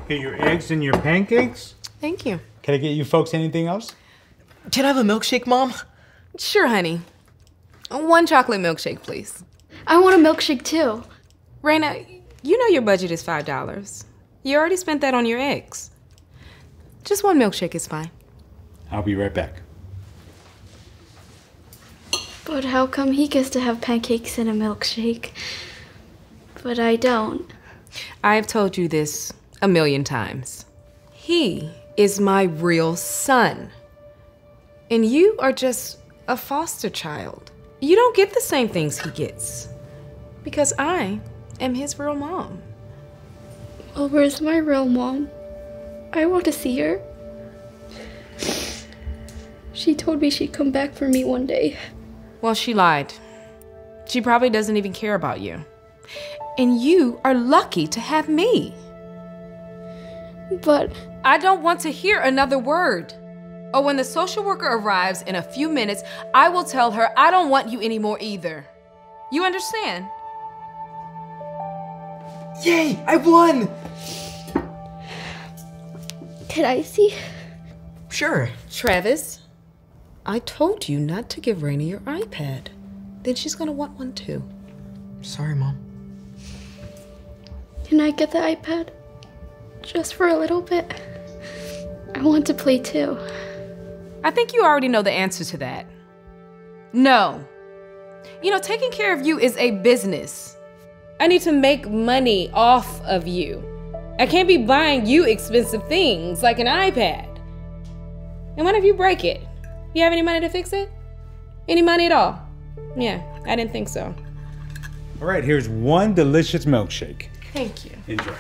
Here, your eggs and your pancakes. Thank you. Can I get you folks anything else? Can I have a milkshake, Mom? Sure, honey. 1 chocolate milkshake, please. I want a milkshake too. Raina, you know your budget is $5. You already spent that on your eggs. Just 1 milkshake is fine. I'll be right back. But how come he gets to have pancakes and a milkshake, but I don't? I've told you this 1,000,000 times. He is my real son. And you are just a foster child. You don't get the same things he gets. Because I am his real mom. Well, where's my real mom? I want to see her. She told me she'd come back for me one day. Well, she lied. She probably doesn't even care about you. And you are lucky to have me. But I don't want to hear another word. Oh, when the social worker arrives in a few minutes, I will tell her I don't want you anymore either. You understand? Yay! I won! can I see? Sure. Travis, I told you not to give Raina your iPad. Then she's gonna want one too. Sorry, Mom. Can I get the iPad? Just for a little bit? I want to play too. I think you already know the answer to that. No. You know, taking care of you is a business. I need to make money off of you. I can't be buying you expensive things like an iPad. And what if you break it? You have any money to fix it? Any money at all? Yeah, I didn't think so. All right, here's one delicious milkshake. Thank you. Enjoy.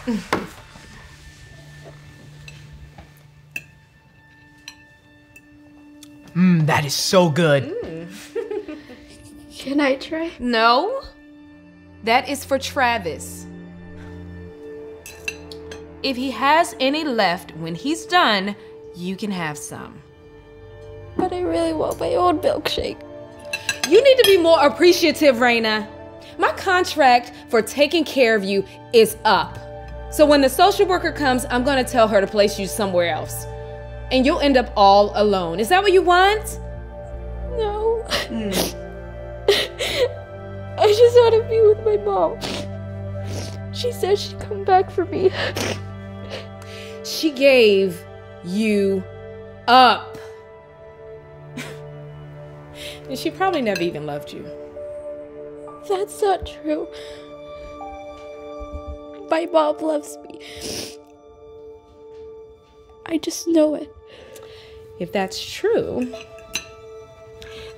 That is so good. Can I try? No, that is for Travis. If he has any left when he's done, you can have some. But I really want my own milkshake. You need to be more appreciative, Raina. My contract for taking care of you is up. So when the social worker comes, I'm gonna tell her to place you somewhere else. And you'll end up all alone. Is that what you want? No. I just want to be with my mom. She said she'd come back for me. She gave you up. And she probably never even loved you. That's not true. My mom loves me. I just know it. If that's true,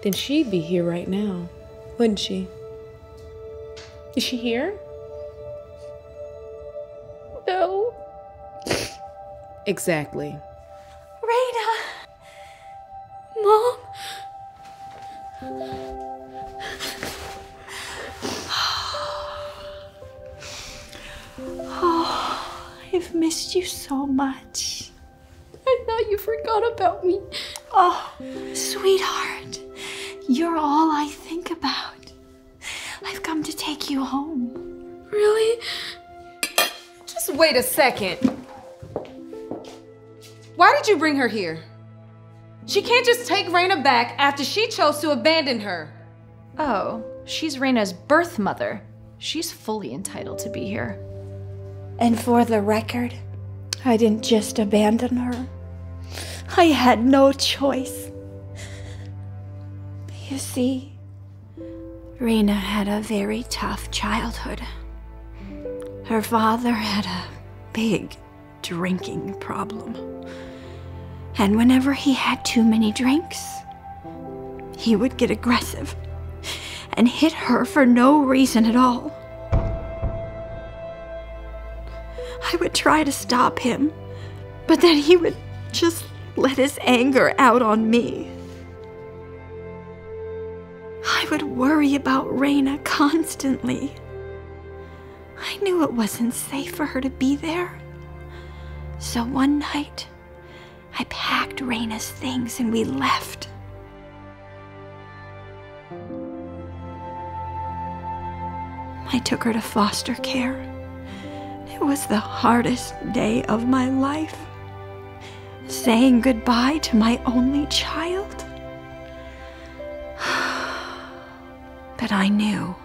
then she'd be here right now, wouldn't she? Is she here? No. Exactly. Raina! Mom? Oh, I've missed you so much. I thought you forgot about me. Oh, sweetheart, you're all I think about. I've come to take you home. Really? Just wait a second. Why did you bring her here? She can't just take Raina back after she chose to abandon her. Oh, she's Raina's birth mother. She's fully entitled to be here. And for the record, I didn't just abandon her. I had no choice. You see, Raina had a very tough childhood. Her father had a big drinking problem. And whenever he had too many drinks, he would get aggressive and hit her for no reason at all. I would try to stop him, but then he would just let his anger out on me. I would worry about Raina constantly. I knew it wasn't safe for her to be there. So one night, I packed Raina's things and we left. I took her to foster care. It It was the hardest day of my life. Saying goodbye to my only child. But I knew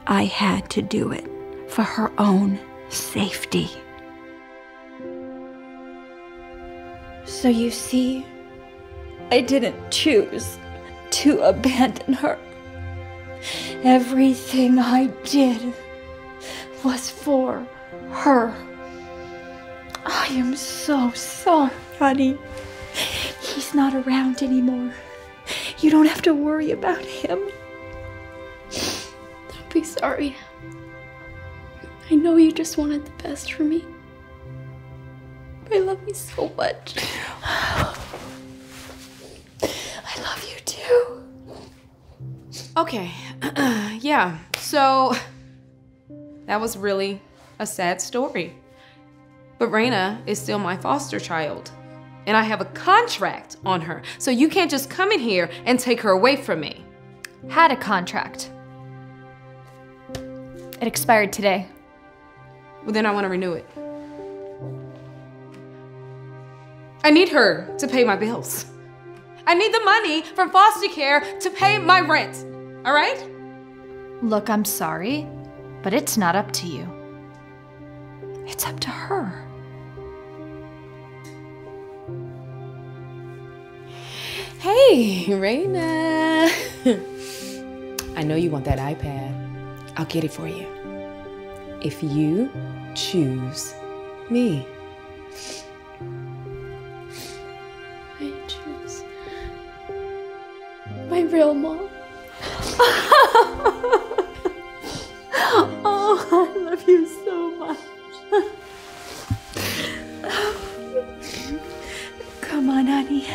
I had to do it for her own safety. So you see, I didn't choose to abandon her. Everything I did was for her. I am so sorry, honey. He's not around anymore. You don't have to worry about him. Don't be sorry. I know you just wanted the best for me. I love you so much. I love you too. Okay, yeah, so that was really a sad story. But Raina is still my foster child, and I have a contract on her, so you can't just come in here and take her away from me. Had a contract. It expired today. Well, then I want to renew it. I need her to pay my bills. I need the money from foster care to pay my rent, all right? Look, I'm sorry, but it's not up to you. It's up to her. Hey, Raina. I know you want that iPad. I'll get it for you. If you choose me. I choose my real mom. Oh, I love you so much. Come on, honey.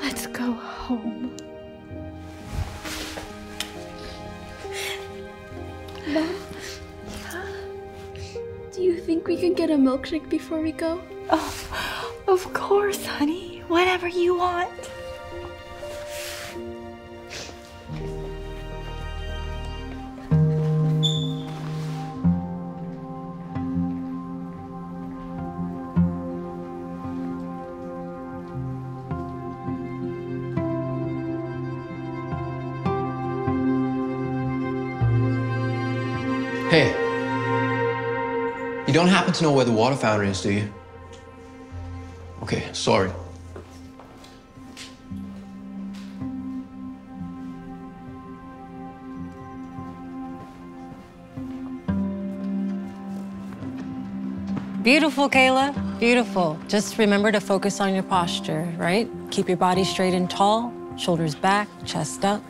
Let's go home. Mom, do you think we can get a milkshake before we go? Oh, of course, honey. Whatever you want. Hey, you don't happen to know where the water fountain is, do you? Okay, sorry. Beautiful, Kayla. Beautiful. Just remember to focus on your posture, right? Keep your body straight and tall, shoulders back, chest up.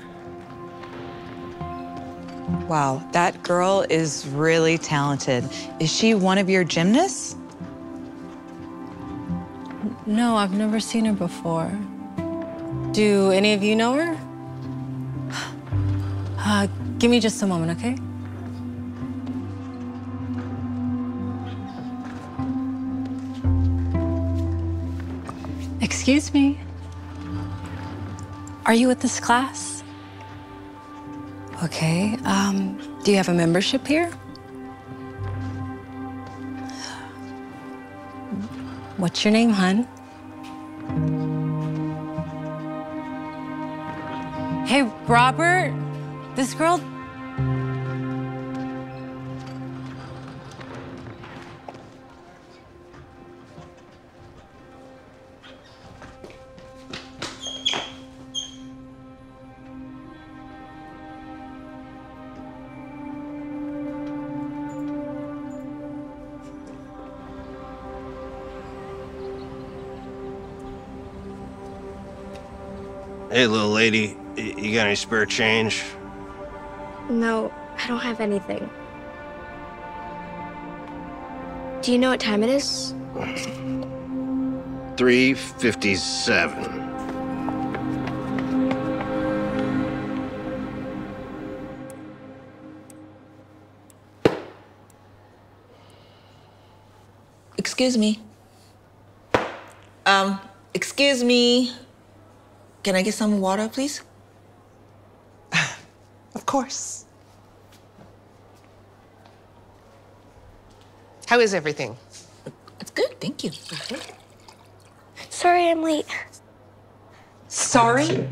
Wow, that girl is really talented. Is she one of your gymnasts? No, I've never seen her before. Do any of you know her? Give me just a moment, okay? Excuse me. Are you with this class? Okay, do you have a membership here? What's your name, hun? Hey, Robert, this girl... Hey, little lady, you got any spare change? No, I don't have anything. Do you know what time it is? 3:57. Excuse me. Excuse me. Can I get some water, please? Of course. How is everything? It's good, thank you. Sorry I'm late. Sorry?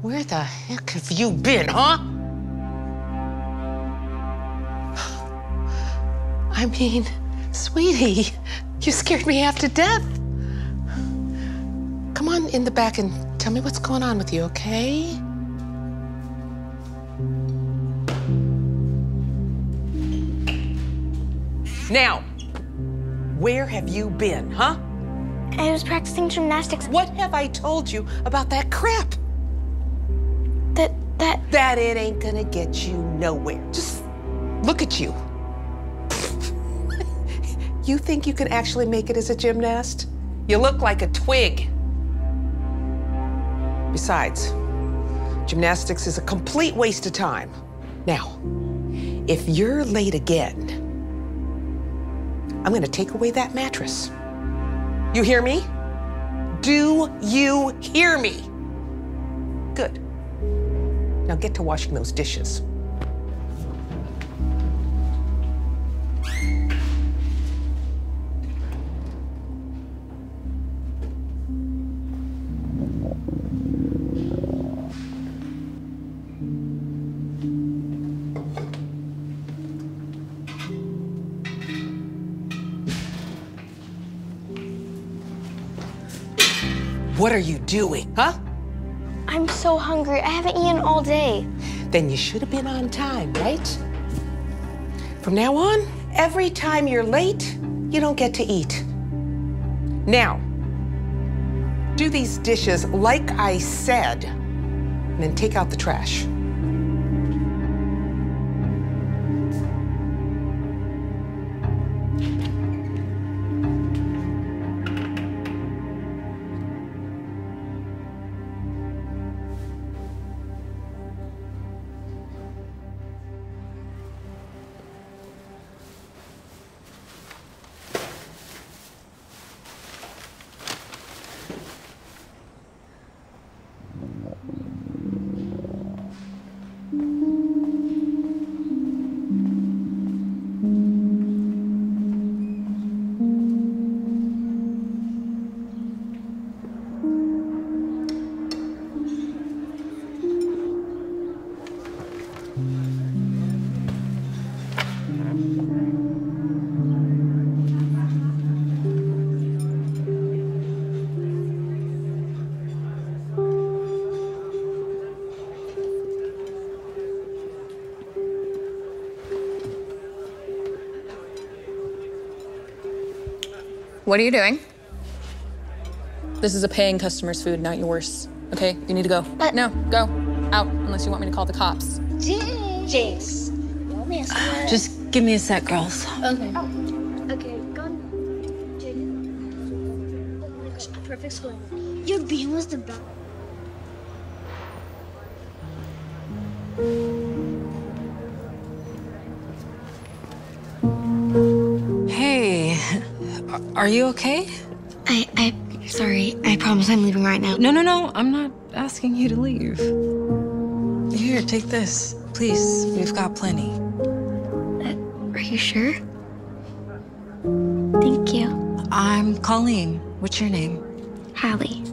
Where the heck have you been, huh? I mean, sweetie, you scared me half to death. Come on in the back and tell me what's going on with you, okay? Now, where have you been, huh? I was practicing gymnastics. What have I told you about that crap? That it ain't gonna get you nowhere. Just look at you. You think you can actually make it as a gymnast? You look like a twig. Besides, gymnastics is a complete waste of time. Now, if you're late again, I'm gonna take away that mattress. You hear me? Do you hear me? Good. Now get to washing those dishes. What are you doing, huh? I'm so hungry. I haven't eaten all day. Then you should have been on time, right? From now on, every time you're late, you don't get to eat. Now, do these dishes like I said, and then take out the trash. What are you doing? This is a paying customer's food, not yours. Okay, you need to go. No, go. Out, unless you want me to call the cops. Jace. Just give me a sec, girls. Okay. Okay, go. Perfect score. Your beam was the best. Hey, are you okay? Sorry. I promise I'm leaving right now. No. I'm not asking you to leave. Here, take this. Please, we've got plenty. Are you sure? Thank you. I'm Colleen. What's your name? Hallie.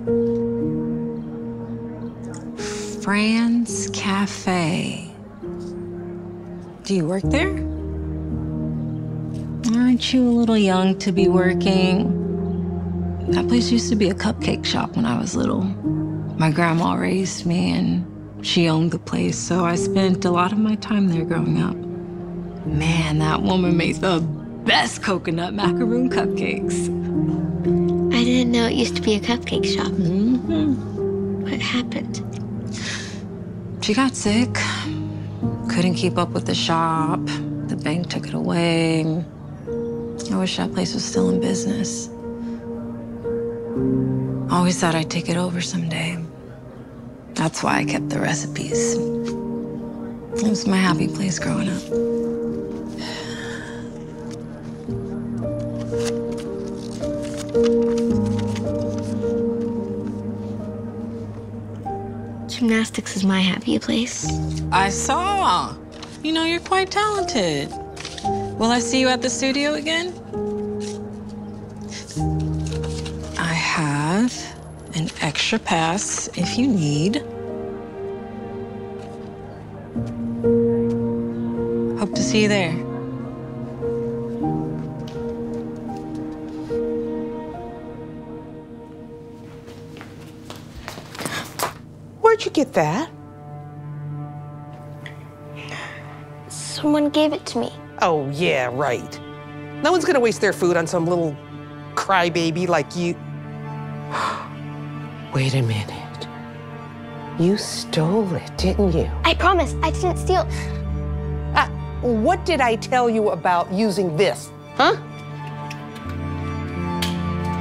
Fran's Cafe. Do you work there? Aren't you a little young to be working? That place used to be a cupcake shop when I was little. My grandma raised me and she owned the place, so I spent a lot of my time there growing up. Man, that woman makes the best coconut macaroon cupcakes. I didn't know it used to be a cupcake shop. Mm-hmm. What happened? She got sick. Couldn't keep up with the shop. The bank took it away. I wish that place was still in business. Always thought I'd take it over someday. That's why I kept the recipes. It was my happy place growing up. Gymnastics is my happy place. I saw. You know, you're quite talented. Will I see you at the studio again? I have an extra pass if you need. Hope to see you there. Where'd you get that? Someone gave it to me. Oh, yeah, right. No one's gonna waste their food on some little crybaby like you. Wait a minute. You stole it, didn't you? I promise, I didn't steal. What did I tell you about using this, huh?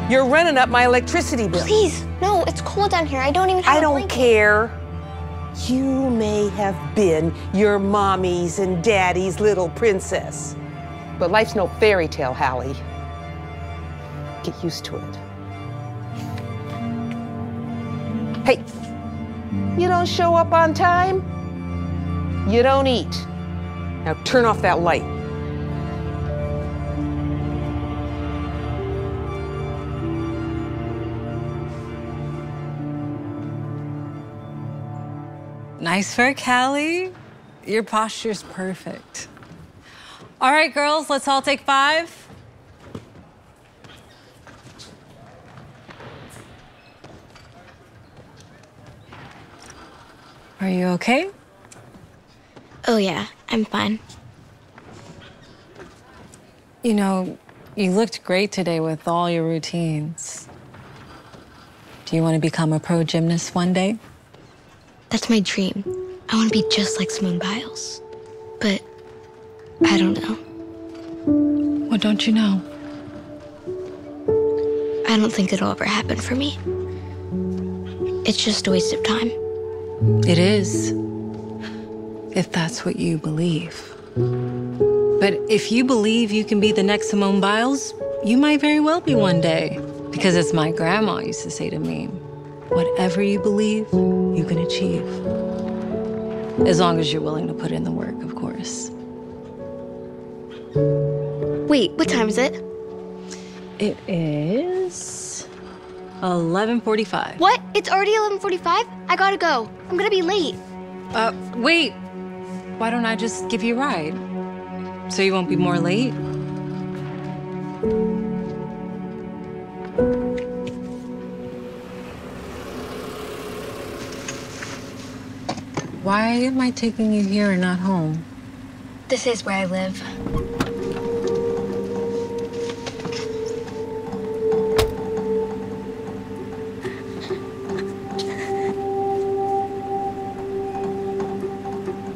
You're running up my electricity bill. Please, no, it's cold down here. I don't even have a blanket. Care. You may have been your mommy's and daddy's little princess. But life's no fairy tale, Hallie. Get used to it. Hey, you don't show up on time, you don't eat. Now turn off that light. Nice work, Hallie. Your posture's perfect. All right, girls, let's all take 5. Are you okay? Oh, yeah, I'm fine. You know, you looked great today with all your routines. Do you want to become a pro gymnast one day? That's my dream. I want to be just like Simone Biles. But I don't know. What don't you know? I don't think it'll ever happen for me. It's just a waste of time. It is, if that's what you believe. But if you believe you can be the next Simone Biles, you might very well be one day. Because as my grandma used to say to me, whatever you believe, you can achieve. As long as you're willing to put in the work, of course. Wait, what time is it? It is 11:45. What? It's already 11:45? I gotta go. I'm gonna be late. Wait. Why don't I just give you a ride? So you won't be more late? Why am I taking you here and not home? This is where I live.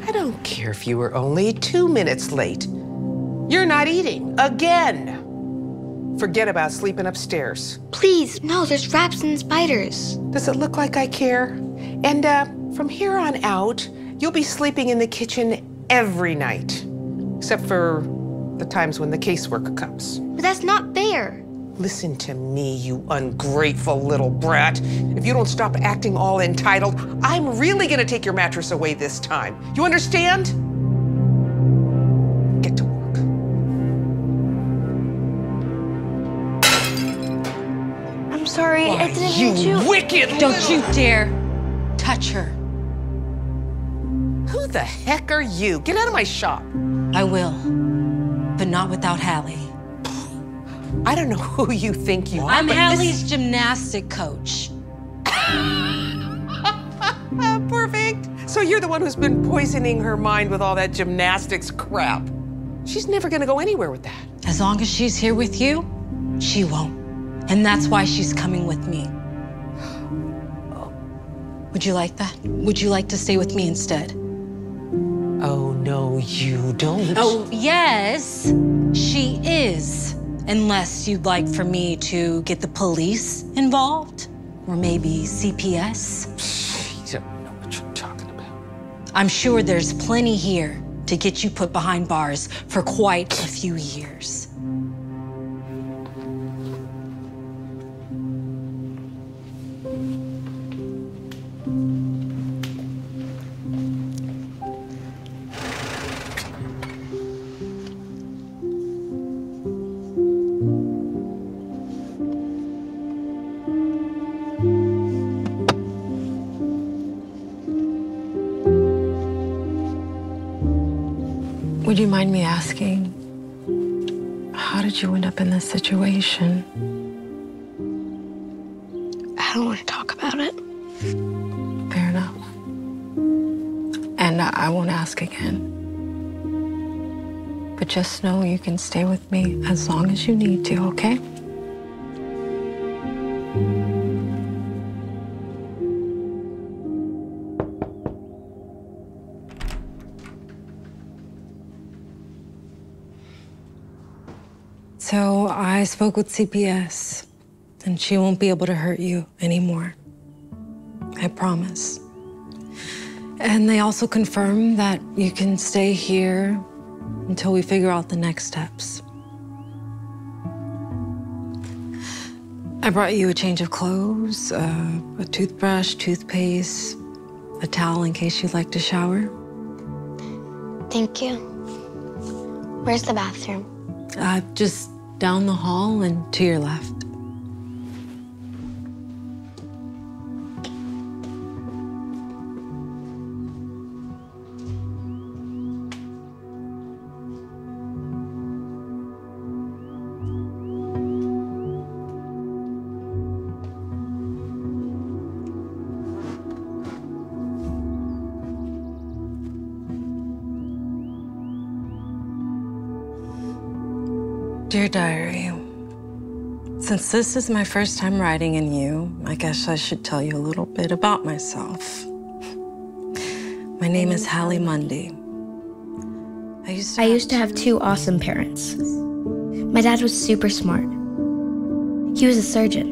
I don't care if you were only 2 minutes late. You're not eating again. Forget about sleeping upstairs. Please, no, there's rats and spiders. Does it look like I care? And from here on out, you'll be sleeping in the kitchen every night, except for the times when the caseworker comes. But that's not fair. Listen to me, you ungrateful little brat. If you don't stop acting all entitled, I'm really gonna take your mattress away this time. You understand? Get to work. I'm sorry, I didn't mean to. You wicked little... Don't you dare touch her. Who the heck are you? Get out of my shop. I will, but not without Hallie. I don't know who you think you are. I'm Hallie's gymnastic coach. Perfect. So you're the one who's been poisoning her mind with all that gymnastics crap. She's never gonna go anywhere with that. As long as she's here with you, she won't. And that's why she's coming with me. Would you like that? Would you like to stay with me instead? Oh, no, you don't. Oh, yes, she is. Unless you'd like for me to get the police involved, or maybe CPS. You don't know what you're talking about. I'm sure there's plenty here to get you put behind bars for quite a few years. Would you mind me asking, how did you end up in this situation? I don't want to talk about it. Fair enough. And I won't ask again. But just know you can stay with me as long as you need to, okay? So I spoke with CPS, and she won't be able to hurt you anymore. I promise. And they also confirmed that you can stay here until we figure out the next steps. I brought you a change of clothes, a toothbrush, toothpaste, a towel in case you'd like to shower. Thank you. Where's the bathroom? Just down the hall and to your left. Dear Diary, since this is my first time writing in you, I guess I should tell you a little bit about myself. My name is Hallie Mundy. I used to have two awesome parents. My dad was super smart. He was a surgeon.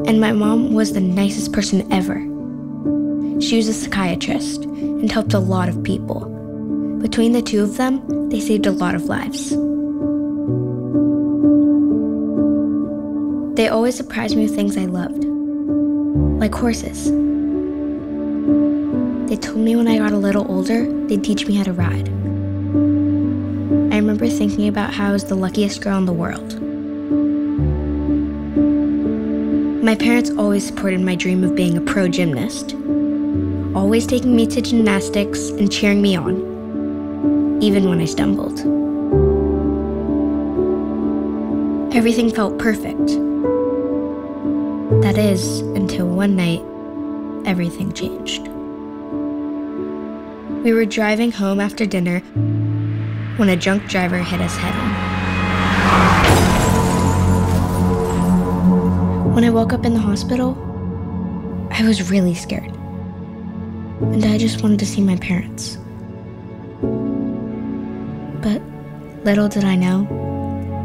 And my mom was the nicest person ever. She was a psychiatrist and helped a lot of people. Between the two of them, they saved a lot of lives. They always surprised me with things I loved, like horses. They told me when I got a little older, they'd teach me how to ride. I remember thinking about how I was the luckiest girl in the world. My parents always supported my dream of being a pro gymnast, always taking me to gymnastics and cheering me on, even when I stumbled. Everything felt perfect. That is, until one night, everything changed. We were driving home after dinner when a drunk driver hit us head-on. When I woke up in the hospital, I was really scared. And I just wanted to see my parents. But little did I know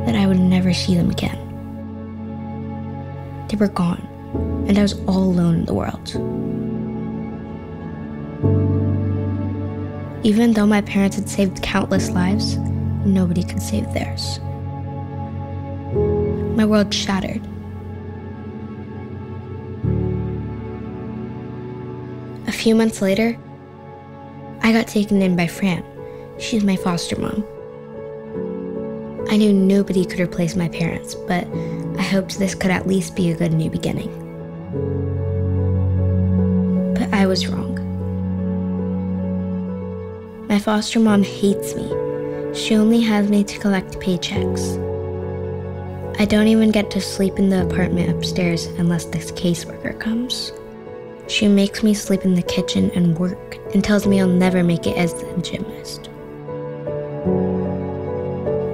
that I would never see them again. They were gone, and I was all alone in the world. Even though my parents had saved countless lives, nobody could save theirs. My world shattered. A few months later, I got taken in by Fran. She's my foster mom. I knew nobody could replace my parents, but I hoped this could at least be a good new beginning. But I was wrong. My foster mom hates me. She only has me to collect paychecks. I don't even get to sleep in the apartment upstairs unless this caseworker comes. She makes me sleep in the kitchen and work and tells me I'll never make it as a gymnast.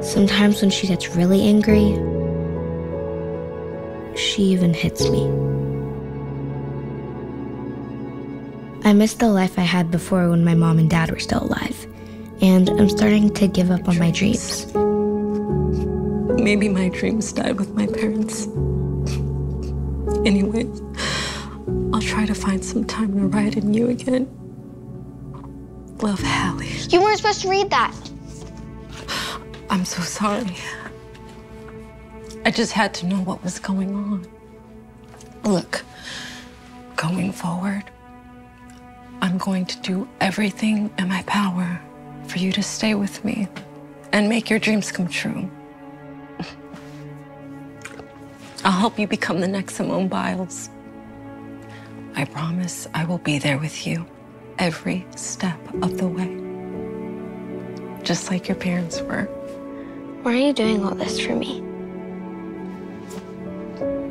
Sometimes when she gets really angry, she even hits me. I miss the life I had before when my mom and dad were still alive, and I'm starting to give up on my dreams. Maybe my dreams died with my parents. Anyway, I'll try to find some time to write in you again. Love, Hallie. You weren't supposed to read that. I'm so sorry. I just had to know what was going on. Look, going forward, I'm going to do everything in my power for you to stay with me and make your dreams come true. I'll help you become the next Simone Biles. I promise I will be there with you every step of the way. just like your parents were. Why are you doing all this for me?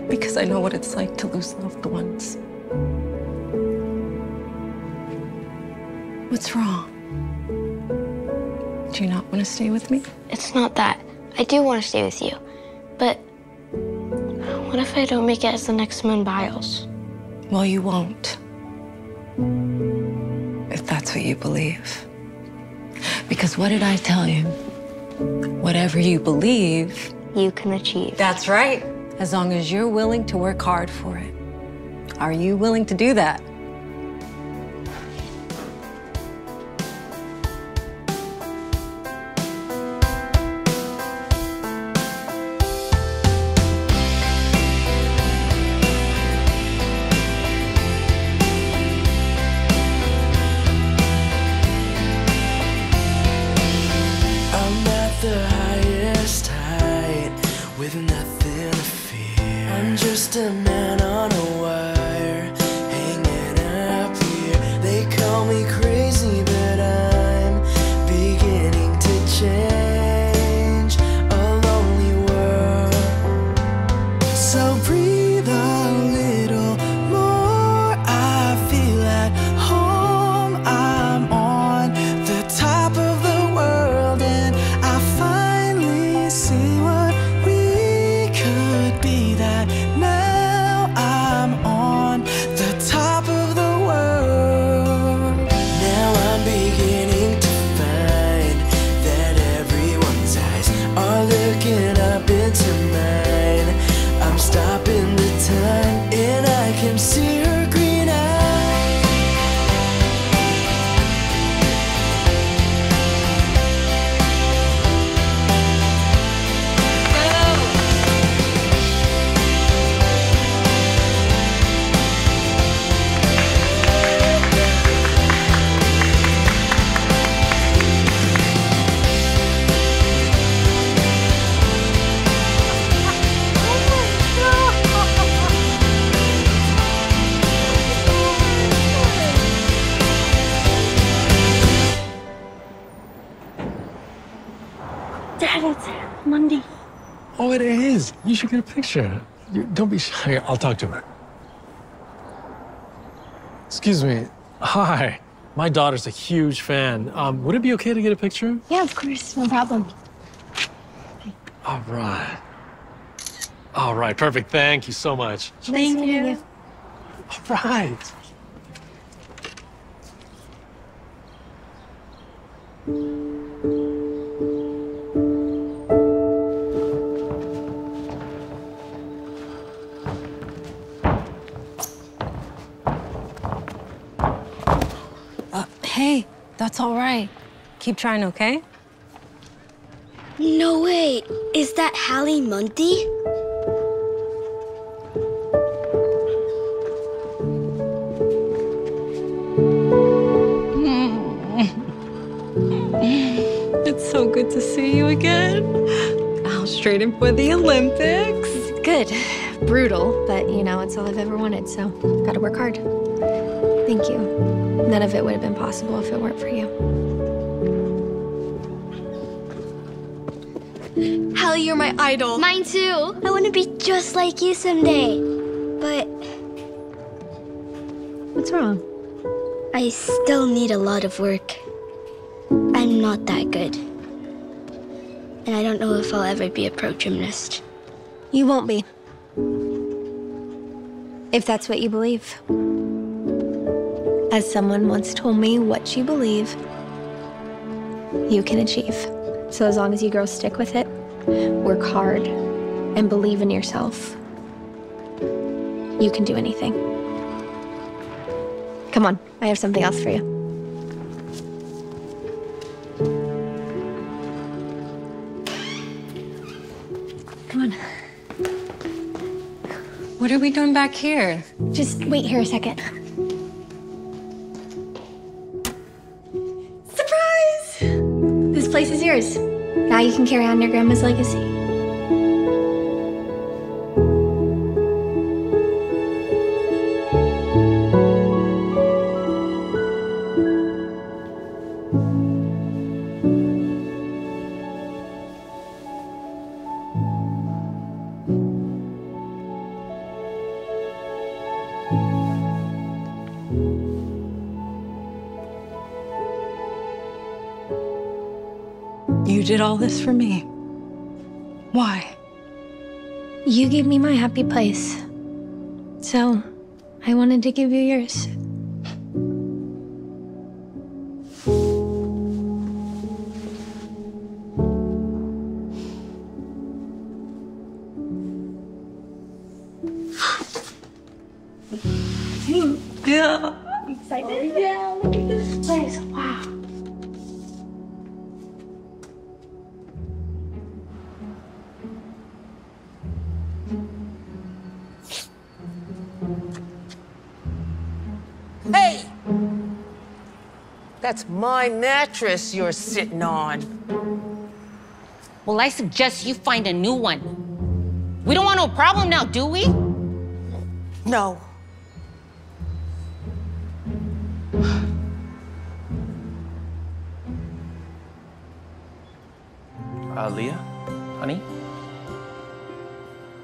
Because I know what it's like to lose loved ones. What's wrong? Do you not want to stay with me? It's not that. I do want to stay with you. But what if I don't make it as the next Moon Biles? Well, you won't. If that's what you believe. Because what did I tell you? Whatever you believe, you can achieve. That's right. As long as you're willing to work hard for it. Are you willing to do that? Just a man on a wire, hanging up here. They call me crazy, but I'm beginning to change a lonely world. So breathe a little more. I feel at home. I'm on the top of the world, and I finally see what we could be. That now I'm on the top of the world. Now I'm beginning to find that everyone's eyes are looking up into mine. I'm stopping the time and I can see her green eyes. Dad, it's Monday. Oh, it is. You should get a picture. Don't be shy. I'll talk to her. Excuse me. Hi. My daughter's a huge fan. Would it be okay to get a picture? Yeah, of course. No problem. All right. All right. Perfect. Thank you so much. Thank you. All right. Hey, that's all right. Keep trying, okay? No way. Is that Hallie Mundy? It's so good to see you again. I'll straight in for the Olympics. Good. Brutal, but you know, it's all I've ever wanted, so gotta work hard. Thank you. None of it would have been possible if it weren't for you. Hallie, you're my idol. Mine too. I want to be just like you someday. But what's wrong? I still need a lot of work. I'm not that good. And I don't know if I'll ever be a pro gymnast. You won't be. If that's what you believe. As someone once told me, what you believe, you can achieve. So as long as you girls stick with it, work hard, and believe in yourself, you can do anything. Come on, I have something else for you. Come on. What are we doing back here? Just wait here a second. Surprise! This place is yours. Now you can carry on your grandma's legacy. You did all this for me. Why? You gave me my happy place. So, I wanted to give you yours. Yeah. Excited? Yeah, look at this place. Wow. Hey! That's my mattress you're sitting on. Well, I suggest you find a new one. We don't want no problem now, do we? No. Leah, honey,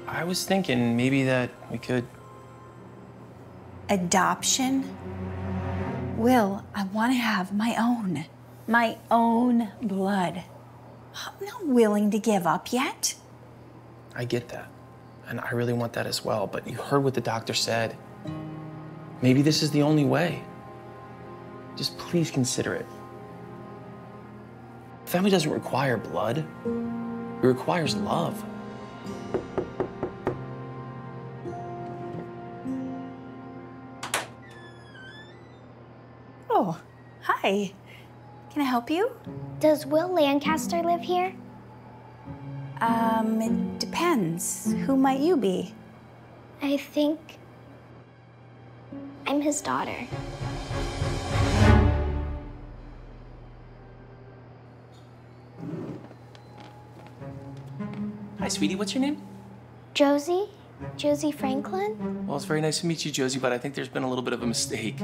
I was thinking maybe that we could... Adoption? Will, I want to have my own blood. I'm not willing to give up yet. I get that, and I really want that as well, but you heard what the doctor said. Maybe this is the only way. Just please consider it. Family doesn't require blood. It requires love. Oh, hi. Can I help you? Does Will Lancaster live here? It depends. Who might you be? I think I'm his daughter. Hi, sweetie, what's your name? Josie? Josie Franklin? Well, it's very nice to meet you, Josie, but I think there's been a little bit of a mistake.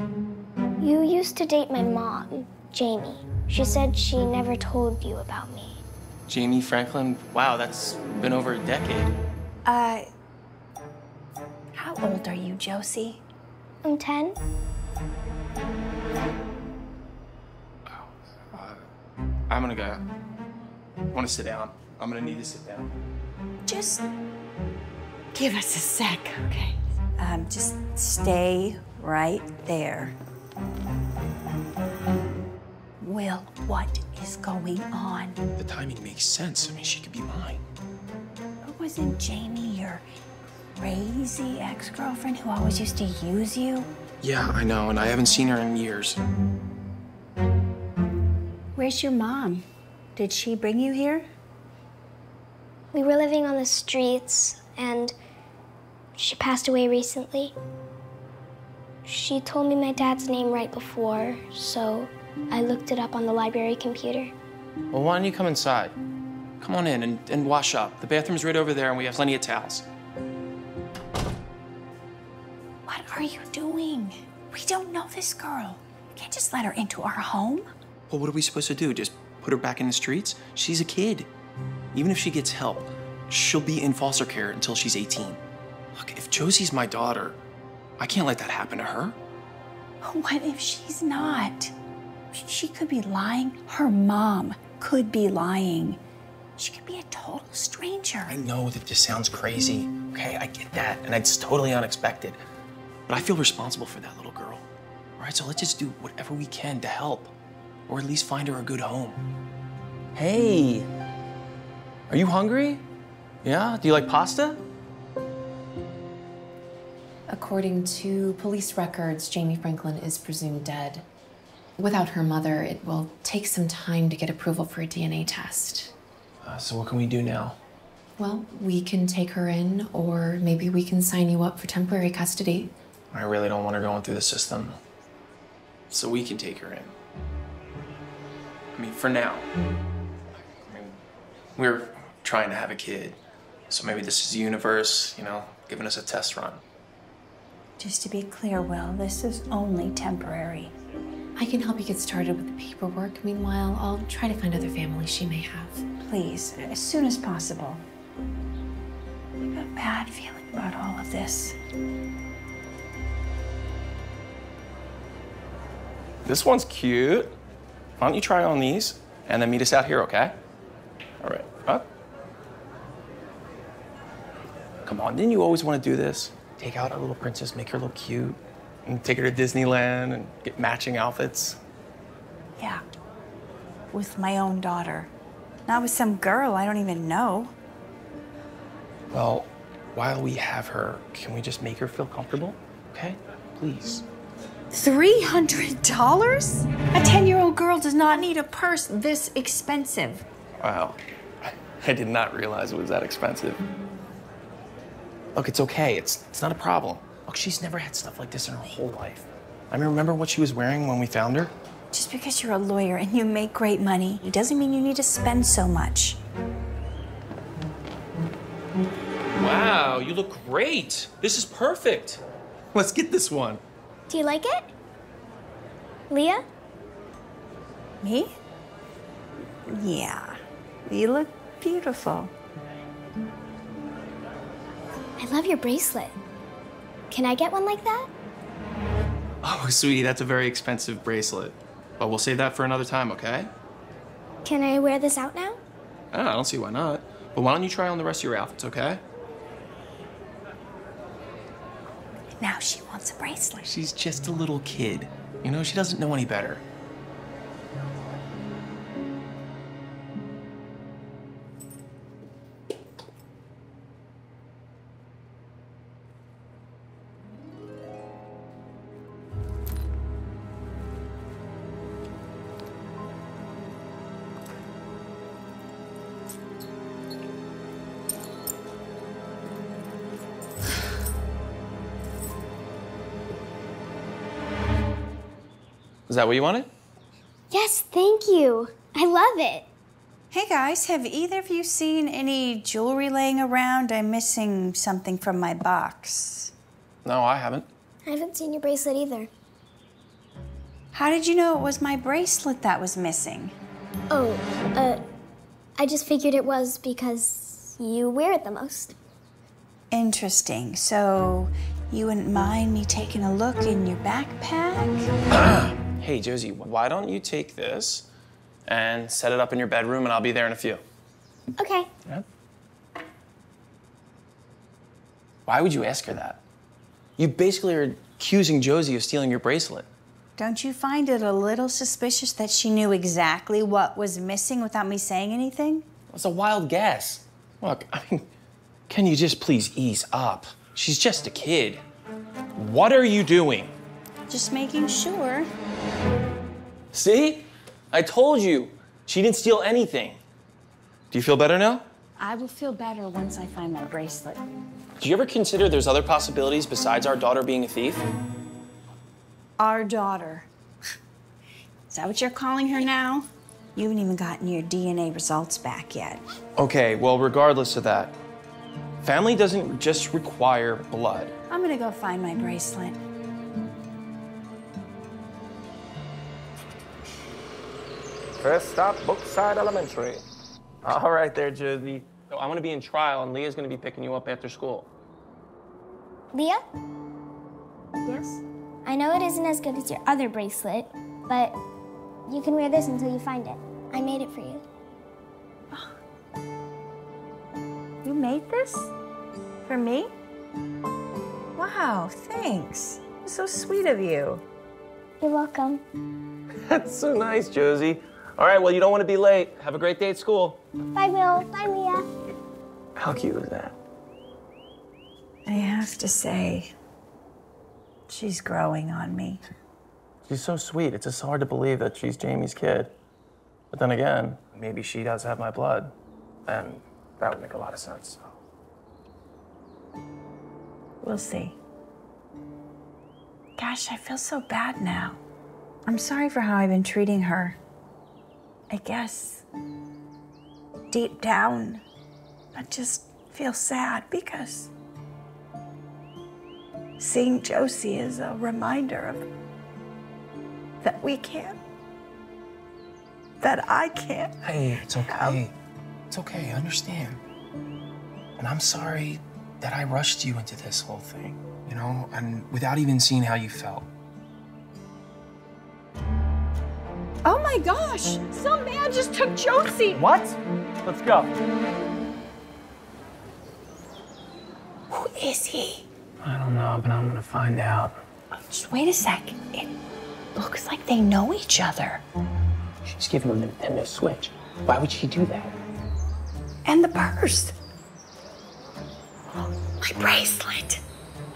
You used to date my mom, Jamie. She said she never told you about me. Jamie Franklin, wow, that's been over a decade. How old are you, Josie? I'm 10. I'm gonna go. Want to sit down? I'm gonna need to sit down. Just give us a sec, okay? Just stay right there. Will, what is going on? The timing makes sense. I mean, she could be mine. Wasn't Jamie your crazy ex-girlfriend who always used to use you? Yeah, I know, and I haven't seen her in years. Where's your mom? Did she bring you here? We were living on the streets, and she passed away recently. She told me my dad's name right before, so I looked it up on the library computer. Well, why don't you come inside? Come on in and wash up. The bathroom's right over there, and we have plenty of towels. What are you doing? We don't know this girl. You can't just let her into our home. Well, what are we supposed to do? Just put her back in the streets? She's a kid. Even if she gets help, she'll be in foster care until she's 18. Look, if Josie's my daughter, I can't let that happen to her. What if she's not? She could be lying. Her mom could be lying. She could be a total stranger. I know that this sounds crazy, okay? I get that, and it's totally unexpected. But I feel responsible for that little girl. All right, so let's just do whatever we can to help, or at least find her a good home. Hey, are you hungry? Yeah? Do you like pasta? According to police records, Jamie Franklin is presumed dead. Without her mother, it will take some time to get approval for a DNA test. So what can we do now? Well, we can take her in, or maybe we can sign you up for temporary custody. I really don't want her going through the system. So we can take her in. I mean, for now. We're trying to have a kid. So maybe this is the universe, you know, giving us a test run. Just to be clear, Will, this is only temporary. I can help you get started with the paperwork. Meanwhile, I'll try to find other families she may have. Please, as soon as possible. I have a bad feeling about all of this. This one's cute. Why don't you try on these and then meet us out here, okay? All right, up. Come on, didn't you always want to do this? Take out our little princess, make her look cute, and take her to Disneyland and get matching outfits. Yeah. With my own daughter. Not with some girl I don't even know. Well, while we have her, can we just make her feel comfortable? Okay? Please. $300? A 10-year-old girl does not need a purse this expensive. Wow. I did not realize it was that expensive. Look, it's okay. It's not a problem. Look, she's never had stuff like this in her whole life. I mean, remember what she was wearing when we found her? Just because you're a lawyer and you make great money, it doesn't mean you need to spend so much. Wow, you look great. This is perfect. Let's get this one. Do you like it? Leah? Me? Yeah. You look beautiful. I love your bracelet. Can I get one like that? Oh, sweetie, that's a very expensive bracelet. But we'll save that for another time, okay? Can I wear this out now? I don't see why not. But why don't you try on the rest of your outfits, okay? Now she wants a bracelet. She's just a little kid. You know, she doesn't know any better. Is that what you wanted? Yes, thank you. I love it. Hey guys, have either of you seen any jewelry laying around? I'm missing something from my box. No, I haven't. I haven't seen your bracelet either. How did you know it was my bracelet that was missing? Oh, I just figured it was because you wear it the most. Interesting. So, you wouldn't mind me taking a look in your backpack? Hey, Josie, why don't you take this and set it up in your bedroom and I'll be there in a few. Okay. Yeah. Why would you ask her that? You basically are accusing Josie of stealing your bracelet. Don't you find it a little suspicious that she knew exactly what was missing without me saying anything? It's a wild guess. Look, I mean, can you just please ease up? She's just a kid. What are you doing? Just making sure. See? I told you. She didn't steal anything. Do you feel better now? I will feel better once I find my bracelet. Do you ever consider there's other possibilities besides our daughter being a thief? Our daughter. Is that what you're calling her now? You haven't even gotten your DNA results back yet. Okay, well, regardless of that, family doesn't just require blood. I'm gonna go find my bracelet. First stop, Brookside Elementary. All right there, Josie. So I'm gonna be in trial and Leah's gonna be picking you up after school. Leah? Yes? I know it isn't as good as your other bracelet, but you can wear this until you find it. I made it for you. You made this? For me? Wow, thanks. So sweet of you. You're welcome. That's so nice, Josie. All right, well, you don't want to be late. Have a great day at school. Bye, Will. Bye, Leah. How cute is that? I have to say, she's growing on me. She's so sweet. It's just hard to believe that she's Jamie's kid. But then again, maybe she does have my blood, and that would make a lot of sense. We'll see. Gosh, I feel so bad now. I'm sorry for how I've been treating her. I guess deep down, I just feel sad because seeing Josie is a reminder of that we can't, that I can't. Hey, it's okay. It's okay, I understand. And I'm sorry that I rushed you into this whole thing, you know, and without even seeing how you felt. Oh my gosh, some man just took Josie. What? Let's go. Who is he? I don't know, but I'm gonna find out. Just wait a sec. It looks like they know each other. She's giving him the Nintendo Switch. Why would she do that? And the purse. My bracelet.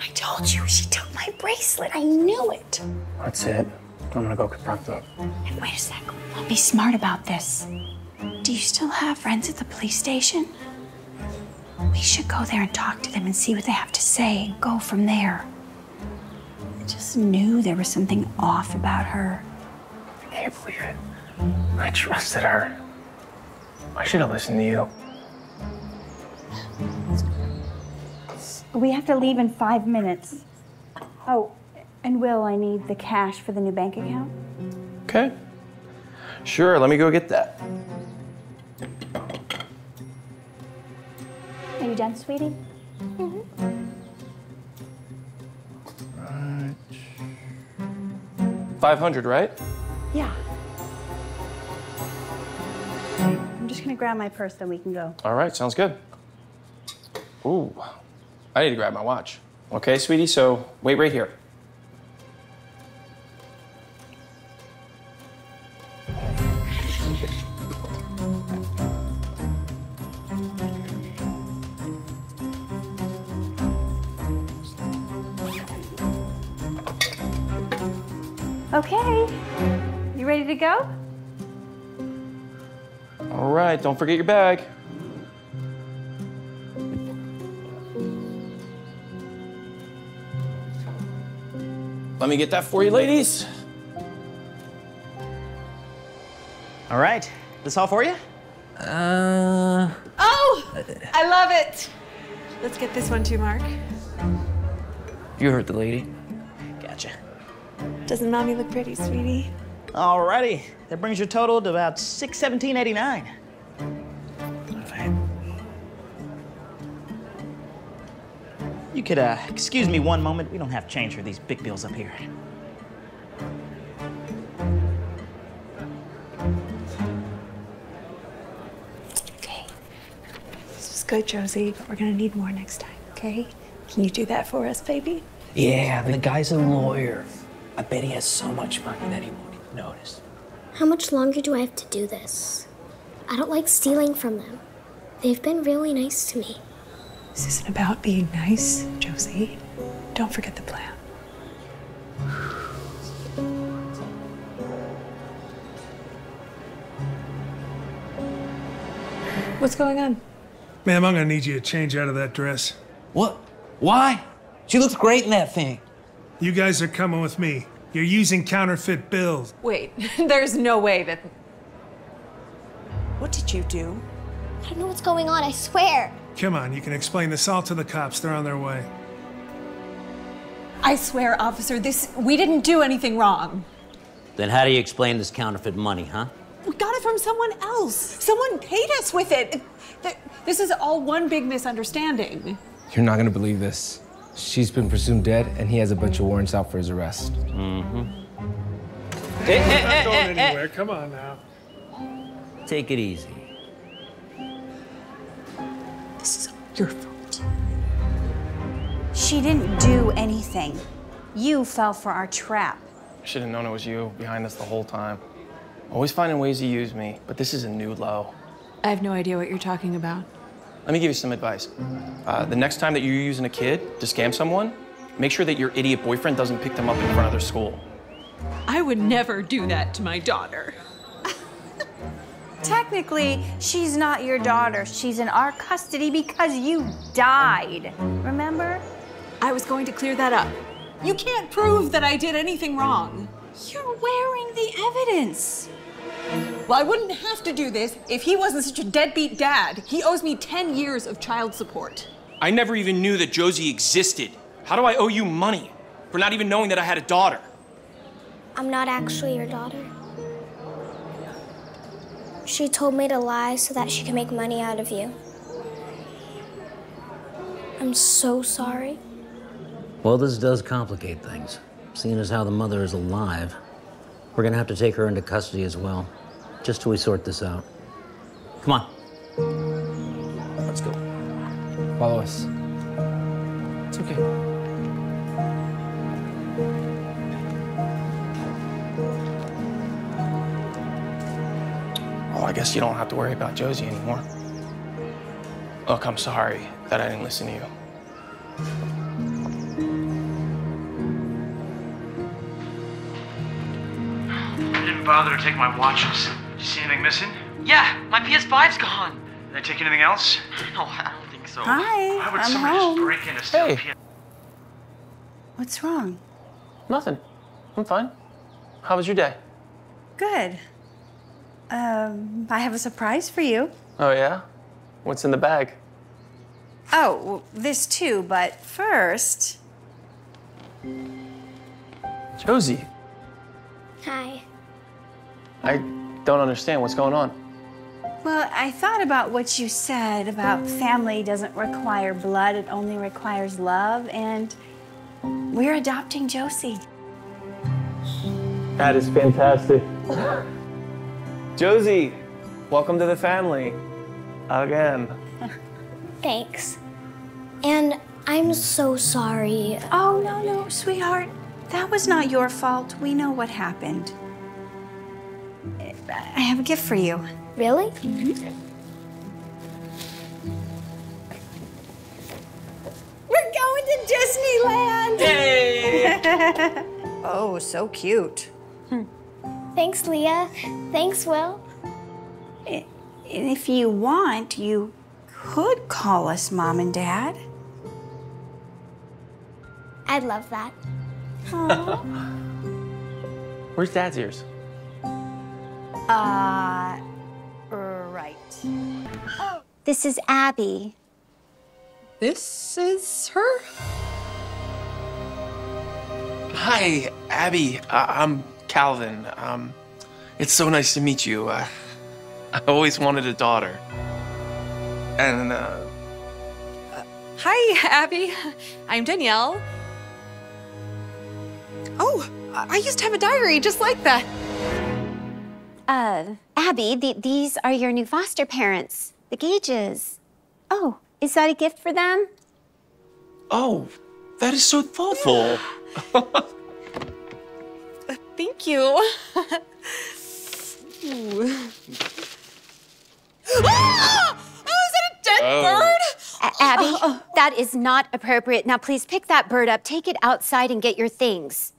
I told you she took my bracelet. I knew it. That's it. I'm gonna go confront them. And wait a sec. I'll be smart about this. Do you still have friends at the police station? We should go there and talk to them and see what they have to say and go from there. I just knew there was something off about her. I can't believe it. I trusted her. I should have listened to you. We have to leave in 5 minutes. Oh, and Will, I need the cash for the new bank account. Okay. Sure, let me go get that. Are you done, sweetie? Right. 500, right? Yeah. I'm just gonna grab my purse, then we can go. All right, sounds good. Ooh, I need to grab my watch. Okay, sweetie, so wait right here. Okay. You ready to go? All right, don't forget your bag. Let me get that for you, ladies. All right, this all for you? Oh, I love it. Let's get this one too, Mark. You heard the lady. Gotcha. Doesn't mommy look pretty, sweetie? Alrighty, that brings your total to about $617.89. You could excuse me one moment. We don't have change for these big bills up here. Okay. This was good, Josie, but we're gonna need more next time, okay? Can you do that for us, baby? Yeah, the guy's a lawyer. I bet he has so much money that he won't even notice. How much longer do I have to do this? I don't like stealing from them. They've been really nice to me. This isn't about being nice, Josie. Don't forget the plan. What's going on? Ma'am, I'm gonna need you to change out of that dress. What? Why? She looks great in that thing. You guys are coming with me. You're using counterfeit bills. Wait, there's no way that... What did you do? I don't know what's going on, I swear. Come on, you can explain this all to the cops. They're on their way. I swear, officer, we didn't do anything wrong. Then how do you explain this counterfeit money, huh? We got it from someone else. Someone paid us with it. This is all one big misunderstanding. You're not gonna believe this. She's been presumed dead, and he has a bunch of warrants out for his arrest. We're not going anywhere. Come on now. Take it easy. This is your fault. She didn't do anything. You fell for our trap. I should have known it was you behind this the whole time. Always finding ways to use me, but this is a new low. I have no idea what you're talking about. Let me give you some advice. The next time that you're using a kid to scam someone, make sure that your idiot boyfriend doesn't pick them up in front of their school. I would never do that to my daughter. Technically, she's not your daughter. She's in our custody because you died. Remember? I was going to clear that up. You can't prove that I did anything wrong. You're wearing the evidence. Well, I wouldn't have to do this if he wasn't such a deadbeat dad. He owes me 10 years of child support. I never even knew that Josie existed. How do I owe you money for not even knowing that I had a daughter? I'm not actually your daughter. She told me to lie so that she can make money out of you. I'm so sorry. Well, this does complicate things. Seeing as how the mother is alive, we're gonna have to take her into custody as well, just till we sort this out. Come on. Follow us. It's okay. Well, I guess you don't have to worry about Josie anymore. Look, I'm sorry that I didn't listen to you. I didn't bother to take my watches. Did you see anything missing? Yeah, my PS5's gone. Did I take anything else? No, I don't think so. Hi, Why would I'm somebody home. just break in a steal PS? What's wrong? Nothing. I'm fine. How was your day? Good. I have a surprise for you. Oh, yeah? What's in the bag? Oh, well, this too, but first. Josie, Hi. I don't understand what's going on. Well, I thought about what you said about family doesn't require blood, it only requires love, and we're adopting Josie. That is fantastic. Josie, welcome to the family. Again. Thanks. And I'm so sorry. Oh, no, sweetheart. That was not your fault. We know what happened. I have a gift for you. Really? Mm-hmm. We're going to Disneyland! Yay! Oh, so cute. Thanks, Leah. Thanks, Will. If you want, you could call us Mom and Dad. I'd love that. Where's Dad's ears? Right. This is Abby. This is her? Hi, Abby. I'm Calvin. It's so nice to meet you. I always wanted a daughter. And, Hi, Abby. I'm Danielle. Oh, I used to have a diary just like that. Abby, these are your new foster parents, the Gages. Oh, is that a gift for them? Oh, that is so thoughtful. Thank you. Ah! Oh, is that a dead bird? Abby, that is not appropriate. Now, please pick that bird up, take it outside, and get your things.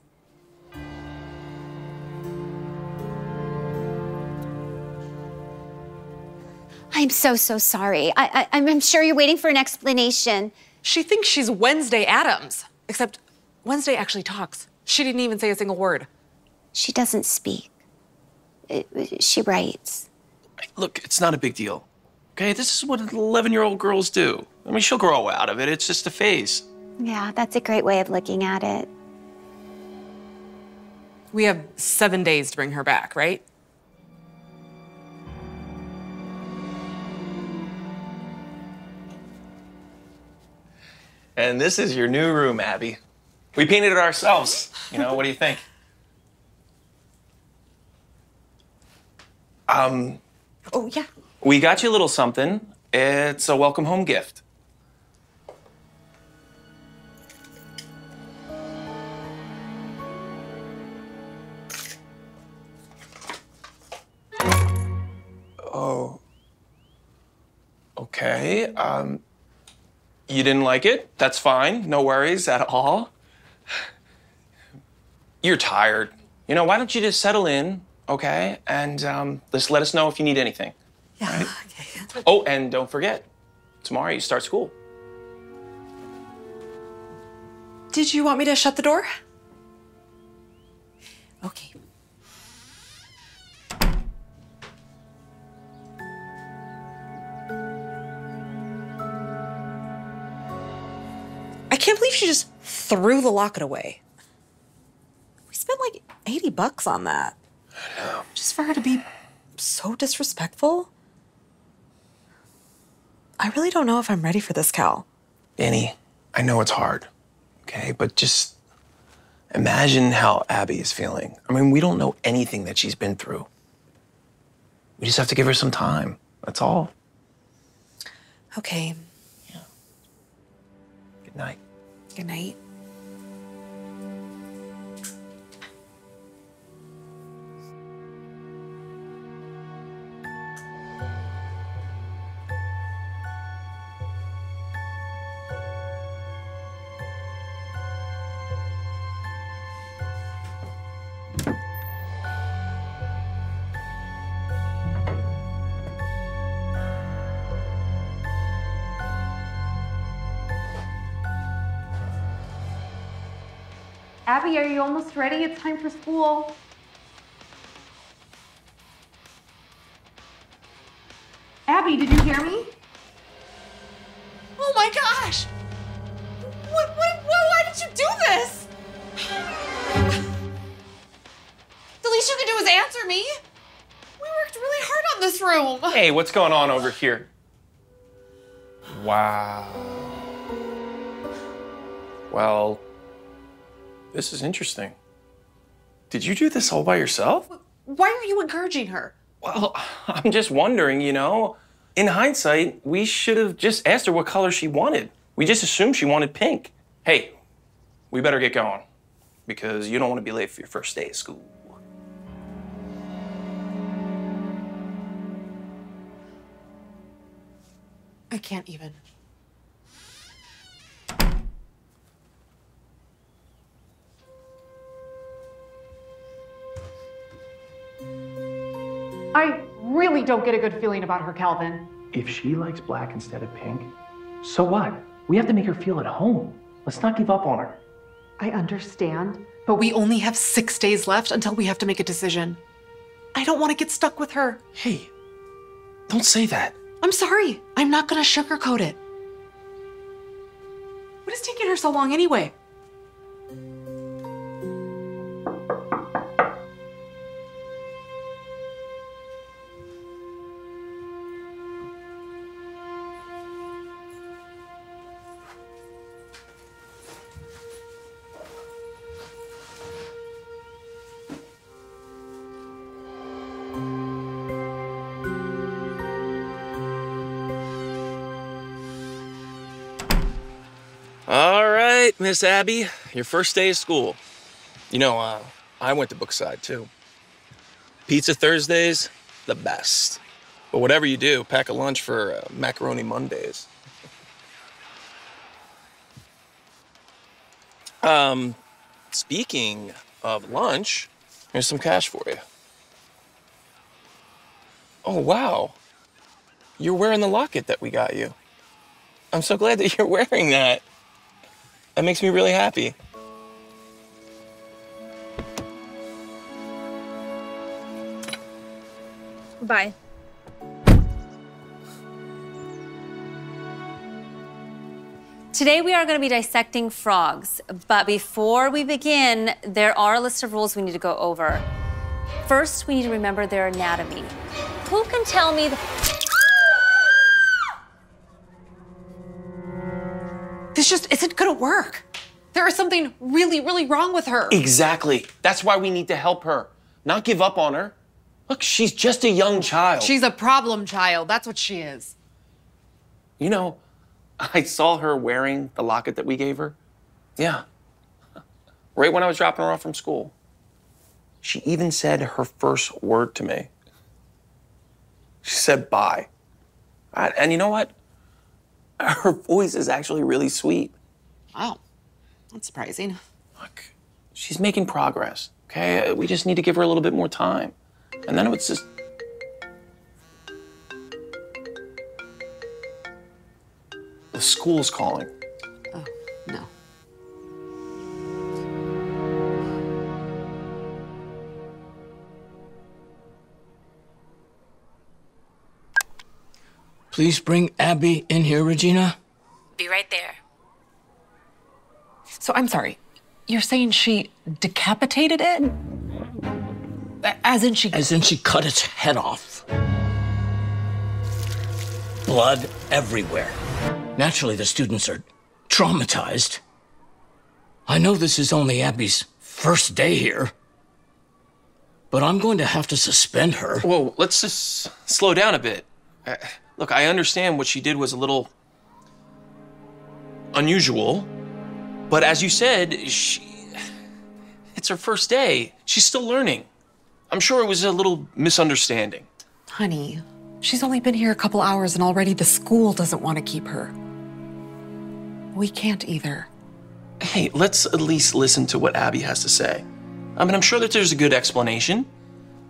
I'm so sorry. I'm sure you're waiting for an explanation. She thinks she's Wednesday Addams, except Wednesday actually talks. She didn't even say a single word. She doesn't speak. She writes. Look, it's not a big deal. Okay, this is what 11-year-old girls do. I mean, she'll grow out of it. It's just a phase. Yeah, that's a great way of looking at it. We have 7 days to bring her back, right? And this is your new room, Abby. We painted it ourselves. You know, what do you think? Oh, yeah. We got you a little something. It's a welcome home gift. Oh. Okay. You didn't like it? That's fine. No worries at all. You're tired. You know, why don't you just settle in, okay? And just let us know if you need anything. Yeah, right? okay. Oh, and don't forget, tomorrow you start school. Did you want me to shut the door? Okay. I can't believe she just threw the locket away. We spent like $80 on that. I know. Just for her to be so disrespectful. I really don't know if I'm ready for this, Cal. Danny, I know it's hard, okay? But just imagine how Abby is feeling. I mean, we don't know anything that she's been through. We just have to give her some time. That's all. Okay. Good night. Good night. Abby, are you almost ready? It's time for school. Abby, did you hear me? Oh my gosh! Why did you do this? The least you can do is answer me. We worked really hard on this room. Hey, what's going on over here? Wow. Well, this is interesting. Did you do this all by yourself? Why are you encouraging her? Well, I'm just wondering, you know. In hindsight, we should have just asked her what color she wanted. We just assumed she wanted pink. Hey, we better get going because you don't want to be late for your first day of school. I can't even. I really don't get a good feeling about her, Calvin. If she likes black instead of pink, so what? We have to make her feel at home. Let's not give up on her. I understand. But we only have 6 days left until we have to make a decision. I don't want to get stuck with her. Hey, don't say that. I'm sorry. I'm not going to sugarcoat it. What is taking her so long anyway? All right, Miss Abby, your first day of school. You know, I went to Brookside too. Pizza Thursdays, the best. But whatever you do, pack a lunch for Macaroni Mondays. Speaking of lunch, here's some cash for you. Oh, wow. You're wearing the locket that we got you. I'm so glad that you're wearing that. That makes me really happy. Bye. Today we are going to be dissecting frogs, but before we begin, there are a list of rules we need to go over. First, we need to remember their anatomy. Who can tell me This just isn't gonna work. There is something really, really wrong with her. Exactly. That's why we need to help her, not give up on her. Look, she's just a young child. She's a problem child. That's what she is. You know, I saw her wearing the locket that we gave her. Yeah. Right when I was dropping her off from school. She even said her first word to me. She said bye. And you know what? Her voice is actually really sweet. Wow, that's surprising. Look, she's making progress, okay? We just need to give her a little bit more time. And then it's just... The school's calling. Oh, no. Please bring Abby in here, Regina. Be right there. So I'm sorry. You're saying she decapitated it? As in she... As in she cut its head off. Blood everywhere. Naturally, the students are traumatized. I know this is only Abby's first day here, but I'm going to have to suspend her. Whoa, let's just slow down a bit. Look, I understand what she did was a little unusual. But as you said, it's her first day. She's still learning. I'm sure it was a little misunderstanding. Honey, she's only been here a couple hours and already the school doesn't want to keep her. We can't either. Hey, let's at least listen to what Abby has to say. I mean, I'm sure that there's a good explanation.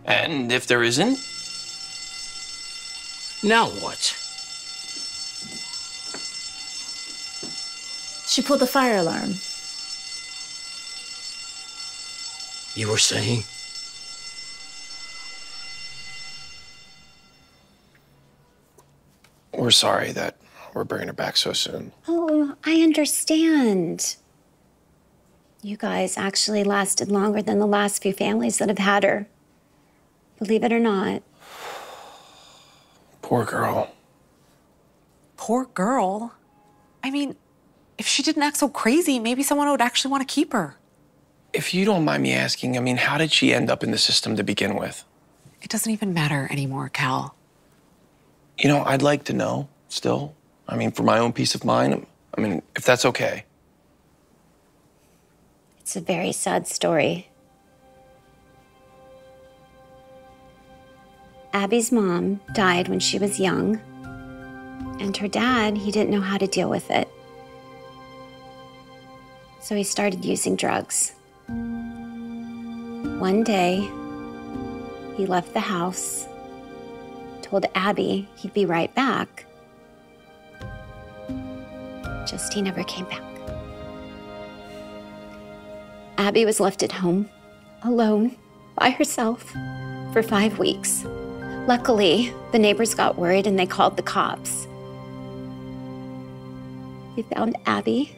And if there isn't... Now what? She pulled the fire alarm. You were saying? We're sorry that we're bringing her back so soon. Oh, I understand. You guys actually lasted longer than the last few families that have had her. Believe it or not. Poor girl. Poor girl. I mean, if she didn't act so crazy, maybe someone would actually want to keep her. If you don't mind me asking, I mean, how did she end up in the system to begin with? It doesn't even matter anymore, Cal. You know, I'd like to know still. I mean, for my own peace of mind, I mean, if that's okay. It's a very sad story. Abby's mom died when she was young, and her dad, he didn't know how to deal with it. So he started using drugs. One day, he left the house, told Abby he'd be right back. Just he never came back. Abby was left at home, alone, by herself, for 5 weeks. Luckily, the neighbors got worried and they called the cops. They found Abby,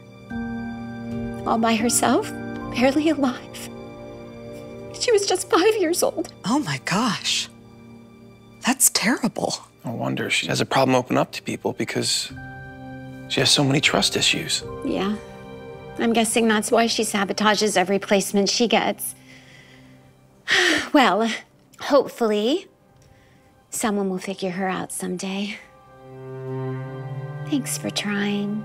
all by herself, barely alive. She was just 5 years old. Oh my gosh. That's terrible. No wonder she has a problem opening up to people because she has so many trust issues. Yeah. I'm guessing that's why she sabotages every placement she gets. Well, hopefully, someone will figure her out someday. Thanks for trying.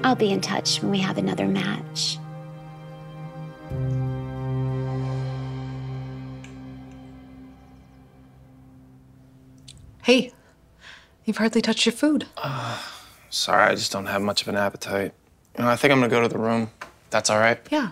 I'll be in touch when we have another match. Hey, you've hardly touched your food. Sorry, I just don't have much of an appetite. You know, I think I'm gonna go to the room. That's all right? Yeah.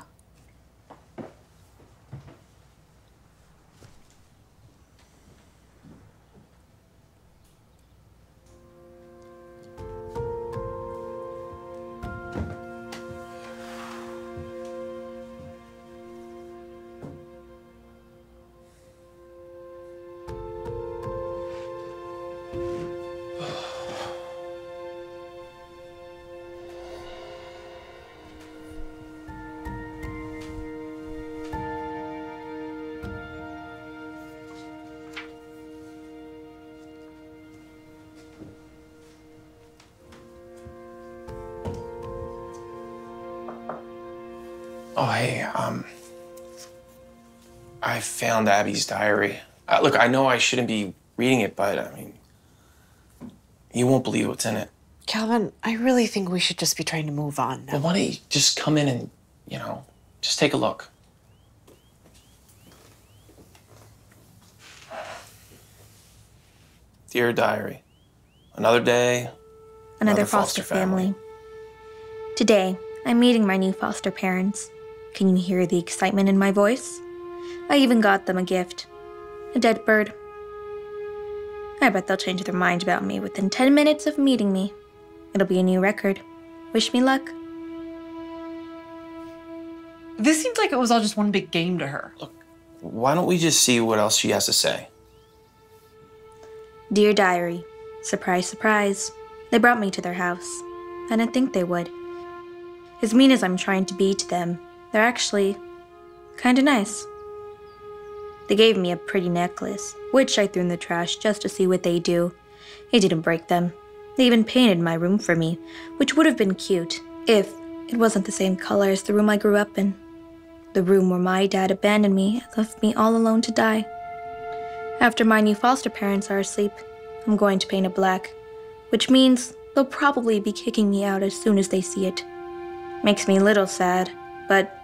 Oh, hey, I found Abby's diary. Look, I know I shouldn't be reading it, but I mean, you won't believe what's in it. Calvin, I really think we should just be trying to move on now. Well, why don't you just come in and, you know, just take a look. Dear diary, another day, Another foster family. Today, I'm meeting my new foster parents. Can you hear the excitement in my voice? I even got them a gift. A dead bird. I bet they'll change their mind about me within 10 minutes of meeting me. It'll be a new record. Wish me luck. This seems like it was all just one big game to her. Look, why don't we just see what else she has to say? Dear Diary, surprise, surprise. They brought me to their house. I didn't think they would. As mean as I'm trying to be to them, they're actually kinda nice. They gave me a pretty necklace, which I threw in the trash just to see what they do. It didn't break them. They even painted my room for me, which would have been cute if it wasn't the same color as the room I grew up in. The room where my dad abandoned me and left me all alone to die. After my new foster parents are asleep, I'm going to paint it black, which means They'll probably be kicking me out as soon as they see it. Makes me a little sad, but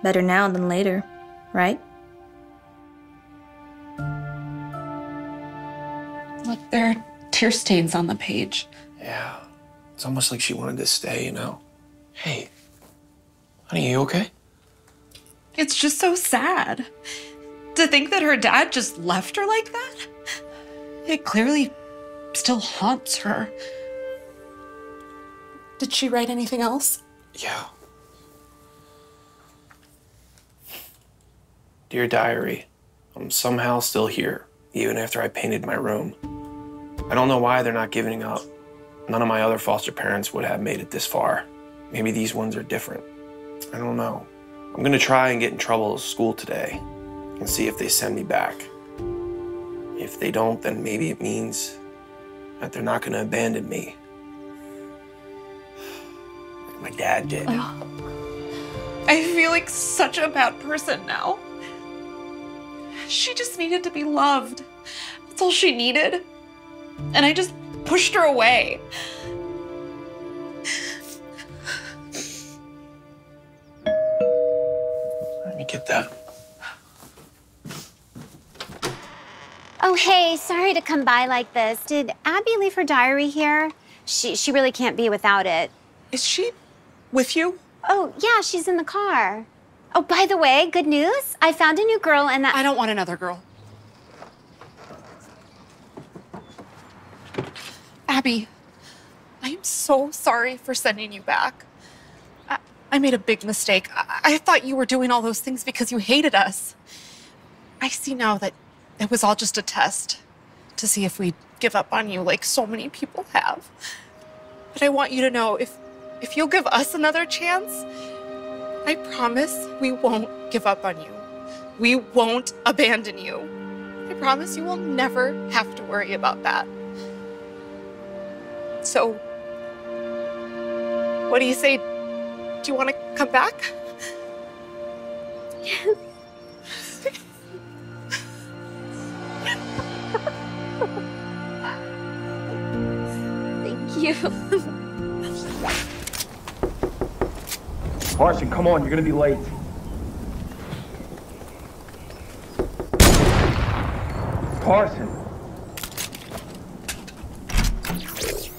better now than later, right? Look, there are tear stains on the page. Yeah. It's almost like she wanted to stay, you know? Hey, honey, you okay? It's just so sad. To think that her dad just left her like that? It clearly still haunts her. Did she write anything else? Yeah. Dear diary, I'm somehow still here, even after I painted my room. I don't know why they're not giving up. None of my other foster parents would have made it this far. Maybe these ones are different. I don't know. I'm gonna try and get in trouble at school today and see if they send me back. If they don't, then maybe it means that they're not gonna abandon me. Like my dad did. I feel like such a bad person now. She just needed to be loved. That's all she needed. And I just pushed her away. Let me get that. Oh, hey, sorry to come by like this. Did Abby leave her diary here? She really can't be without it. Is she with you? Oh, yeah, she's in the car. Oh, by the way, good news. I found a new girl and I don't want another girl. Abby, I am so sorry for sending you back. I made a big mistake. I thought you were doing all those things because you hated us. I see now that it was all just a test to see if we'd give up on you like so many people have. But I want you to know, if you'll give us another chance, I promise we won't give up on you. We won't abandon you. I promise you will never have to worry about that. So, what do you say? Do you want to come back? Thank you. Carson, come on, you're gonna be late. Carson.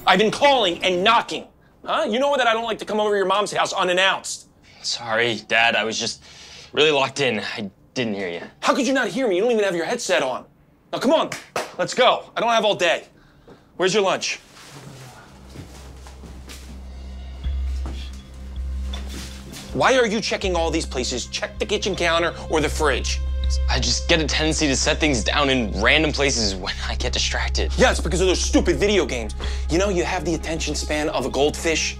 I've been calling and knocking. Huh? You know that I don't like to come over to your mom's house unannounced. Sorry, Dad. I was just really locked in. I didn't hear you. How could you not hear me? You don't even have your headset on. Now, come on. Let's go. I don't have all day. Where's your lunch? Why are you checking all these places? Check the kitchen counter or the fridge. I just get a tendency to set things down in random places when I get distracted. Yeah, it's because of those stupid video games. You know, you have the attention span of a goldfish.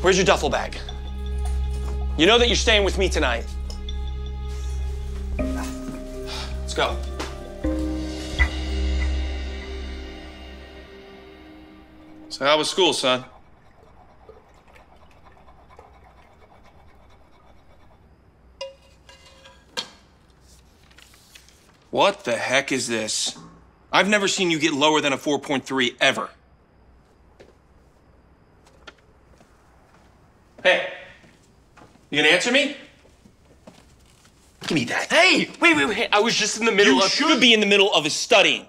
Where's your duffel bag? You know that you're staying with me tonight. Let's go. So how was school, son? What the heck is this? I've never seen you get lower than a 4.3 ever. Hey, you gonna answer me? Give me that. Hey, wait. I was just in the middle of... You should be in the middle of studying.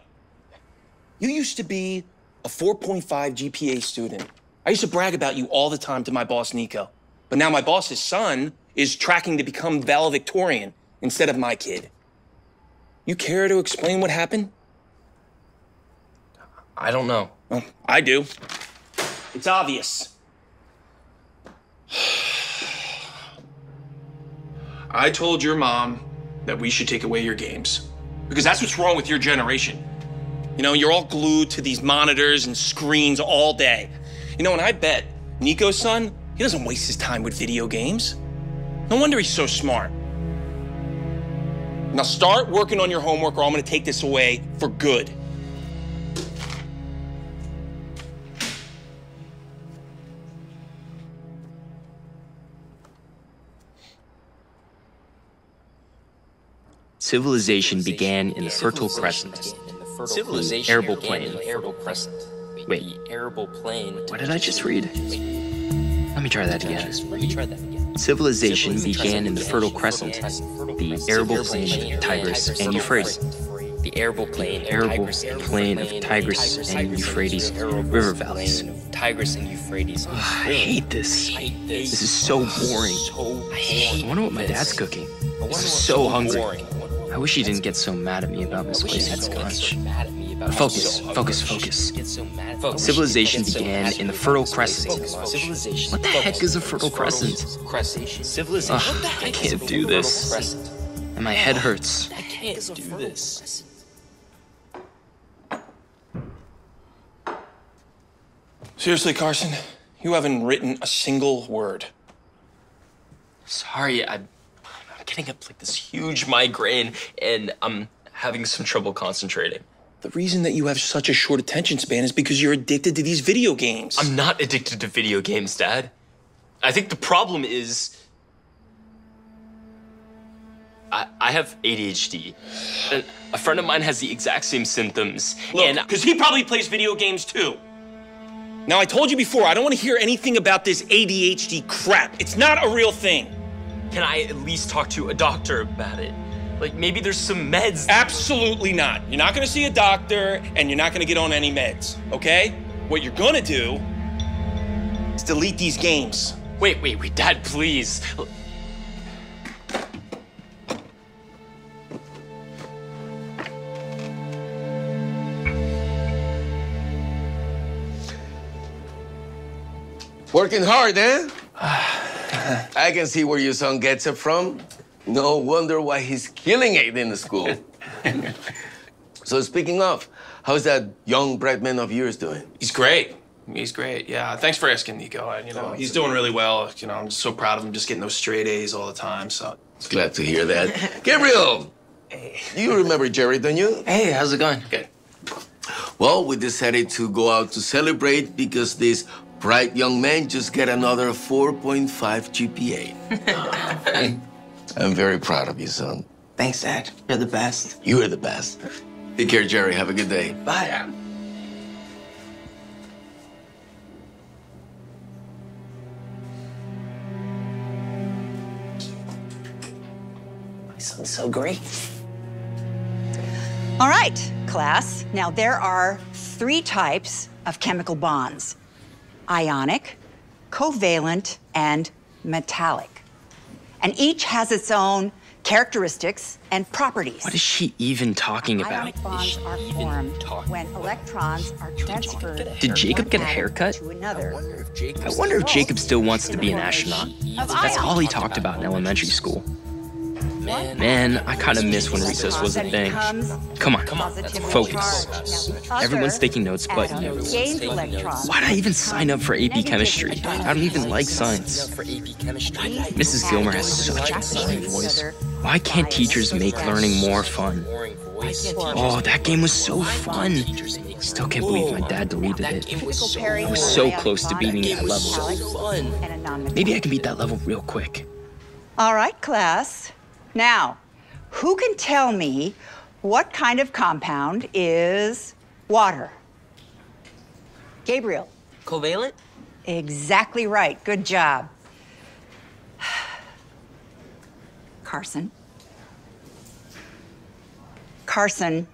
You used to be a 4.5 GPA student. I used to brag about you all the time to my boss, Nico. But now my boss's son is tracking to become valedictorian instead of my kid. You care to explain what happened? I don't know. Well, I do. It's obvious. I told your mom that we should take away your games. Because that's what's wrong with your generation. You know, you're all glued to these monitors and screens all day. You know, and I bet Nico's son, he doesn't waste his time with video games. No wonder he's so smart. Now start working on your homework or I'm gonna take this away for good. Civilization began in the Fertile Crescent. Arable plain. Wait. The arable plane. What did I just read? Let me try that again. Civilization began in the Fertile Crescent, the arable plain of Tigris and Euphrates. The arable plain of Tigris and Euphrates river valleys. Tigris and Euphrates. I hate this. This is so boring. I wonder what my dad's cooking. I'm so hungry. I wish he didn't get so mad at me about misplacing lunch. Focus. Civilization began in the Fertile Crescent. What the heck is a Fertile Crescent? I can't do this. And my head hurts. I can't do this. Seriously, Carson, you haven't written a single word. Sorry, I'm getting up like this huge migraine, and I'm having some trouble concentrating. The reason that you have such a short attention span is because you're addicted to these video games. I'm not addicted to video games, Dad. I think the problem is I have ADHD. And a friend of mine has the exact same symptoms. Look, because he probably plays video games too. Now, I told you before, I don't want to hear anything about this ADHD crap. It's not a real thing. Can I at least talk to a doctor about it? Like, maybe there's some meds. Absolutely not. You're not going to see a doctor, and you're not going to get on any meds, okay? What you're going to do is delete these games. Wait, Dad, please. Working hard, eh? I can see where your son gets it from. No wonder why he's killing it in the school. So speaking of, how's that young bright man of yours doing? He's great. He's great, yeah. Thanks for asking, Nico. He's doing really well. I'm just so proud of him, just getting those straight A's all the time, so. Glad to hear that. Gabriel! Hey. You remember Jerry, don't you? Hey, how's it going? Good. Well, we decided to go out to celebrate because this bright young man just got another 4.5 GPA. I'm very proud of you, son. Thanks, Dad. You're the best. You are the best. Take care, Jerry. Have a good day. Bye. My son's so great. All right, class. Now, there are 3 types of chemical bonds: ionic, covalent, and metallic. And each has its own characteristics and properties. What is she even talking about? Ionic bonds are formed when electrons are transferred Did Jacob get a haircut? to another. I wonder if Jacob still wants to be an astronaut. That's all he talked about in elementary school. Man, I kind of miss when recess was a thing. Come on, Focus. Everyone's taking notes but you. Why'd I even sign up for AP Chemistry? I don't even like science. Mrs. Gilmer has such a boring voice. Why can't teachers make learning more fun? Oh, that game was so fun. Still can't believe my dad deleted it. I was so close to beating that level. Maybe I can beat that level real quick. All right, class. Now, who can tell me what kind of compound is water? Gabriel. Covalent? Exactly right. Good job. Carson. Carson,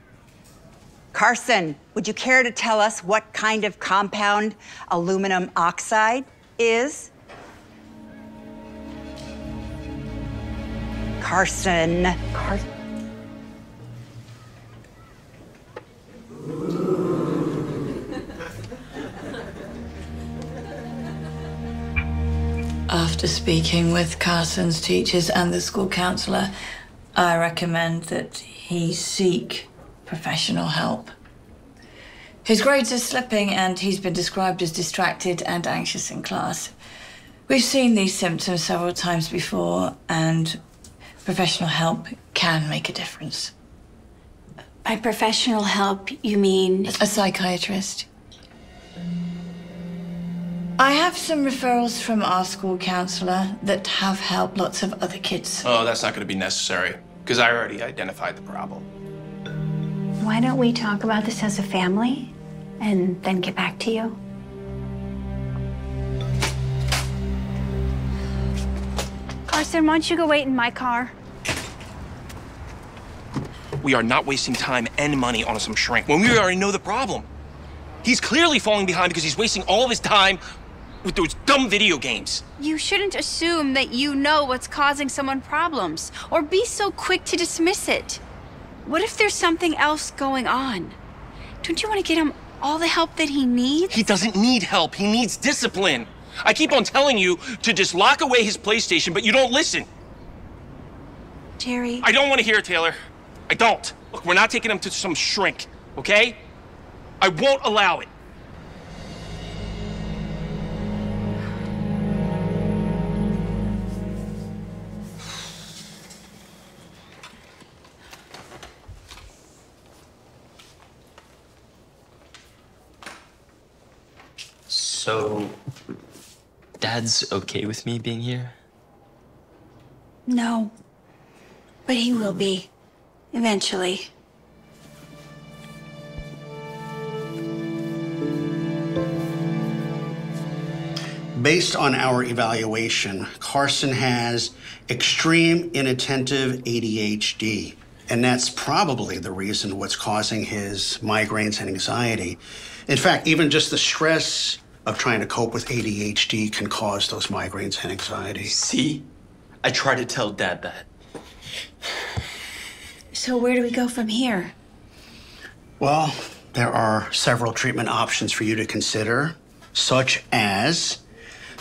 would you care to tell us what kind of compound aluminum oxide is? Carson. After speaking with Carson's teachers and the school counselor, I recommend that he seek professional help. His grades are slipping and he's been described as distracted and anxious in class. We've seen these symptoms several times before, and professional help can make a difference. By professional help, you mean? A psychiatrist. I have some referrals from our school counselor that have helped lots of other kids. Oh, that's not going to be necessary, because I already identified the problem. Why don't we talk about this as a family? and then get back to you? Carson, why don't you go wait in my car? We are not wasting time and money on some shrink when we already know the problem. He's clearly falling behind because he's wasting all of his time with those dumb video games. You shouldn't assume that you know what's causing someone problems, or be so quick to dismiss it. What if there's something else going on? Don't you want to get him all the help that he needs? He doesn't need help. He needs discipline. I keep on telling you to just lock away his PlayStation, but you don't listen. Jerry. I don't want to hear it, Taylor. I don't. Look, we're not taking him to some shrink, okay? I won't allow it. So, Dad's okay with me being here? No. But he will be. Eventually. Based on our evaluation, Carson has extreme inattentive ADHD, and that's probably the reason what's causing his migraines and anxiety. In fact, even just the stress of trying to cope with ADHD can cause those migraines and anxiety. See? I try to tell Dad that. So where do we go from here? Well, there are several treatment options for you to consider, such as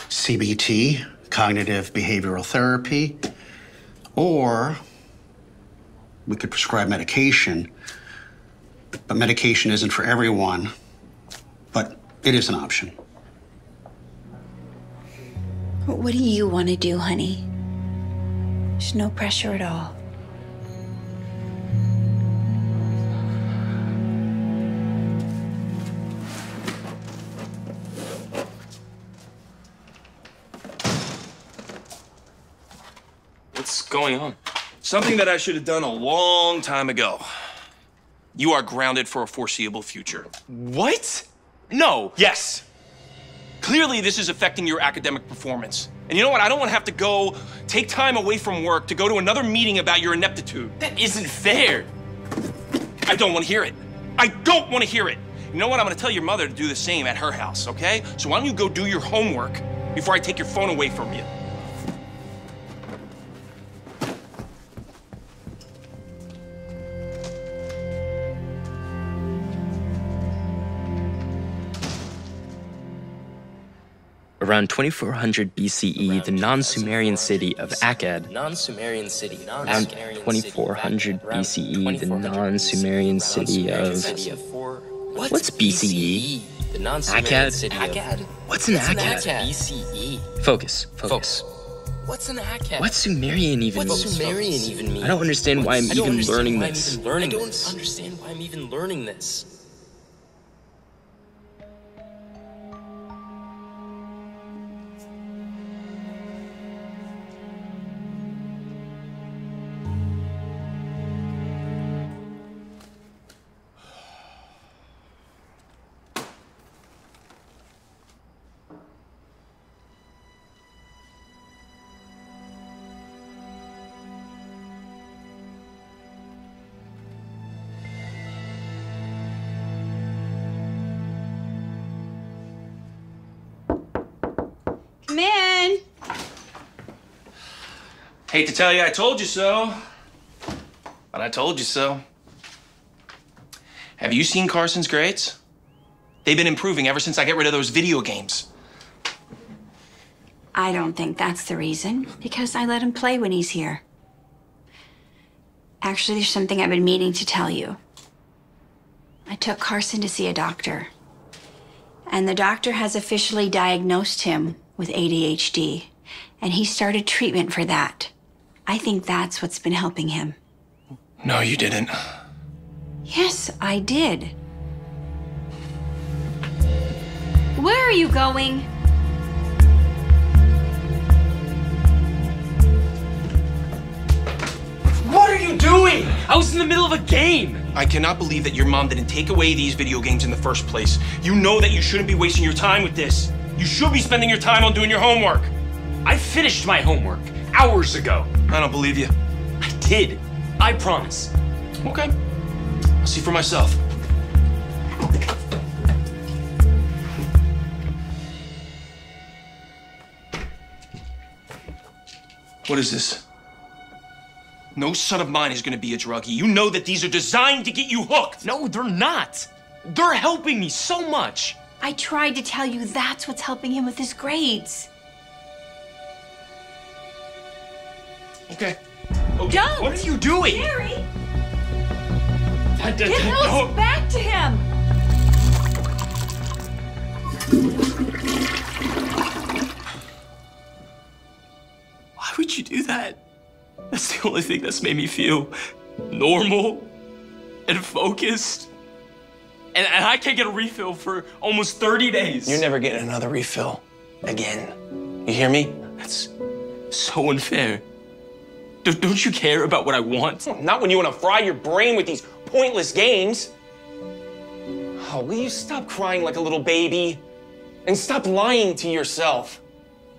CBT, cognitive behavioral therapy, or we could prescribe medication, but medication isn't for everyone, but it is an option. What do you want to do, honey? There's no pressure at all. What's going on? Something that I should have done a long time ago. You are grounded for a foreseeable future. What? No. Yes. Clearly, this is affecting your academic performance. And you know what? I don't want to have to go take time away from work to go to another meeting about your ineptitude. That isn't fair. I don't want to hear it. I don't want to hear it. You know what? I'm going to tell your mother to do the same at her house, okay? So why don't you go do your homework before I take your phone away from you? Around 2400 BCE, the non-Sumerian city of Akkad. Around 2400 BCE, the non-Sumerian city of... What's BCE? Akkad? What's an Akkad? BCE. Focus. What's an Akkad? What's Sumerian even mean? I don't understand why I'm even learning this. I don't understand why I'm even learning this. Come in. Hate to tell you I told you so, but I told you so. Have you seen Carson's grades? They've been improving ever since I got rid of those video games. I don't think that's the reason, because I let him play when he's here. Actually, there's something I've been meaning to tell you. I took Carson to see a doctor, and the doctor has officially diagnosed him with ADHD, and he started treatment for that. I think that's what's been helping him. No, you didn't. Yes, I did. Where are you going? What are you doing? I was in the middle of a game. I cannot believe that your mom didn't take away these video games in the first place. You know that you shouldn't be wasting your time with this. You should be spending your time on doing your homework. I finished my homework hours ago. I don't believe you. I did. I promise. Okay. I'll see for myself. What is this? No son of mine is gonna be a druggie. You know that these are designed to get you hooked. No, they're not. They're helping me so much. I tried to tell you that's what's helping him with his grades. Okay. Don't! What are you doing? Jerry! Get those back to him! Why would you do that? That's the only thing that's made me feel normal and focused. And I can't get a refill for almost 30 days. You're never getting another refill again. You hear me? That's so unfair. Don't you care about what I want? Not when you want to fry your brain with these pointless games. Oh, will you stop crying like a little baby? And stop lying to yourself.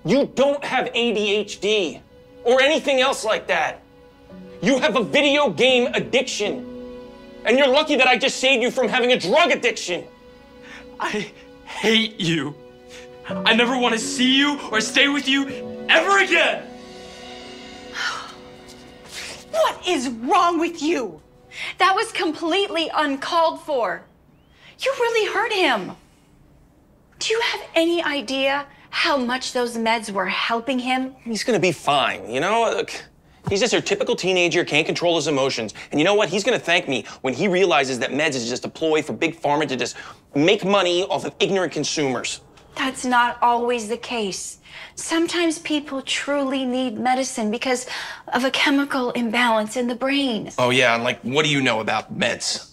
You don't have ADHD or anything else like that. You have a video game addiction. And you're lucky that I just saved you from having a drug addiction. I hate you. I never want to see you or stay with you ever again. What is wrong with you? That was completely uncalled for. You really hurt him. Do you have any idea how much those meds were helping him? He's gonna be fine, you know? Look, he's just your typical teenager, can't control his emotions. And you know what? He's gonna thank me when he realizes that meds is just a ploy for Big Pharma to just make money off of ignorant consumers. That's not always the case. Sometimes people truly need medicine because of a chemical imbalance in the brain. Oh yeah, and like, what do you know about meds?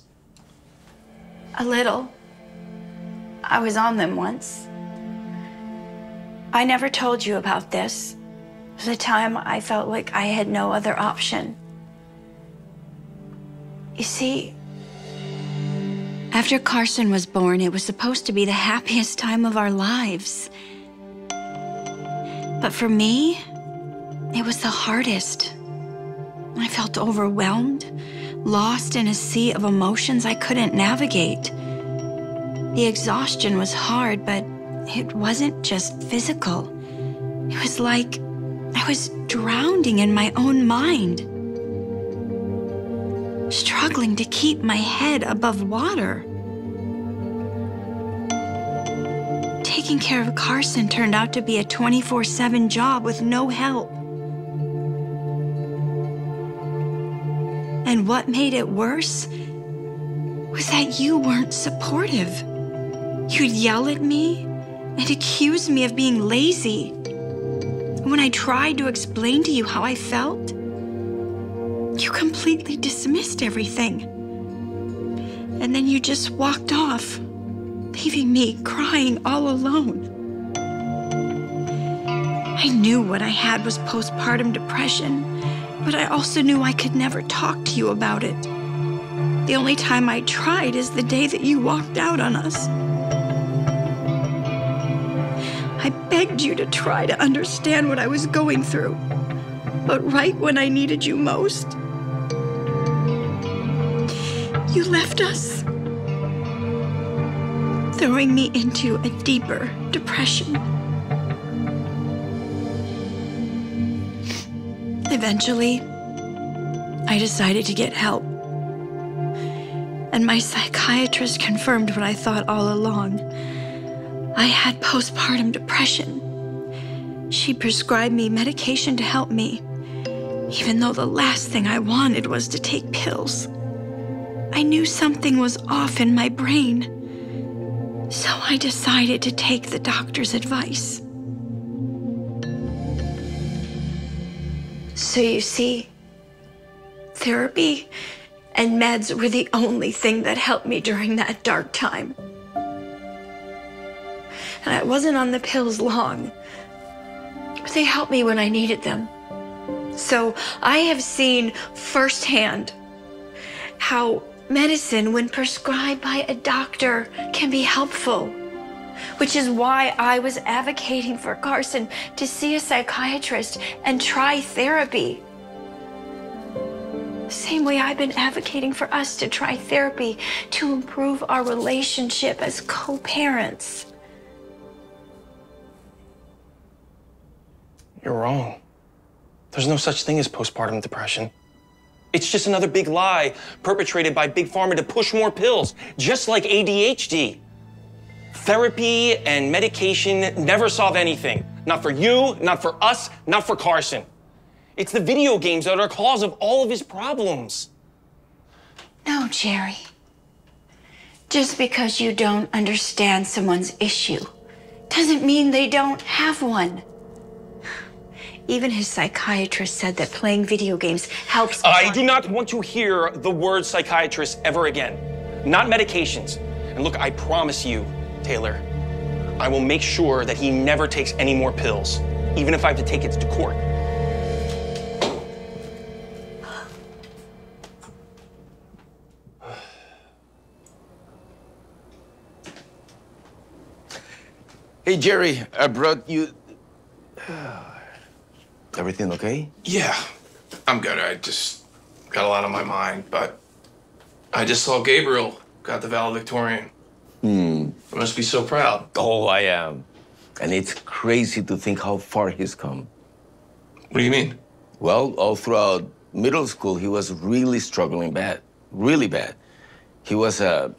A little. I was on them once. I never told you about this. At the time, I felt like I had no other option. You see, after Carson was born, it was supposed to be the happiest time of our lives. But for me, it was the hardest. I felt overwhelmed, lost in a sea of emotions I couldn't navigate. The exhaustion was hard, but it wasn't just physical. It was like I was drowning in my own mind, struggling to keep my head above water. Taking care of Carson turned out to be a 24/7 job with no help. And what made it worse was that you weren't supportive. You'd yell at me and accuse me of being lazy. When I tried to explain to you how I felt, you completely dismissed everything. And then you just walked off, leaving me crying all alone. I knew what I had was postpartum depression, but I also knew I could never talk to you about it. The only time I tried is the day that you walked out on us. I begged you to try to understand what I was going through, but right when I needed you most, you left us, throwing me into a deeper depression. Eventually, I decided to get help. And my psychiatrist confirmed what I thought all along. I had postpartum depression. She prescribed me medication to help me, even though the last thing I wanted was to take pills. I knew something was off in my brain, so I decided to take the doctor's advice. So you see, therapy and meds were the only thing that helped me during that dark time. And I wasn't on the pills long, but they helped me when I needed them. So I have seen firsthand how Medicine, when prescribed by a doctor, can be helpful, which is why I was advocating for Carson to see a psychiatrist and try therapy. Same way I've been advocating for us to try therapy to improve our relationship as co-parents. You're wrong. There's no such thing as postpartum depression. It's just another big lie perpetrated by Big Pharma to push more pills, just like ADHD. Therapy and medication never solve anything. Not for you, not for us, not for Carson. It's the video games that are the cause of all of his problems. No, Jerry. Just because you don't understand someone's issue doesn't mean they don't have one. Even his psychiatrist said that playing video games helps. I do not want to hear the word psychiatrist ever again. Not medications. And look, I promise you, Taylor, I will make sure that he never takes any more pills, even if I have to take it to court. Hey, Jerry, I brought you... Everything okay? Yeah, I'm good. I just got a lot on my mind, but I just saw Gabriel got the valedictorian. I must be so proud. Oh, I am. And it's crazy to think how far he's come. What do you mean? Well, all throughout middle school, he was really struggling bad, really bad. He was a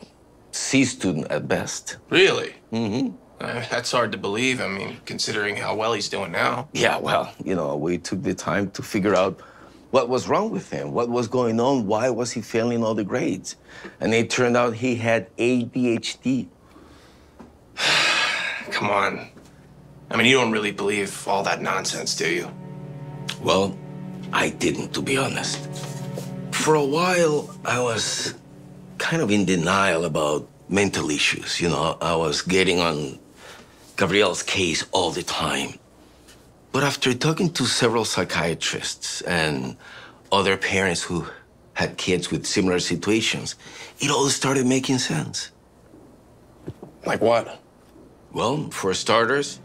C student at best. Really? Mm-hmm. That's hard to believe. I mean, considering how well he's doing now. Yeah, well, you know, we took the time to figure out what was wrong with him, what was going on, why was he failing all the grades. And it turned out he had ADHD. Come on. I mean, you don't really believe all that nonsense, do you? Well, I didn't, to be honest. For a while, I was kind of in denial about mental issues. You know, I was getting on Gabriel's case all the time. But after talking to several psychiatrists and other parents who had kids with similar situations, it all started making sense. Like what? Well, for starters,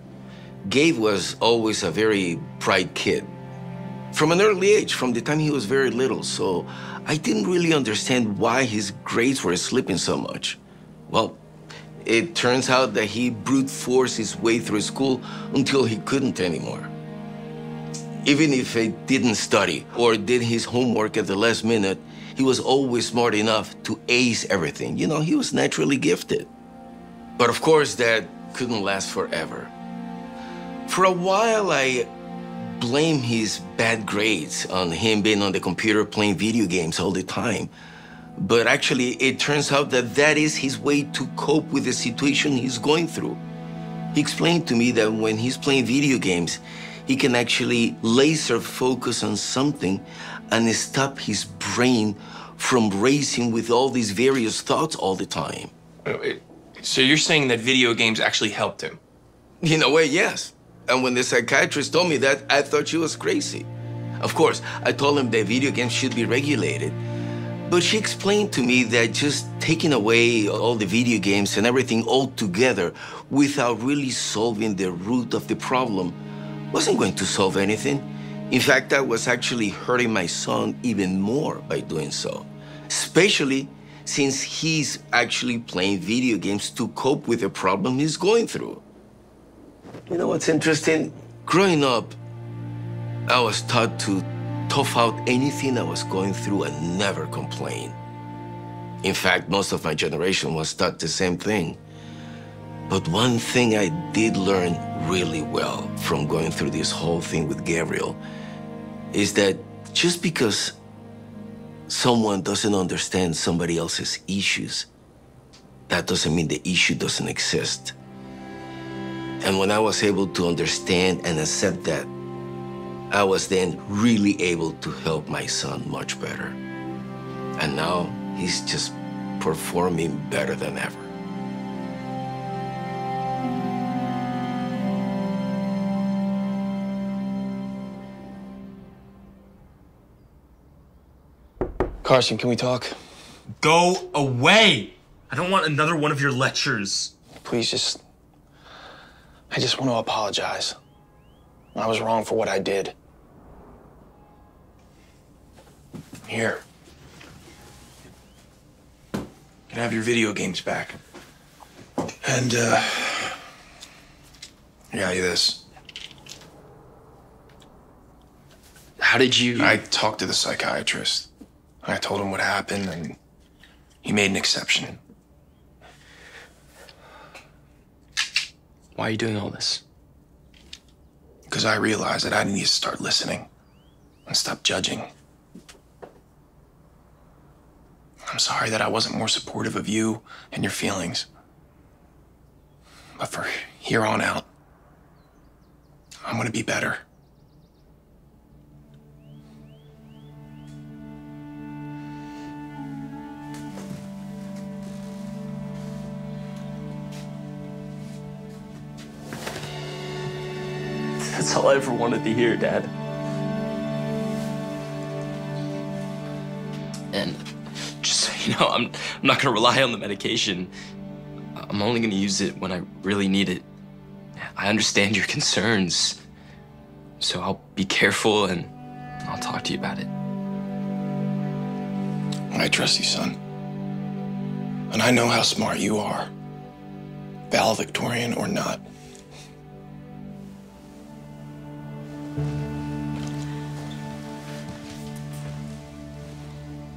Gabe was always a very bright kid. From an early age, from the time he was very little, so I didn't really understand why his grades were slipping so much. Well, it turns out that he brute forced his way through school until he couldn't anymore. Even if he didn't study or did his homework at the last minute, he was always smart enough to ace everything. You know, he was naturally gifted. But of course, that couldn't last forever. For a while, I blamed his bad grades on him being on the computer playing video games all the time. But actually, it turns out that that is his way to cope with the situation he's going through. He explained to me that when he's playing video games, he can actually laser focus on something and stop his brain from racing with all these various thoughts all the time. So you're saying that video games actually helped him? In a way, yes. And when the psychiatrist told me that, I thought she was crazy. Of course, I told him that video games should be regulated. But she explained to me that just taking away all the video games and everything altogether without really solving the root of the problem wasn't going to solve anything. In fact, I was actually hurting my son even more by doing so, especially since he's actually playing video games to cope with the problem he's going through. You know what's interesting? Growing up, I was taught to tough out anything I was going through and never complain. In fact, most of my generation was taught the same thing. But one thing I did learn really well from going through this whole thing with Gabriel is that just because someone doesn't understand somebody else's issues, that doesn't mean the issue doesn't exist. And when I was able to understand and accept that, I was then really able to help my son much better. And now he's just performing better than ever. Carson, can we talk? Go away! I don't want another one of your lectures. Please I just want to apologize. I was wrong for what I did. Here. You can have your video games back. And, yeah, this. How did you... I talked to the psychiatrist. I told him what happened, and he made an exception. Why are you doing all this? Because I realized that I need to start listening and stop judging. I'm sorry that I wasn't more supportive of you and your feelings. But for here on out, I'm gonna be better. That's all I ever wanted to hear, Dad. And just so you know, I'm not gonna rely on the medication. I'm only gonna use it when I really need it. I understand your concerns, so I'll be careful and I'll talk to you about it. I trust you, son. And I know how smart you are, valedictorian or not.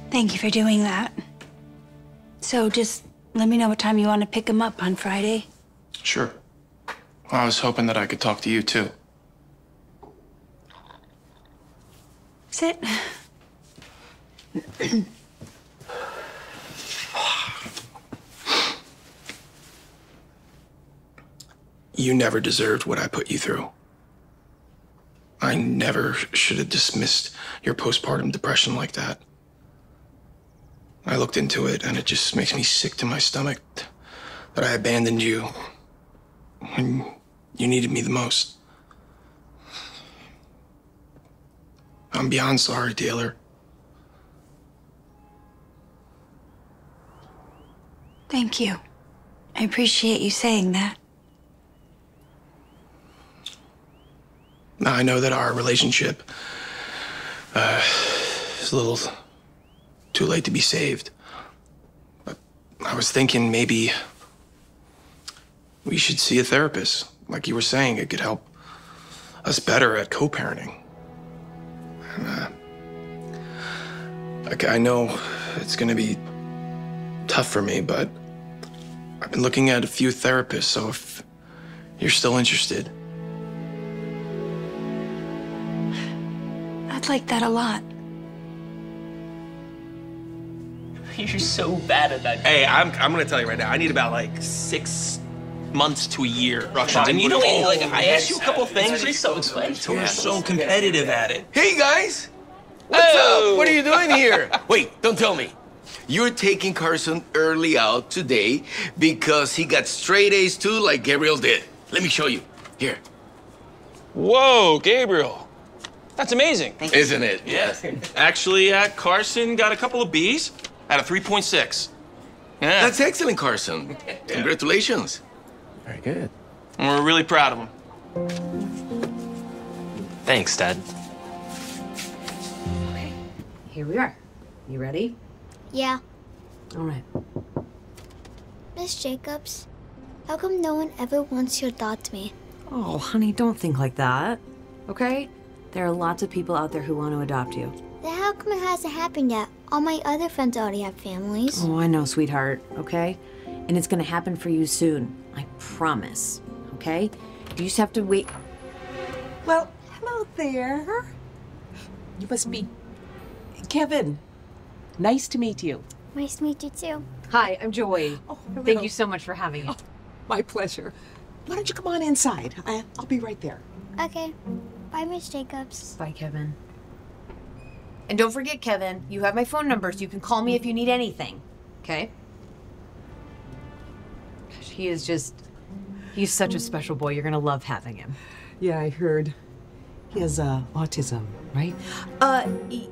Thank you for doing that. So just let me know what time you want to pick him up on Friday. Sure. I was hoping that I could talk to you, too. Sit. You never deserved what I put you through. I never should have dismissed your postpartum depression like that. I looked into it, and it just makes me sick to my stomach that I abandoned you when you needed me the most. I'm beyond sorry, Taylor. Thank you. I appreciate you saying that. Now, I know that our relationship is a little too late to be saved. But I was thinking maybe we should see a therapist. Like you were saying, it could help us better at co-parenting. I know it's gonna be tough for me, but I've been looking at a few therapists, so if you're still interested. I'd like that a lot. You're so bad at that. Hey, I'm gonna tell you right now, I need about like 6 months to a year instructions. And you know, like, I asked you a couple things. It's so explanatory. You're so competitive at it. Hey, guys. What's up? What are you doing here? Wait, don't tell me. You're taking Carson early out today because he got straight A's too, like Gabriel did. Let me show you. Here. Whoa, Gabriel. That's amazing. Isn't it? Yeah. Actually, Carson got a couple of B's out of 3.6. Yeah. That's excellent, Carson. Congratulations. Very good. And we're really proud of him. Thanks, Dad. Here we are. You ready? Yeah. All right. Miss Jacobs, how come no one ever wants to adopt me? Oh, honey, don't think like that. Okay? There are lots of people out there who want to adopt you. Then how come it hasn't happened yet? All my other friends already have families. Oh, I know, sweetheart, okay? And it's gonna happen for you soon. I promise, okay? You just have to wait. Well, hello there. You must be Kevin. Nice to meet you. Nice to meet you too. Hi, I'm Joy. Oh, Thank you so much for having me. Oh, my pleasure. Why don't you come on inside? I'll be right there. Okay. Bye, Miss Jacobs. Bye, Kevin. And don't forget, Kevin, you have my phone number, so you can call me if you need anything, okay? Gosh, he's such a special boy. You're gonna love having him. Yeah, I heard. He has autism, right?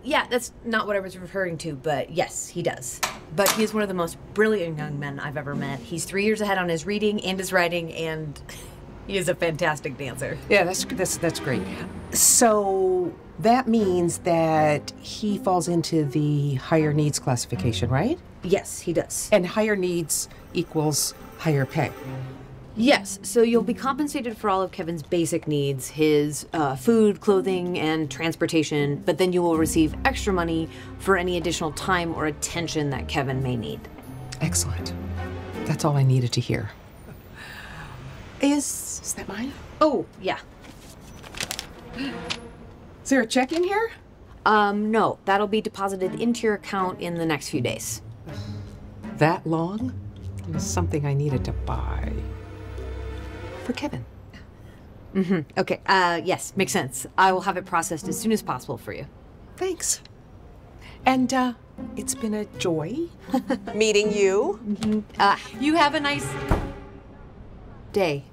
Yeah, that's not what I was referring to, but yes, he does. But he is one of the most brilliant young men I've ever met. He's 3 years ahead on his reading and his writing, and he is a fantastic dancer. Yeah, that's great. So that means that he falls into the higher needs classification, right? Yes, he does. And higher needs equals higher pay. Yes, so you'll be compensated for all of Kevin's basic needs, his food, clothing, and transportation, but then you will receive extra money for any additional time or attention that Kevin may need. Excellent. That's all I needed to hear. Is that mine? Oh, yeah. Is there a check in here? No, that'll be deposited into your account in the next few days. That long? It was something I needed to buy. For Kevin. Mm-hmm. Okay, yes, makes sense. I will have it processed as soon as possible for you. Thanks. And, it's been a joy meeting you. Mm-hmm. You have a nice day.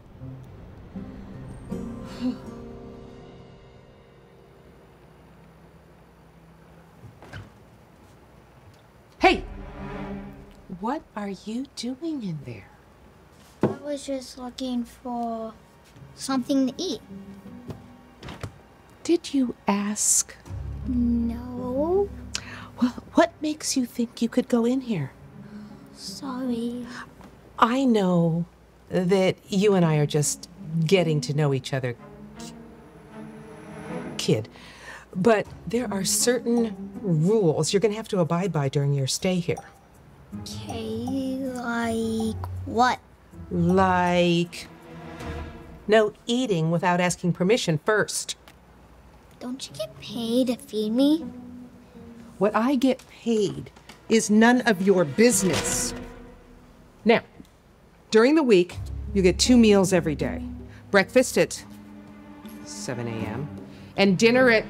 Hey! What are you doing in there? I was just looking for something to eat. Did you ask? No. Well, what makes you think you could go in here? Sorry. I know that you and I are just getting to know each other, kid. But there are certain rules you're going to have to abide by during your stay here. Okay, like what? Like no eating without asking permission first. Don't you get paid to feed me? What I get paid is none of your business. Now, during the week, you get 2 meals every day. Breakfast at 7 a.m. and dinner at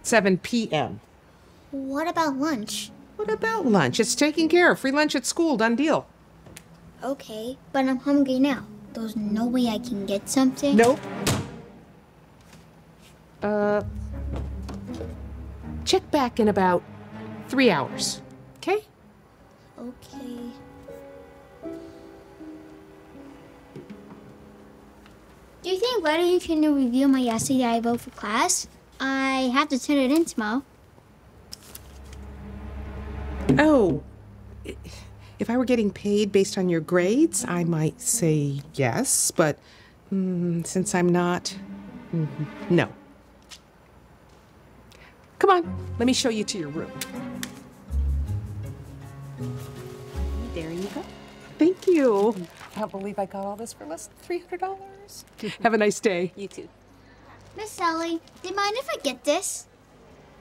7 p.m. What about lunch? What about lunch? It's taken care of. Free lunch at school, done deal. Okay, but I'm hungry now. There's no way I can get something? Nope. Check back in about 3 hours, okay? Okay. Do you think later you can review my essay that I wrote for class? I have to turn it in tomorrow. Oh, if I were getting paid based on your grades, I might say yes, but since I'm not, no. Come on, let me show you to your room. There you go. Thank you. I can't believe I got all this for less than $300. Have a nice day. You too. Miss Sally, do you mind if I get this?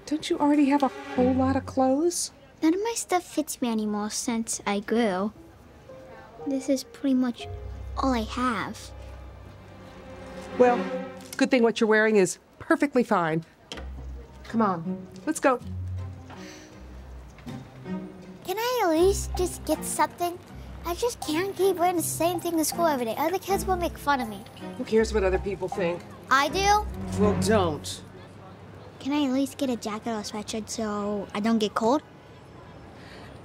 Don't you already have a whole lot of clothes? None of my stuff fits me anymore since I grew. This is pretty much all I have. Well, good thing what you're wearing is perfectly fine. Come on, let's go. Can I at least just get something? I just can't keep wearing the same thing to school every day. Other kids will make fun of me. Who cares what other people think? I do. Well, don't. Can I at least get a jacket or a sweatshirt so I don't get cold?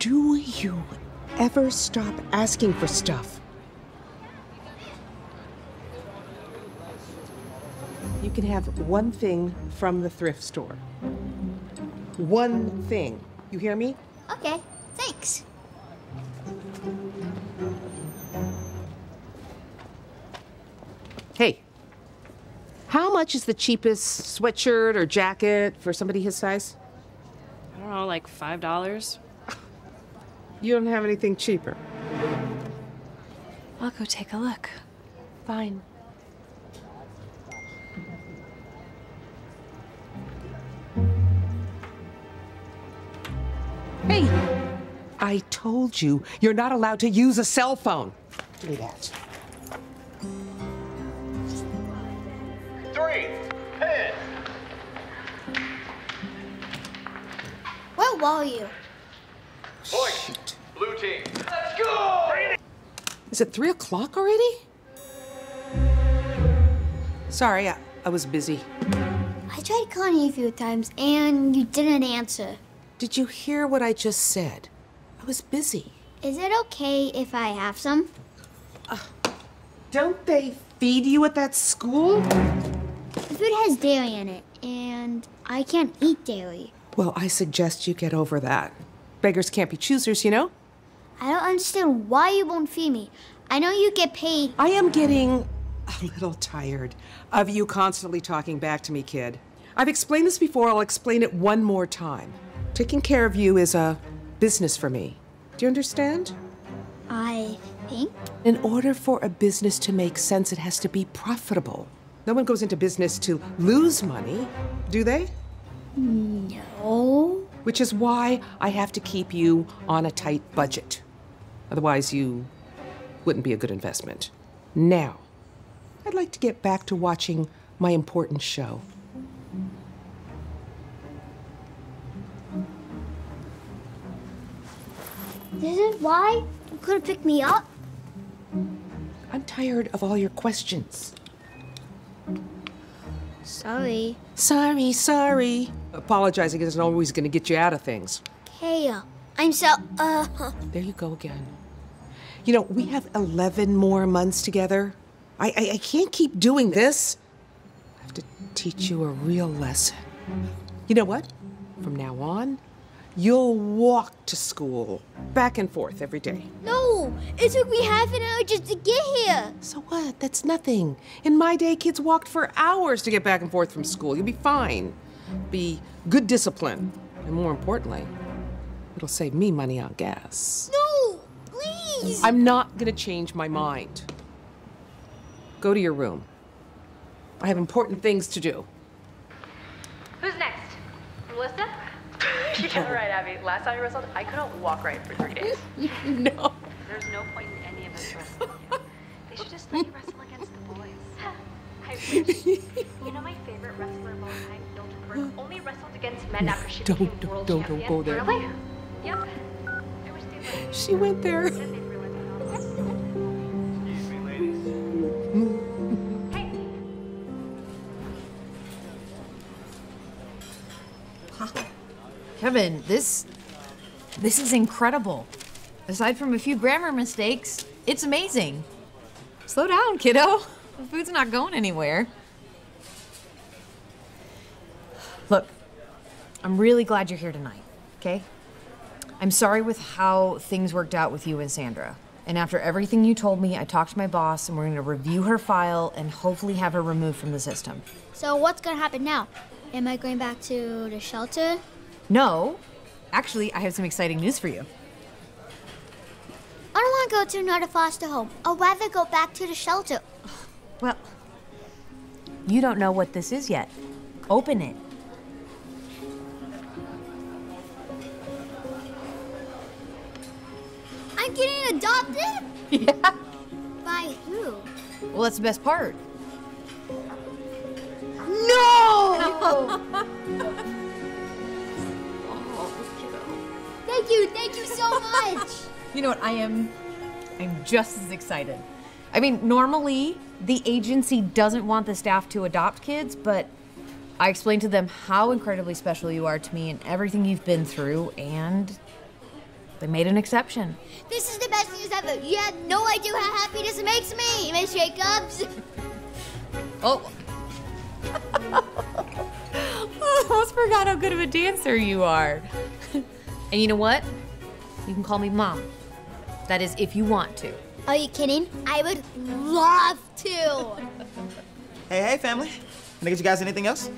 Do you ever stop asking for stuff? You can have one thing from the thrift store. One thing. You hear me? Okay, thanks. Hey, how much is the cheapest sweatshirt or jacket for somebody his size? I don't know, like $5? You don't have anything cheaper. I'll go take a look. Fine. Hey, I told you, you're not allowed to use a cell phone. Give me that. 3, 10. Where were you? Point. Blue team. Let's go! Is it 3 o'clock already? Sorry, I was busy. I tried calling you a few times and you didn't answer. Did you hear what I just said? I was busy. Is it okay if I have some? Don't they feed you at that school? The food has dairy in it, and I can't eat dairy. Well, I suggest you get over that. Beggars can't be choosers, you know? I don't understand why you won't feed me. I know you get paid. I am getting a little tired of you constantly talking back to me, kid. I've explained this before, I'll explain it one more time. Taking care of you is a business for me. Do you understand? I think. In order for a business to make sense, it has to be profitable. No one goes into business to lose money, do they? No. Which is why I have to keep you on a tight budget. Otherwise, you wouldn't be a good investment. Now, I'd like to get back to watching my important show. This is why you couldn't pick me up? I'm tired of all your questions. Sorry. Sorry. Apologizing isn't always going to get you out of things. Hey, I'm so, There you go again. You know, we have 11 more months together. I can't keep doing this. I have to teach you a real lesson. You know what? From now on, you'll walk to school, back and forth every day. No, it took me half an hour just to get here. So what? That's nothing. In my day, kids walked for hours to get back and forth from school. You'll be fine. Be good discipline. And more importantly, it'll save me money on gas. No, please. I'm not gonna change my mind. Go to your room. I have important things to do. Who's next? Melissa? Yeah, right, Abby. Last time you wrestled, I couldn't walk right for 3 days. No. There's no point in any of us wrestling you. They should just let you wrestle against the boys. I wish. You know my favorite wrestler of all time, Mildred Burke, only wrestled against men after she became world champion. Don't go there. Really? Yep. I wish they let you. She went there. Kevin, this is incredible. Aside from a few grammar mistakes, it's amazing. Slow down, kiddo. The food's not going anywhere. Look, I'm really glad you're here tonight, okay? I'm sorry with how things worked out with you and Sandra. And after everything you told me, I talked to my boss and we're gonna review her file and hopefully have her removed from the system. So what's gonna happen now? Am I going back to the shelter? No. Actually, I have some exciting news for you. I don't want to go to another foster home. I'd rather go back to the shelter. Well, you don't know what this is yet. Open it. I'm getting adopted? Yeah. By who? Well, that's the best part. No! Thank you so much. You know what, I'm just as excited. I mean, normally the agency doesn't want the staff to adopt kids, but I explained to them how incredibly special you are to me and everything you've been through, and they made an exception. This is the best news ever. You have no idea how happy this makes me, Miss Jacobs. Oh. I almost forgot how good of a dancer you are. And you know what? You can call me Mom. That is, if you want to. Are you kidding? I would love to. Hey, family. Can I get you guys anything else?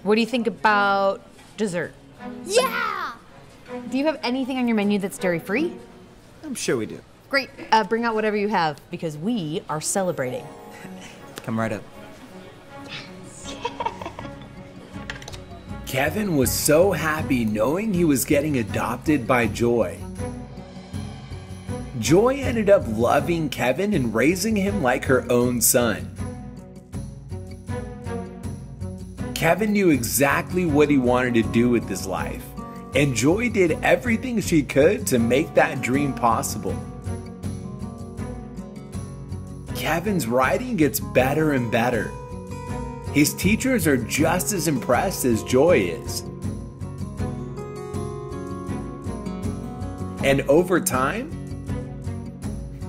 What do you think about dessert? Yeah! Do you have anything on your menu that's dairy-free? I'm sure we do. Great. Bring out whatever you have, because we are celebrating. Come right up. Kevin was so happy knowing he was getting adopted by Joy. Joy ended up loving Kevin and raising him like her own son. Kevin knew exactly what he wanted to do with his life, and Joy did everything she could to make that dream possible. Kevin's writing gets better and better. his teachers are just as impressed as Joy is. And over time,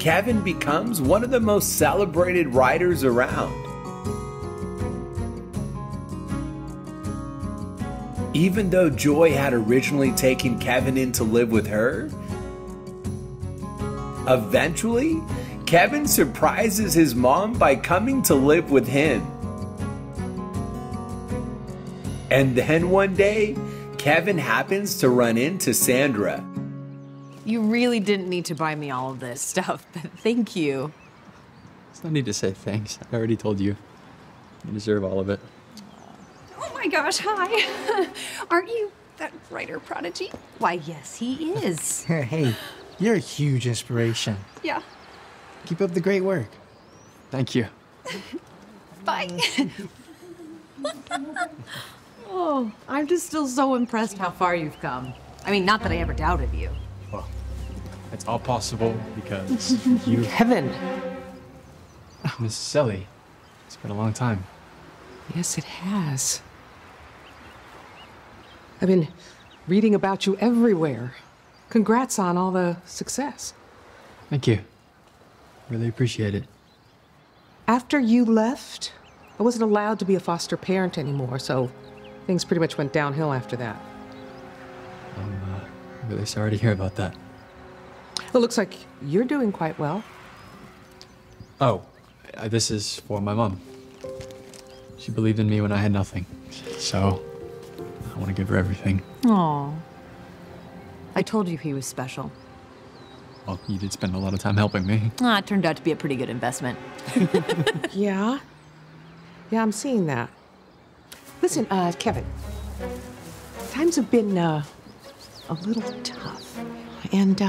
Kevin becomes one of the most celebrated writers around. Even though Joy had originally taken Kevin in to live with her, eventually, Kevin surprises his mom by coming to live with him. And then one day, Kevin happens to run into Sandra. You really didn't need to buy me all of this stuff, but thank you. There's no need to say thanks. I already told you. You deserve all of it. Oh my gosh, hi. Aren't you that writer prodigy? Why, yes, he is. Hey, you're a huge inspiration. Yeah. Keep up the great work. Thank you. Bye. Oh, I'm just still so impressed how far you've come. I mean, not that I ever doubted you. Well, it's all possible because you... Kevin. Miss Selly. It's been a long time. Yes, it has. I've been reading about you everywhere. Congrats on all the success. Thank you. Really appreciate it. After you left, I wasn't allowed to be a foster parent anymore, so things pretty much went downhill after that. I'm really sorry to hear about that. It looks like you're doing quite well. Oh, this is for my mom. She believed in me when I had nothing, so I want to give her everything. Aw. I told you he was special. Well, you did spend a lot of time helping me. It turned out to be a pretty good investment. Yeah? Yeah, I'm seeing that. Listen, Kevin. Times have been, a little tough. And,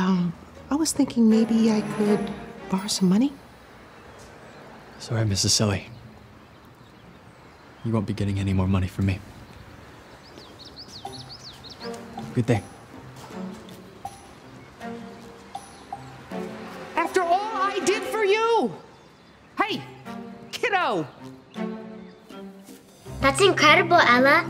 I was thinking maybe I could borrow some money? Sorry, Mrs. Silly. You won't be getting any more money from me. Good day. After all I did for you! Hey, kiddo! That's incredible, Ella.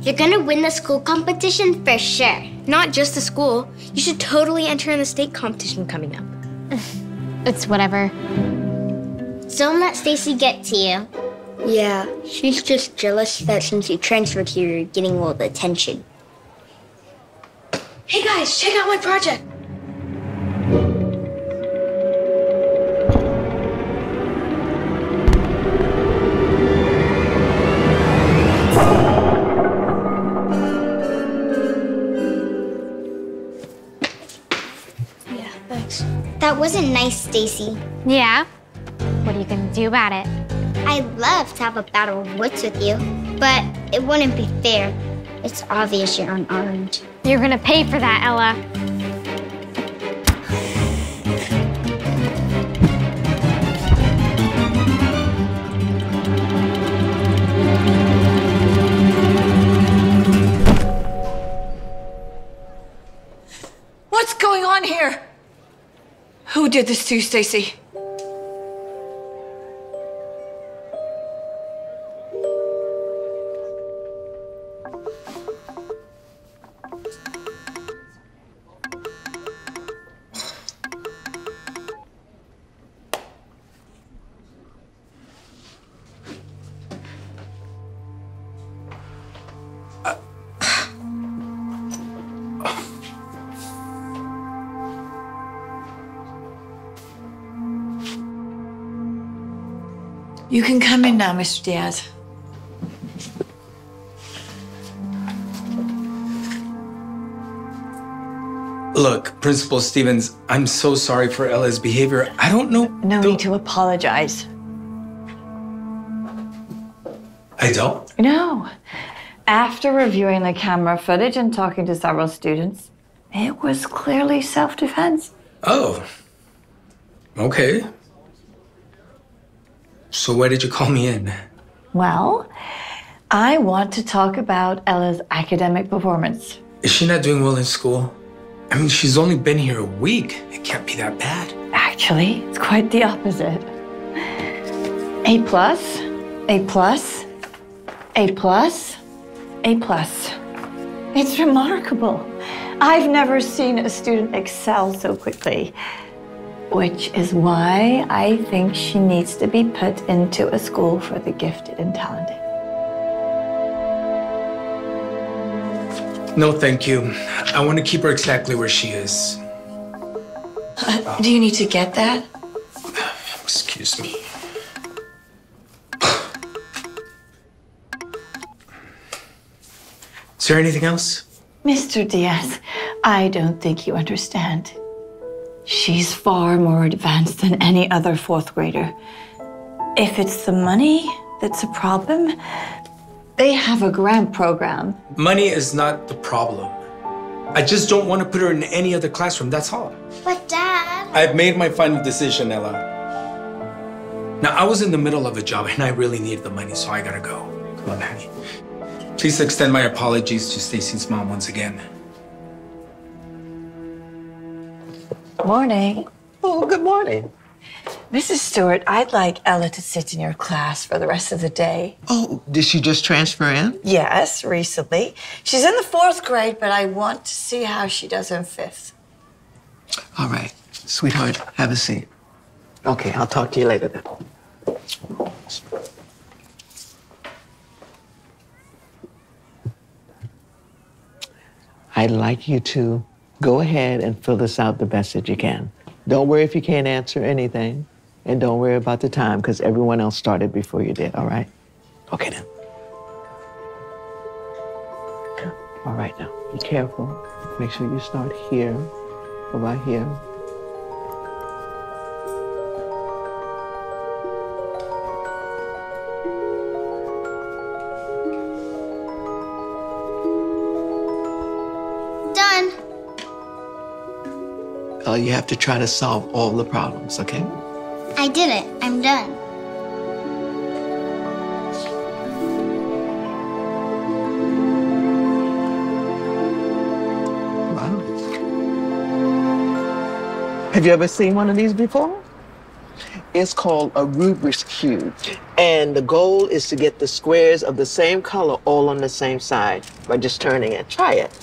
You're gonna win the school competition for sure. Not just the school. You should totally enter in the state competition coming up. It's whatever. Don't let Stacy get to you. Yeah, she's just jealous that since you transferred here, you're getting all the attention. Hey guys, check out my project! Yeah, thanks. That wasn't nice, Stacy. Yeah? What are you gonna do about it? I'd love to have a battle of wits with you, but it wouldn't be fair. It's obvious you're unarmed. You're gonna pay for that, Ella. What's going on here? Who did this to you, Stacy? You can come in now, Mr. Diaz. Look, Principal Stevens, I'm so sorry for Ella's behavior. I don't know. No need to apologize. I don't? No. After reviewing the camera footage and talking to several students, it was clearly self-defense. Oh. Okay. So why did you call me in? Well, I want to talk about Ella's academic performance. Is she not doing well in school? I mean, she's only been here a week. It can't be that bad. Actually, it's quite the opposite. A+, A plus? A plus. It's remarkable. I've never seen a student excel so quickly, which is why I think she needs to be put into a school for the gifted and talented. No, thank you. I want to keep her exactly where she is. Do you need to get that? Excuse me. Is there anything else? Mr. Diaz, I don't think you understand. She's far more advanced than any other fourth grader. If it's the money that's a problem, they have a grant program. Money is not the problem. I just don't want to put her in any other classroom, that's all. But Dad... I've made my final decision, Ella. Now, I was in the middle of a job and I really needed the money, so I gotta go. Come on, honey. Please extend my apologies to Stacy's mom once again. Morning. Oh, good morning. Mrs. Stewart, I'd like Ella to sit in your class for the rest of the day. Oh, did she just transfer in? Yes, recently. She's in the fourth grade, but I want to see how she does in fifth. All right. Sweetheart, have a seat. Okay, I'll talk to you later then. I'd like you to go ahead and fill this out the best that you can. Don't worry if you can't answer anything, and don't worry about the time, because everyone else started before you did, all right? Okay, then. All right, now, be careful. Make sure you start here, about here. You have to try to solve all the problems, okay? I did it. I'm done. Wow. Have you ever seen one of these before? It's called a Rubik's Cube. And the goal is to get the squares of the same color all on the same side by just turning it. Try it.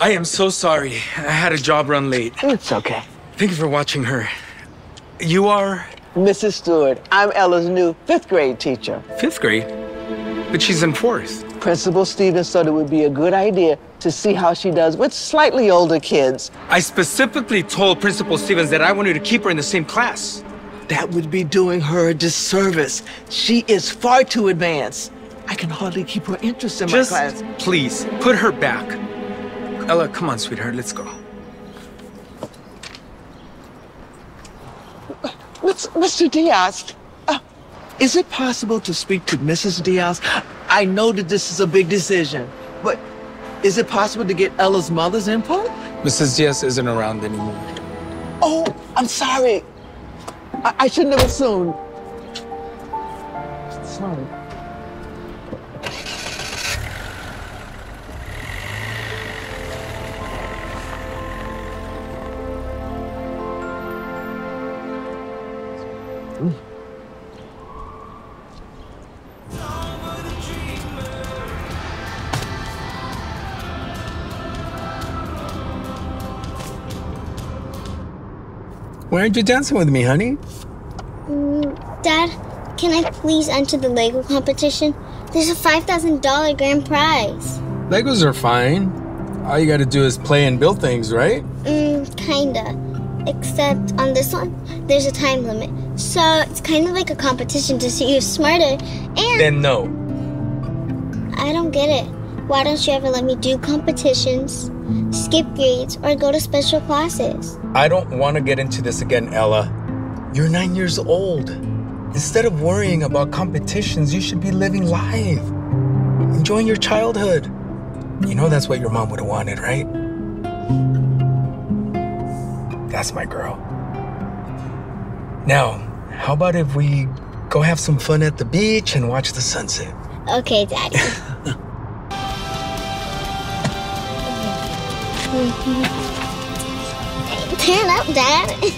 I am so sorry. I had a job run late. It's okay. Thank you for watching her. You are? Mrs. Stewart. I'm Ella's new fifth grade teacher. Fifth grade? But she's in fourth. Principal Stevens thought it would be a good idea to see how she does with slightly older kids. I specifically told Principal Stevens that I wanted to keep her in the same class. That would be doing her a disservice. She is far too advanced. I can hardly keep her interest in my class. Just please, put her back. Ella, come on, sweetheart, let's go. Mr. Diaz, is it possible to speak to Mrs. Diaz? I know that this is a big decision, but is it possible to get Ella's mother's input? Mrs. Diaz isn't around anymore. Oh, I'm sorry. I shouldn't have assumed. Sorry. Why aren't you dancing with me, honey? Dad, can I please enter the Lego competition? There's a $5,000 grand prize. Legos are fine. All you gotta do is play and build things, right? Kinda. Except on this one, there's a time limit. So it's kind of like a competition to see who's smarter, and... Then no. I don't get it. Why don't you ever let me do competitions, skip grades, or go to special classes? I don't want to get into this again, Ella. You're 9 years old. Instead of worrying about competitions, you should be living life, enjoying your childhood. You know that's what your mom would have wanted, right? That's my girl. Now, how about if we go have some fun at the beach and watch the sunset? Okay, Daddy. Turn up, Dad.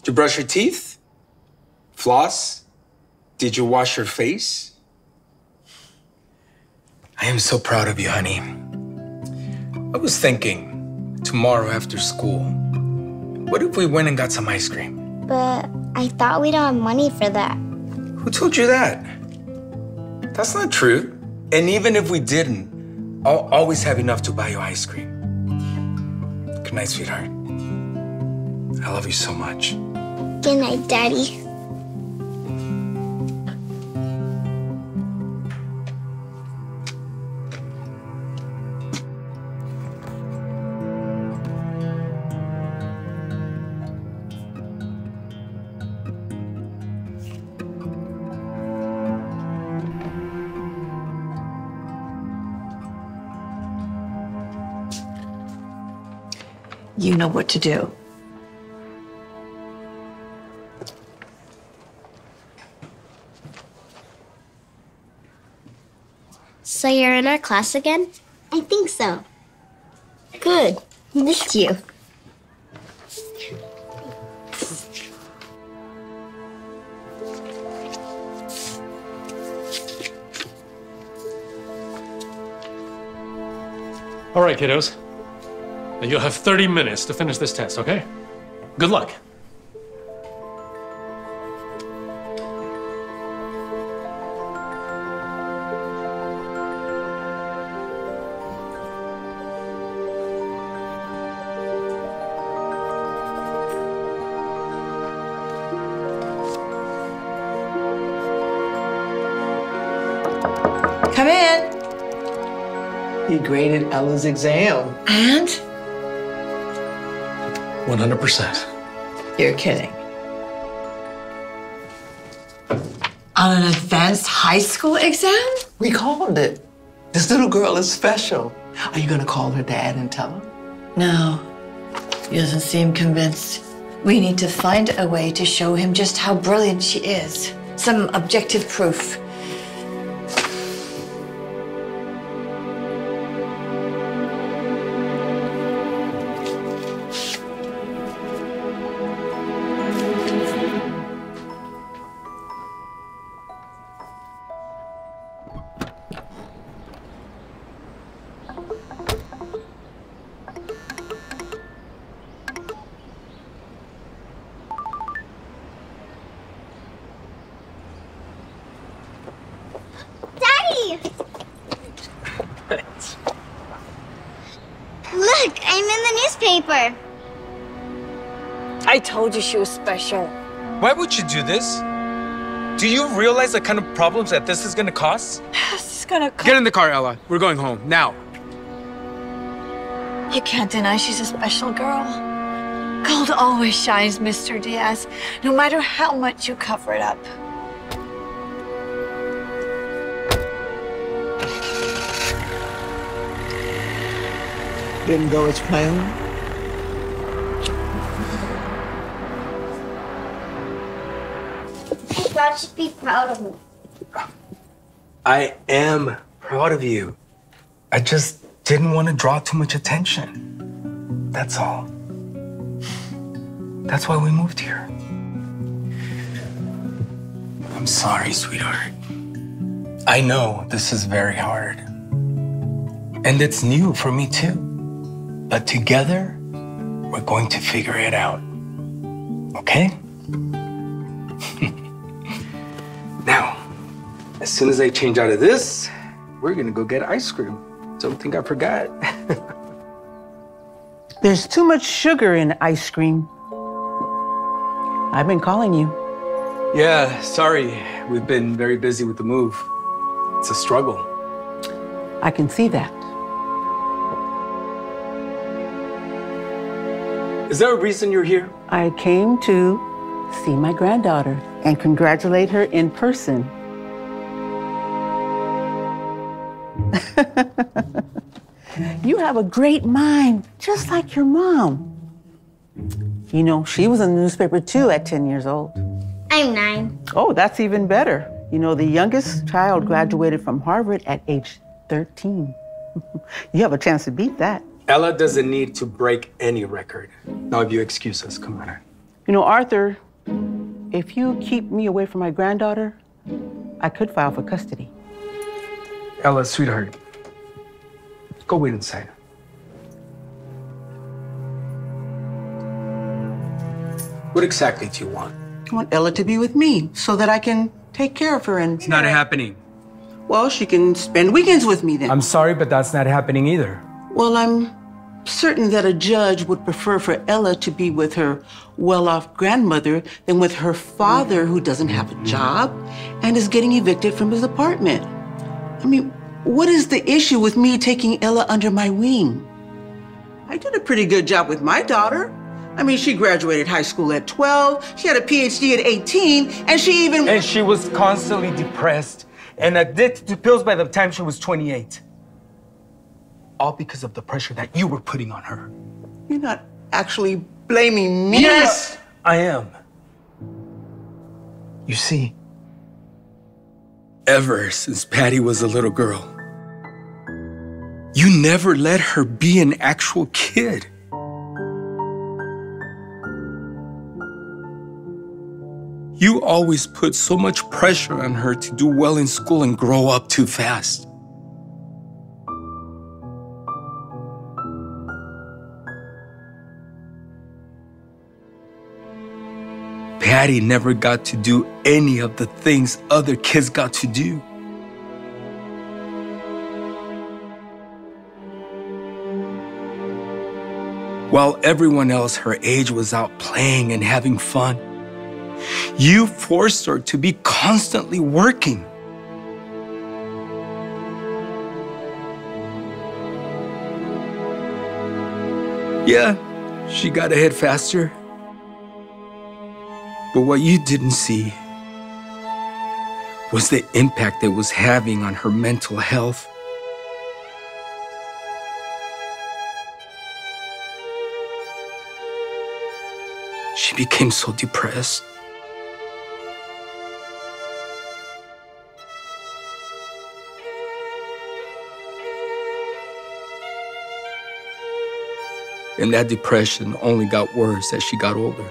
Did you brush your teeth? Floss? Did you wash your face? I am so proud of you, honey. I was thinking, tomorrow after school, what if we went and got some ice cream? But I thought we don't have money for that. Who told you that? That's not true. And even if we didn't, I'll always have enough to buy you ice cream. Good night, sweetheart. I love you so much. Good night, Daddy. You know what to do. So you're in our class again? I think so. Good. Missed you. All right, kiddos. Now you'll have 30 minutes to finish this test, okay? Good luck. Come in. He graded Ella's exam. And? 100%. You're kidding. On an advanced high school exam? We called it. This little girl is special. Are you gonna call her dad and tell him? No. He doesn't seem convinced. We need to find a way to show him just how brilliant she is. Some objective proof. Look, I'm in the newspaper. I told you she was special. Why would you do this? Do you realize the kind of problems that this is gonna cause? This is gonna cost. Get in the car, Ella. We're going home, now. You can't deny she's a special girl. Gold always shines, Mr. Diaz, no matter how much you cover it up. Didn't go as planned. God should be proud of me. I am proud of you. I just didn't want to draw too much attention. That's all. That's why we moved here. I'm sorry, sweetheart. I know this is very hard. And it's new for me too. But together, we're going to figure it out. Okay? Now, as soon as I change out of this, we're gonna go get ice cream. Don't think I forgot. There's too much sugar in ice cream. I've been calling you. Yeah, sorry. We've been very busy with the move. It's a struggle. I can see that. Is there a reason you're here? I came to see my granddaughter and congratulate her in person. You have a great mind, just like your mom. You know, she was in the newspaper too at 10 years old. I'm 9. Oh, that's even better. You know, the youngest child graduated from Harvard at age 13. You have a chance to beat that. Ella doesn't need to break any record. Now, if you excuse us, come on. You know, Arthur, if you keep me away from my granddaughter, I could file for custody. Ella, sweetheart, go wait inside. What exactly do you want? I want Ella to be with me so that I can take care of her and... It's not happening. Well, she can spend weekends with me then. I'm sorry, but that's not happening either. Well, I'm certain that a judge would prefer for Ella to be with her well-off grandmother than with her father who doesn't have a job and is getting evicted from his apartment. I mean, what is the issue with me taking Ella under my wing? I did a pretty good job with my daughter. I mean, she graduated high school at 12, she had a PhD at 18, and she even... And she was constantly depressed and addicted to pills by the time she was 28. All because of the pressure that you were putting on her. You're not actually blaming me? Yes, I am. You see, ever since Patty was a little girl, you never let her be an actual kid. You always put so much pressure on her to do well in school and grow up too fast. Patty never got to do any of the things other kids got to do. While everyone else her age was out playing and having fun, you forced her to be constantly working. Yeah, she got ahead faster. But what you didn't see was the impact it was having on her mental health. She became so depressed. And that depression only got worse as she got older.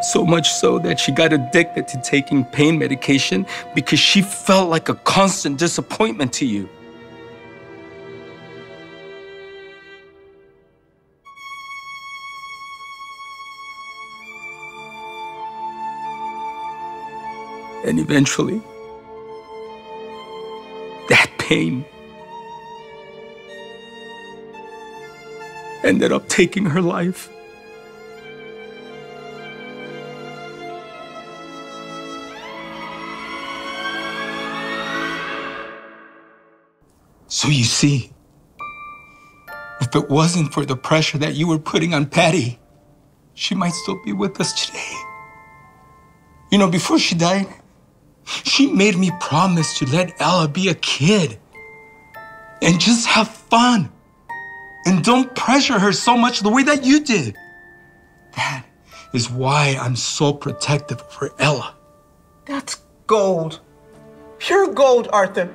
So much so that she got addicted to taking pain medication because she felt like a constant disappointment to you. And eventually, that pain ended up taking her life. So you see, if it wasn't for the pressure that you were putting on Patty, she might still be with us today. You know, before she died, she made me promise to let Ella be a kid and just have fun. And don't pressure her so much the way that you did. That is why I'm so protective of her, Ella. That's gold. Pure gold, Arthur.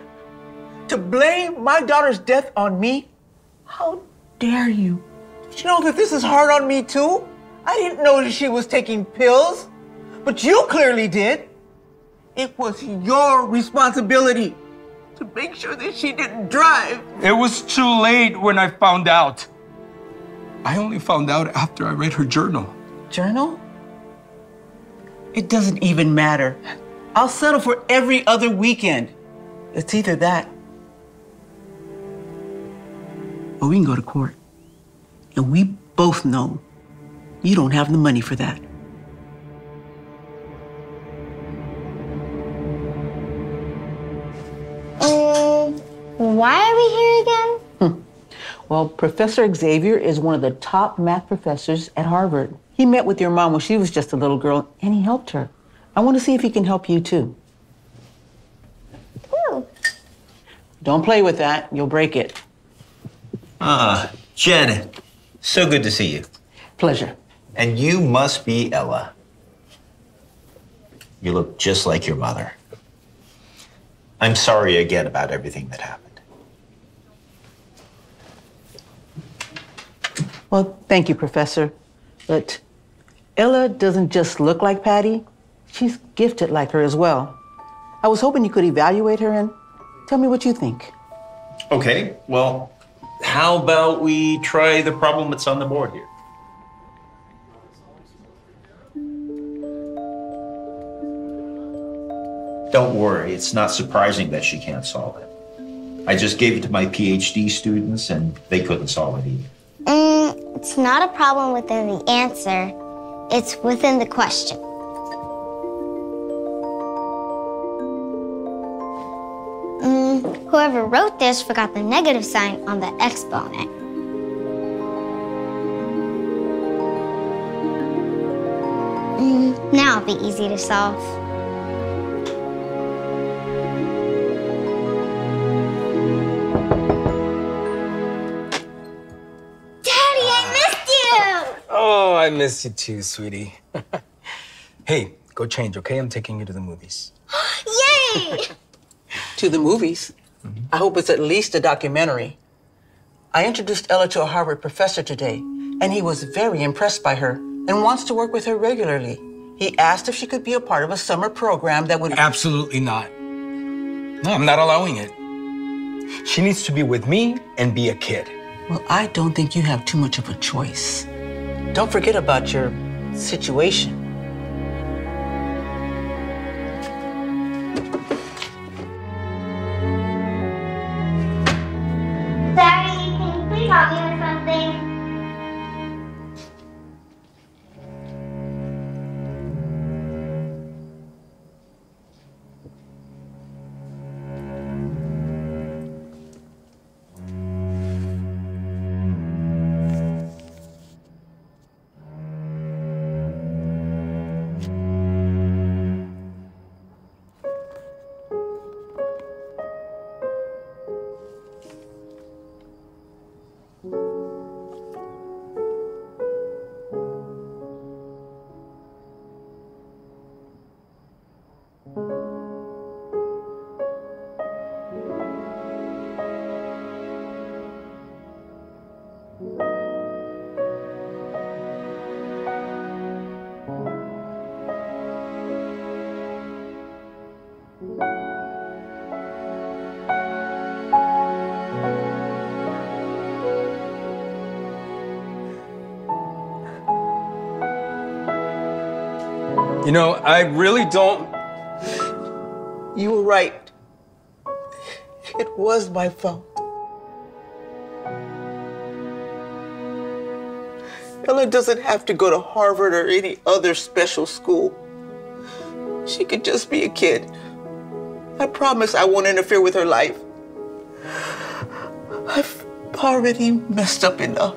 To blame my daughter's death on me? How dare you? Did you know that this is hard on me too? I didn't know that she was taking pills, but you clearly did. It was your responsibility to make sure that she didn't drive. It was too late when I found out. I only found out after I read her journal. Journal? It doesn't even matter. I'll settle for every other weekend. It's either that or we can go to court. And we both know you don't have the money for that. Why are we here again? Well, Professor Xavier is one of the top math professors at Harvard. He met with your mom when she was just a little girl, and he helped her. I want to see if he can help you, too. Ooh. Don't play with that. You'll break it. Jen, so good to see you. Pleasure. And you must be Ella. You look just like your mother. I'm sorry again about everything that happened. Well, thank you, Professor. But Ella doesn't just look like Patty, she's gifted like her as well. I was hoping you could evaluate her and tell me what you think. Okay, well, how about we try the problem that's on the board here? Don't worry, it's not surprising that she can't solve it. I just gave it to my PhD students and they couldn't solve it either. It's not a problem within the answer, it's within the question. Whoever wrote this forgot the negative sign on the exponent. Now it'll be easy to solve. Oh, I miss you too, sweetie. Hey, go change, okay? I'm taking you to the movies. Yay! To the movies? I hope it's at least a documentary. I introduced Ella to a Harvard professor today, and he was very impressed by her and wants to work with her regularly. He asked if she could be a part of a summer program that would... Absolutely not. No, I'm not allowing it. She needs to be with me and be a kid. Well, I don't think you have too much of a choice. Don't forget about your situation. Daddy, can you please help me with something? You know, I really don't... You were right. It was my fault. Ella doesn't have to go to Harvard or any other special school. She could just be a kid. I promise I won't interfere with her life. I've already messed up enough.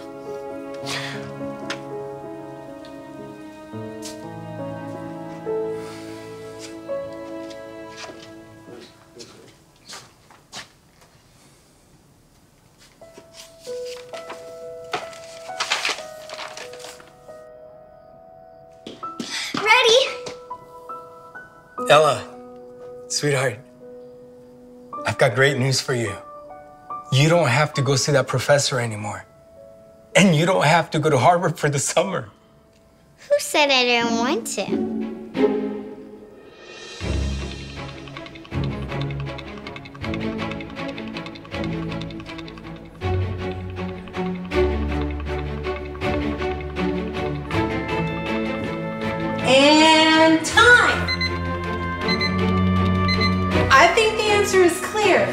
Ella, sweetheart, I've got great news for you. You don't have to go see that professor anymore. And you don't have to go to Harvard for the summer. Who said I didn't want to? And time! I think the answer is clear.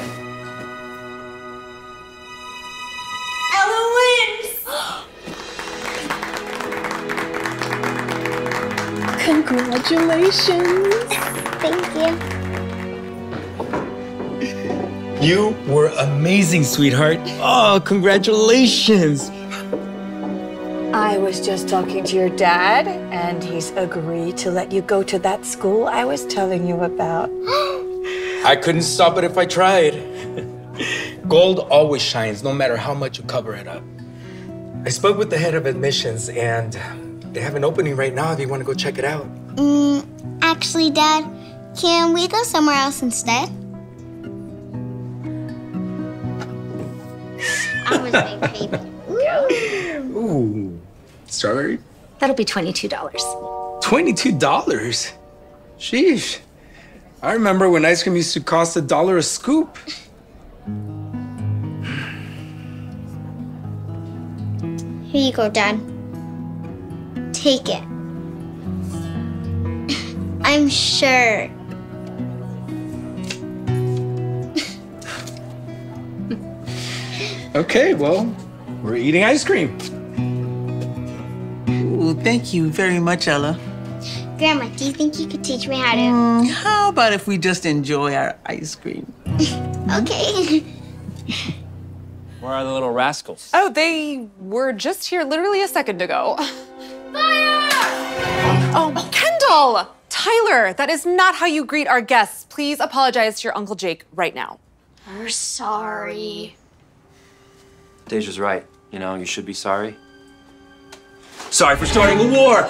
Ella wins! Congratulations! Thank you. You were amazing, sweetheart. Oh, congratulations. I was just talking to your dad, and he's agreed to let you go to that school I was telling you about. I couldn't stop it if I tried. Gold always shines, no matter how much you cover it up. I spoke with the head of admissions, and They have an opening right now if you want to go check it out. Actually, Dad, can we go somewhere else instead? I was being creepy. Ooh. Strawberry? That'll be $22. $22? Sheesh. I remember when ice cream used to cost $1 a scoop. Here you go, Dad. Take it. I'm sure. Okay, well, we're eating ice cream. Ooh, thank you very much, Ella. Grandma, do you think you could teach me how to? How about if we just enjoy our ice cream? Okay. Where are the little rascals? Oh, they were just here literally a second ago. Fire! Oh, Kendall! Tyler, that is not how you greet our guests. Please apologize to your Uncle Jake right now. We're sorry. Deja's right. You know, you should be sorry. Sorry for starting a war.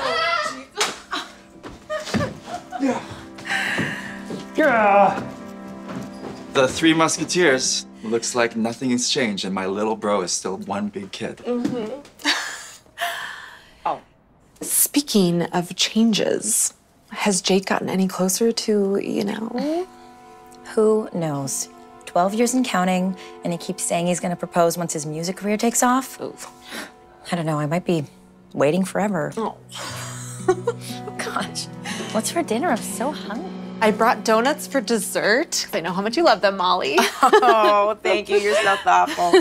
The Three Musketeers. Looks like nothing has changed, and my little bro is still one big kid. Oh. Speaking of changes, has Jake gotten any closer to, you know? Who knows? 12 years and counting, and he keeps saying he's gonna propose once his music career takes off. I don't know, I might be waiting forever. Oh. Gosh, what's for dinner? I'm so hungry. I brought donuts for dessert. I know how much you love them, Molly. Oh, thank you. You're so thoughtful.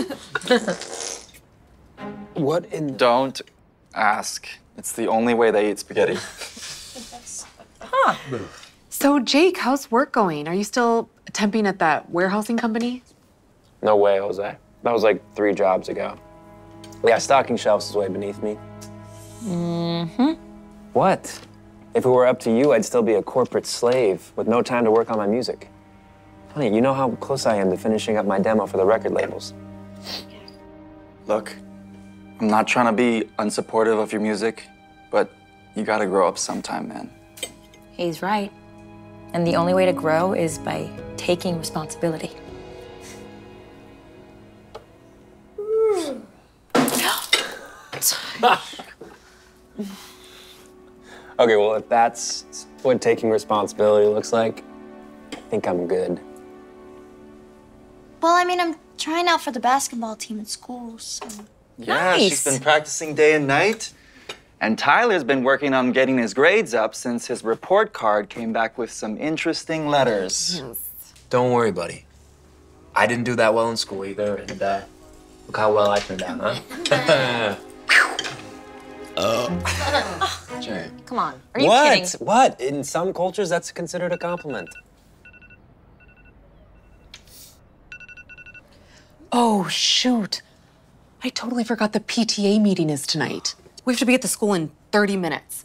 What in... Don't ask. It's the only way they eat spaghetti. Huh. So, Jake, how's work going? Are you still temping at that warehousing company? No way, Jose. That was like 3 jobs ago. Yeah, stocking shelves is way beneath me. Mm-hmm. What? If it were up to you, I'd still be a corporate slave with no time to work on my music. Honey, you know how close I am to finishing up my demo for the record labels. Look, I'm not trying to be unsupportive of your music, but you gotta grow up sometime, man. He's right. And the only way to grow is by taking responsibility. Okay, well, if that's what taking responsibility looks like, I think I'm good. Well, I mean, I'm trying out for the basketball team at school, so. Yeah, she's been practicing day and night. And Tyler's been working on getting his grades up since his report card came back with some interesting letters. Don't worry, buddy. I didn't do that well in school either, and look how well I turned out, huh? Jake. Come on, are you kidding? What? In some cultures, that's considered a compliment. Oh, shoot. I totally forgot the PTA meeting is tonight. We have to be at the school in 30 minutes.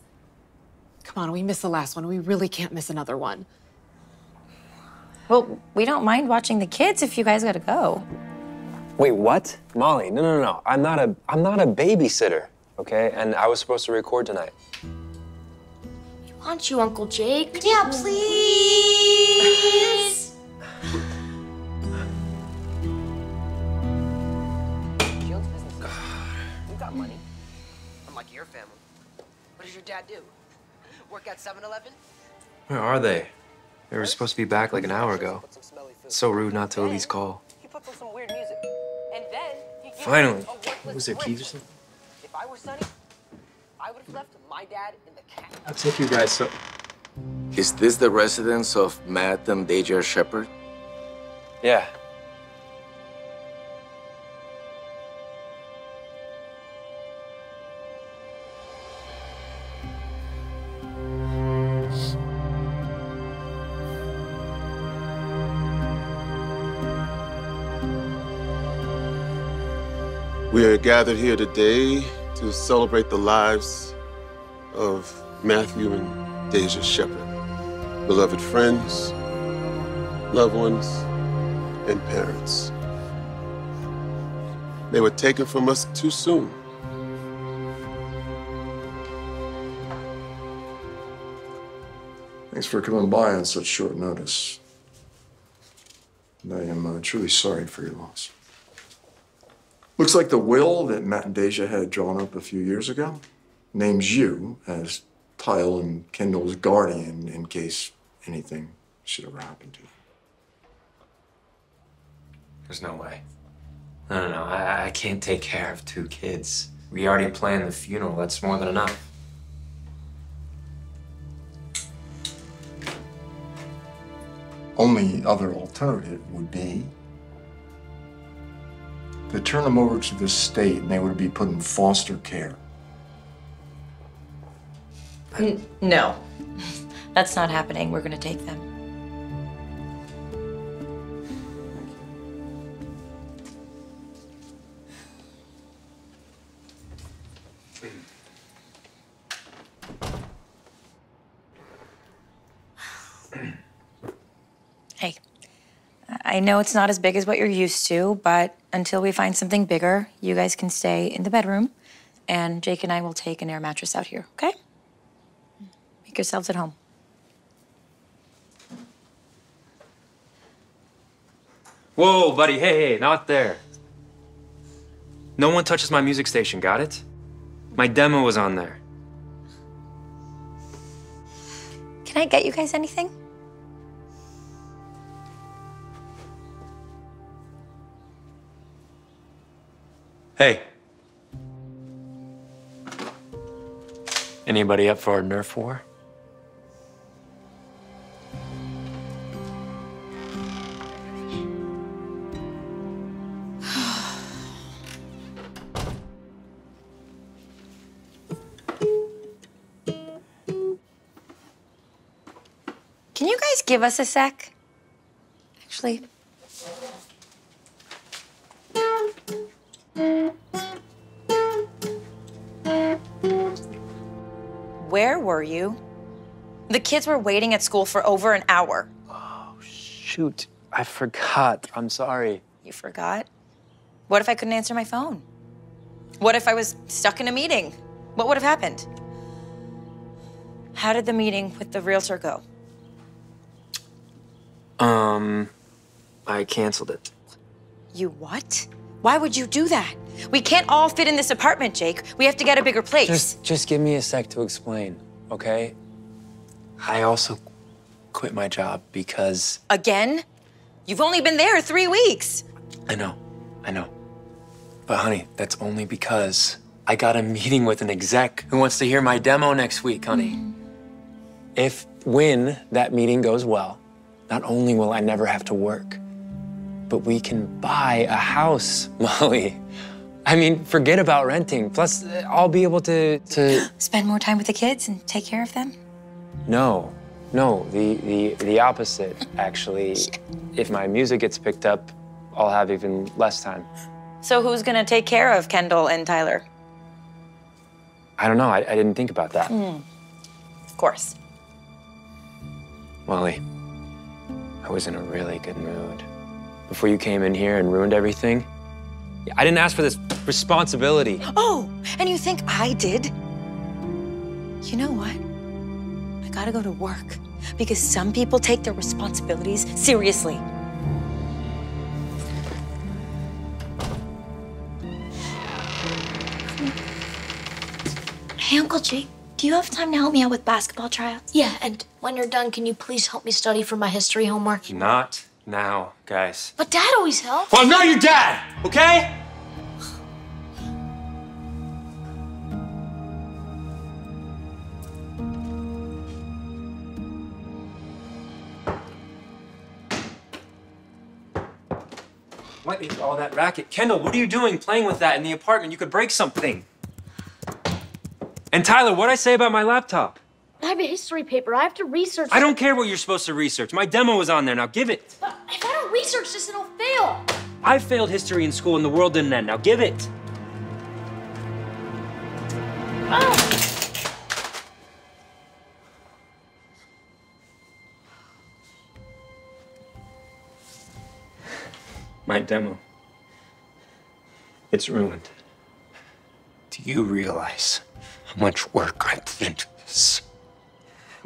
Come on, we missed the last one. We really can't miss another one. Well, we don't mind watching the kids if you guys gotta go. Wait, what? Molly, no. I'm not a babysitter, okay? And I was supposed to record tonight. We want you, Uncle Jake. Yeah, please. You got money. Unlike your family. What does your dad do? Work at 7-Eleven? Where are they? They were supposed to be back like an hour ago. It's so rude not to at least call. He puts on some weird music. And then he gives Finally. a worthless Was there brick. keys or something? If I were Sonny, I would have left my dad in the cat. I'll take you guys so... Is this the residence of Matt and Deja Shepherd? Yeah. We are gathered here today to celebrate the lives of Matthew and Deja Shepherd, beloved friends, loved ones, and parents. They were taken from us too soon. Thanks for coming by on such short notice. And I am truly sorry for your loss. Looks like the will that Matt and Deja had drawn up a few years ago names you as Tyler and Kendall's guardian in case anything should ever happen to you. There's no way. No. I can't take care of 2 kids. We already planned the funeral. That's more than enough. Only other alternative would be to turn them over to the state and they would be put in foster care. No, that's not happening. We're gonna take them. Hey, I know it's not as big as what you're used to, but until we find something bigger, you guys can stay in the bedroom, and Jake and I will take an air mattress out here, okay? Make yourselves at home. Whoa, buddy, hey, not there. No one touches my music station, got it? My demo was on there. Can I get you guys anything? Hey. Anybody up for a Nerf war? Can you guys give us a sec? Actually. Where were you? The kids were waiting at school for over an hour. Oh, shoot. I forgot. I'm sorry. You forgot? What if I couldn't answer my phone? What if I was stuck in a meeting? What would have happened? How did the meeting with the realtor go? I canceled it. You what? Why would you do that? We can't all fit in this apartment, Jake. We have to get a bigger place. Just give me a sec to explain, okay? I also quit my job because... Again? You've only been there 3 weeks. I know. But honey, that's only because I got a meeting with an exec who wants to hear my demo next week, honey. When that meeting goes well, not only will I never have to work, but we can buy a house, Molly. I mean, forget about renting. Plus, I'll be able to... Spend more time with the kids and take care of them? No, the opposite, actually. If my music gets picked up, I'll have even less time. So who's gonna take care of Kendall and Tyler? I don't know, I didn't think about that. Of course. Molly, I was in a really good mood. Before you came in here and ruined everything, I didn't ask for this responsibility. Oh, and you think I did? You know what? I gotta go to work because some people take their responsibilities seriously. Hey, Uncle Jake, do you have time to help me out with basketball tryouts? Yeah, and when you're done, can you please help me study for my history homework? Not now, guys. But Dad always helps. Well, I'm not your dad, okay? What is all that racket? Kendall, what are you doing playing with that in the apartment? You could break something. And Tyler, what'd I say about my laptop? I have a history paper. I have to research. I don't care what you're supposed to research. My demo is on there. Now give it. But if I don't research this, it'll fail. I failed history in school and the world didn't end. Now give it. My demo. It's ruined. Do you realize how much work I put into this?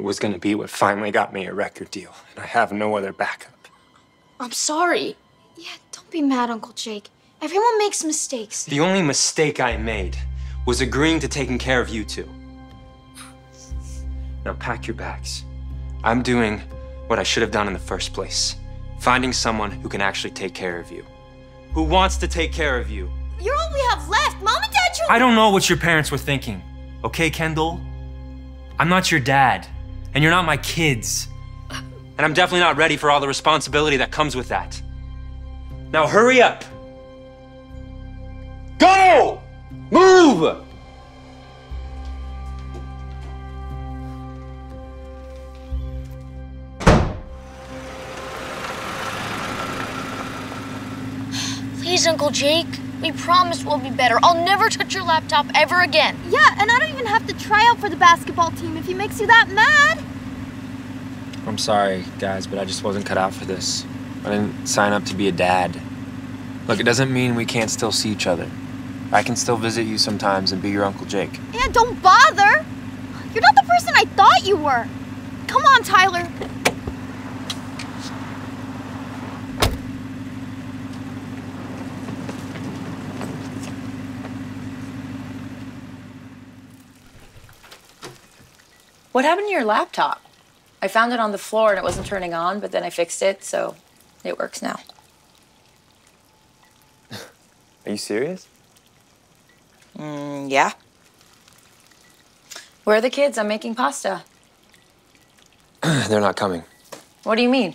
was gonna be what finally got me a record deal, and I have no other backup. I'm sorry. Yeah, don't be mad, Uncle Jake. Everyone makes mistakes. The only mistake I made was agreeing to taking care of you two. Now pack your bags. I'm doing what I should have done in the first place. Finding someone who can actually take care of you. Who wants to take care of you. You're all we have left. Mom and Dad, I don't know what your parents were thinking. Okay, Kendall? I'm not your dad, and you're not my kids. And I'm definitely not ready for all the responsibility that comes with that. Now hurry up. Go! Move! Please, Uncle Jake. We promise we'll be better. I'll never touch your laptop ever again. Yeah, and I don't even have to try out for the basketball team if he makes you that mad. I'm sorry, guys, but I just wasn't cut out for this. I didn't sign up to be a dad. Look, it doesn't mean we can't still see each other. I can still visit you sometimes and be your Uncle Jake. Yeah, don't bother. You're not the person I thought you were. Come on, Tyler. What happened to your laptop? I found it on the floor and it wasn't turning on, but then I fixed it, so it works now. Are you serious? Yeah. Where are the kids? I'm making pasta. They're not coming. What do you mean?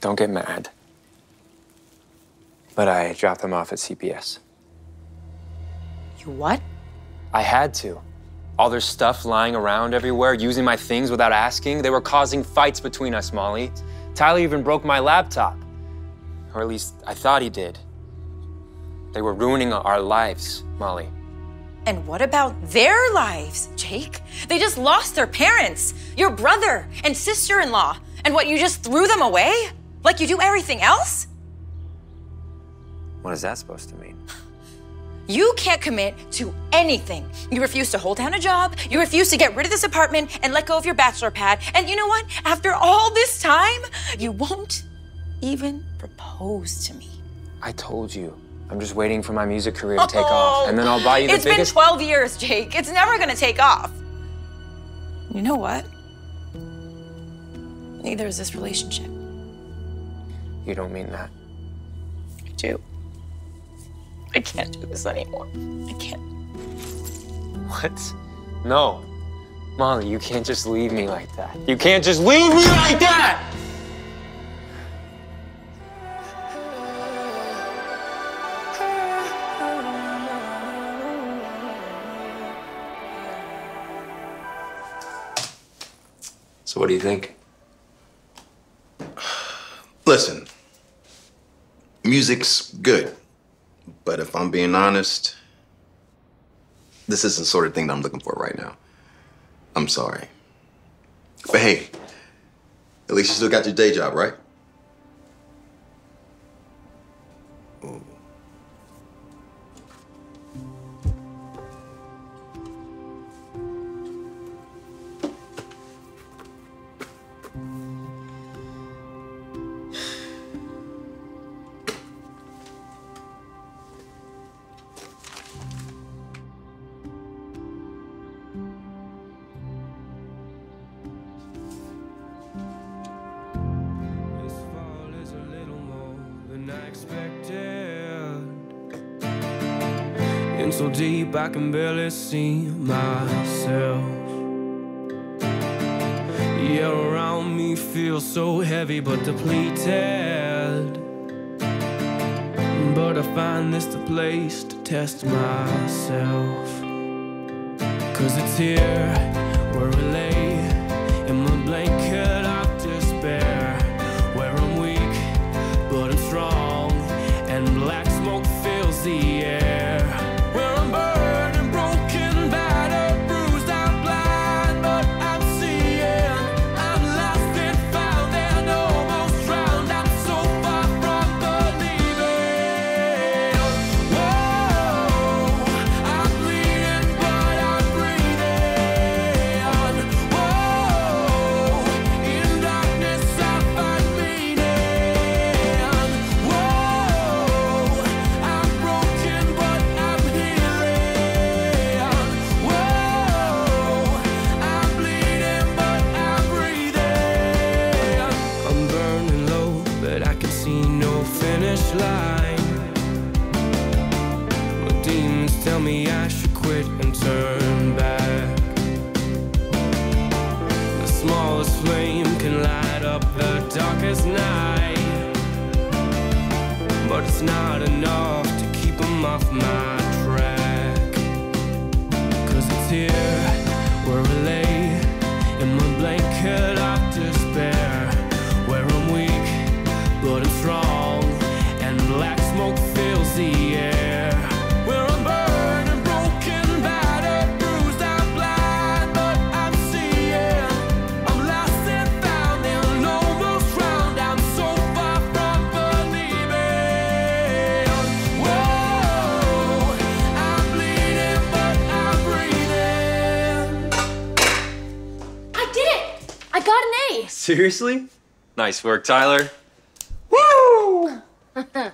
Don't get mad. But I dropped them off at CPS. You what? I had to. All their stuff lying around everywhere, using my things without asking. They were causing fights between us, Molly. Tyler even broke my laptop. Or at least I thought he did. They were ruining our lives, Molly. And what about their lives, Jake? They just lost their parents, your brother and sister-in-law. And what, you just threw them away? Like you do everything else? What is that supposed to mean? You can't commit to anything. You refuse to hold down a job, you refuse to get rid of this apartment and let go of your bachelor pad. And you know what? After all this time, you won't even propose to me. I told you. I'm just waiting for my music career to take off, and then I'll buy you the biggest... It's been 12 years, Jake. It's never gonna take off. You know what? Neither is this relationship. You don't mean that. I do. I can't do this anymore. I can't. What? No. Molly, you can't just leave me like that. You can't just leave me like that! So what do you think? Listen, music's good, but if I'm being honest, this isn't the sort of thing that I'm looking for right now. I'm sorry. But hey, at least you still got your day job, right? Ooh. In so deep I can barely see myself. Yeah, around me feels so heavy but depleted. But I find this the place to test myself. 'Cause it's here where I lay in my blanket of despair, where I'm weak but I'm strong and black smoke fills the air. ain't no finish line. My demons tell me I should quit and turn back. The smallest flame can light up the darkest night, but it's not enough to keep them off my track. 'Cause it's here where I lay in my blanket of despair, where I'm weak but I'm strong, and black smoke fills the air. Where I'm burned and broken, battered, bruised, I'm blind, but I'm seeing. I'm lost and found and almost drowned. I'm so far from believing. Whoa, I'm bleeding, but I'm breathing. I did it! I got an A! Seriously? Nice work, Tyler. Woo!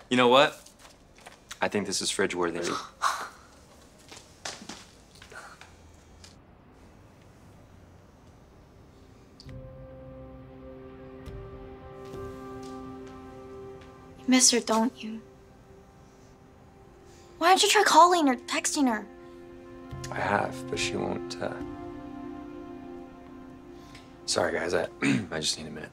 You know what? I think this is fridge worthy. You miss her, don't you? Why don't you try calling or texting her? I have, but she won't, Sorry, guys, I just need a minute.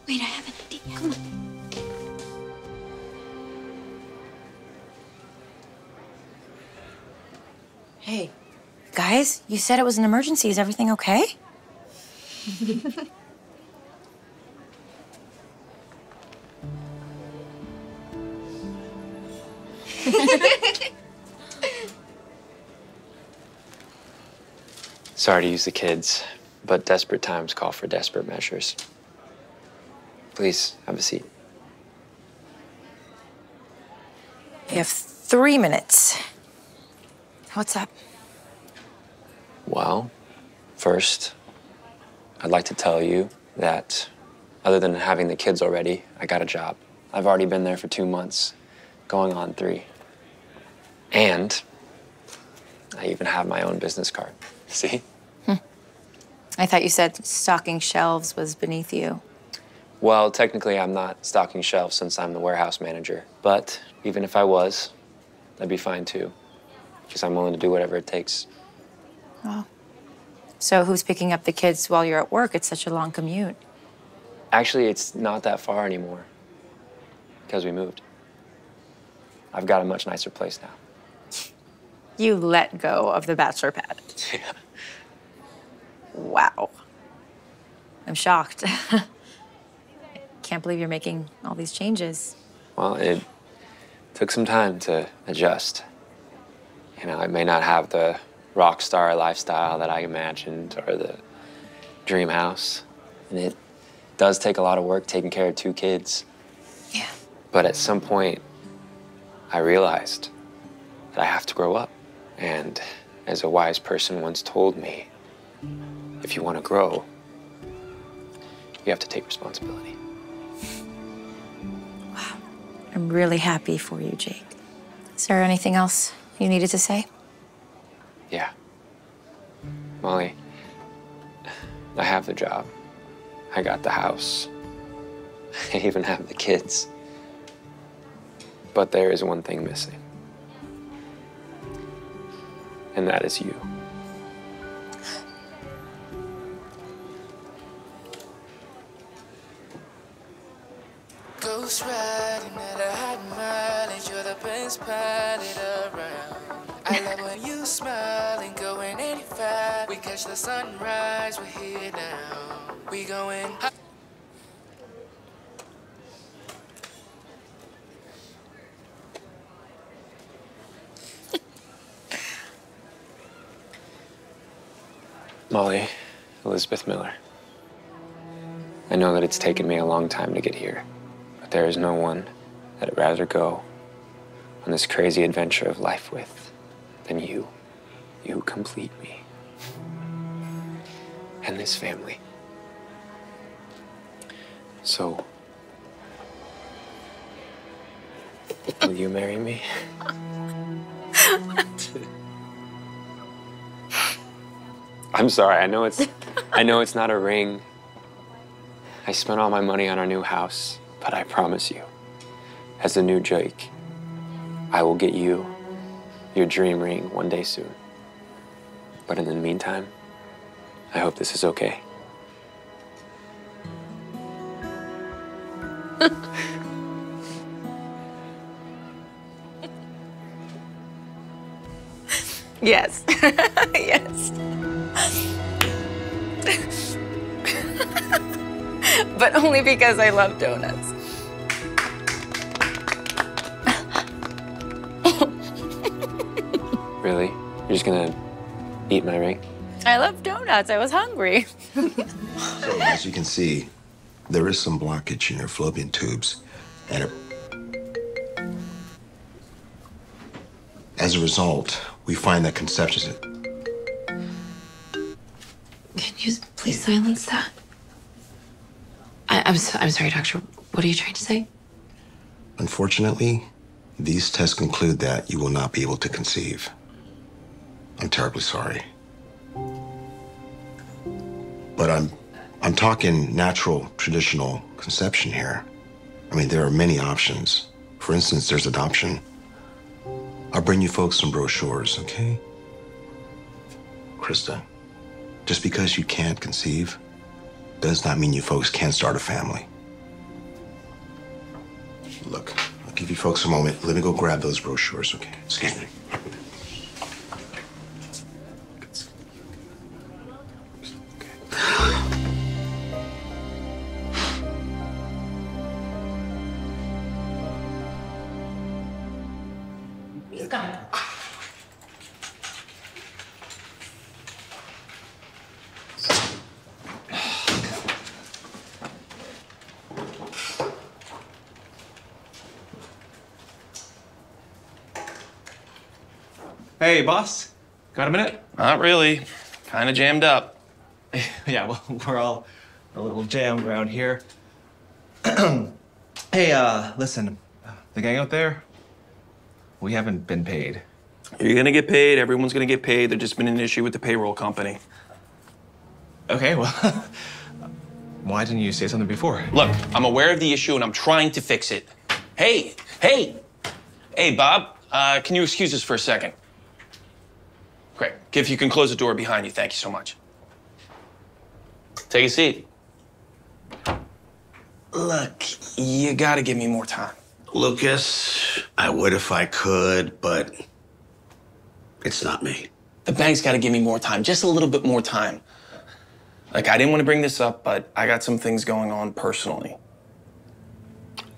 Wait, I have an idea. Come on. Hey, guys, you said it was an emergency. Is everything okay? Sorry to use the kids, but desperate times call for desperate measures. Please, have a seat. You have 3 minutes. What's up? Well, first, I'd like to tell you that other than having the kids already, I got a job. I've already been there for 2 months, going on 3. And I even have my own business card. See? I thought you said stocking shelves was beneath you. Well, technically, I'm not stocking shelves since I'm the warehouse manager. But even if I was, that'd be fine too, because I'm willing to do whatever it takes. Oh. So who's picking up the kids while you're at work? It's such a long commute. Actually, it's not that far anymore, because we moved. I've got a much nicer place now. You let go of the bachelor pad. Yeah. Wow. I'm shocked. Can't believe you're making all these changes. Well, it took some time to adjust. You know, I may not have the rock star lifestyle that I imagined or the dream house. And it does take a lot of work taking care of 2 kids. Yeah. But at some point, I realized that I have to grow up. And as a wise person once told me, if you want to grow, you have to take responsibility. Wow. I'm really happy for you, Jake. Is there anything else you needed to say? Yeah. Molly, I have the job. I got the house. I even have the kids. But there is one thing missing. And that is you. Ghost riding at a high mileage, you're the best pilot around. I love when you smile and going 85. We catch the sunrise, we're here now. We going high. Molly, Elizabeth Miller. I know that it's taken me a long time to get here, but there is no one that I'd rather go on this crazy adventure of life with than you. You complete me. And this family. So, will you marry me? I'm sorry, I know it's not a ring, I spent all my money on our new house, but I promise you, as the new Jake, I will get you your dream ring one day soon. But in the meantime, I hope this is okay. Yes. Yes. But only because I love donuts. Really? You're just gonna eat my ring? I love donuts. I was hungry. So, as you can see, there is some blockage in your fallopian tubes, and as a result, we find that conception. Can you please silence that? I'm sorry, doctor. What are you trying to say? Unfortunately, these tests conclude that you will not be able to conceive. I'm terribly sorry. But I'm talking natural, traditional conception here. I mean, there are many options. For instance, there's adoption. I'll bring you folks some brochures, okay? Krista, just because you can't conceive does not mean you folks can't start a family. Look, I'll give you folks a moment. Let me go grab those brochures, okay? Excuse me. He's coming. Hey, boss. Got a minute? Not really. Kind of jammed up. Yeah, well, we're all a little jammed around here. Hey, listen. The gang out there, we haven't been paid. You're gonna get paid. Everyone's gonna get paid. There's just been an issue with the payroll company. Okay, well, why didn't you say something before? Look, I'm aware of the issue and I'm trying to fix it. Hey, Bob, can you excuse us for a second? Great. If you can close the door behind you, thank you so much. Take a seat. Look, you gotta give me more time. Lucas, I would if I could, but it's not me. The bank's gotta give me more time, just a little bit more time. Like, I didn't want to bring this up, but I got some things going on personally.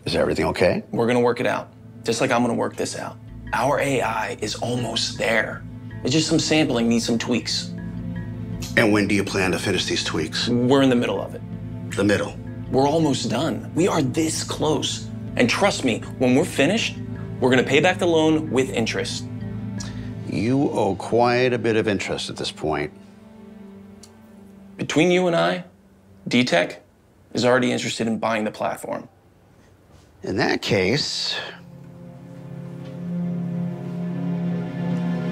Is everything okay? We're gonna work it out, just like I'm gonna work this out. Our AI is almost there. It's just some sampling needs some tweaks. And when do you plan to finish these tweaks? We're in the middle of it. The middle? We're almost done. We are this close. And trust me, when we're finished, we're gonna pay back the loan with interest. You owe quite a bit of interest at this point. Between you and I, D-Tech is already interested in buying the platform. In that case,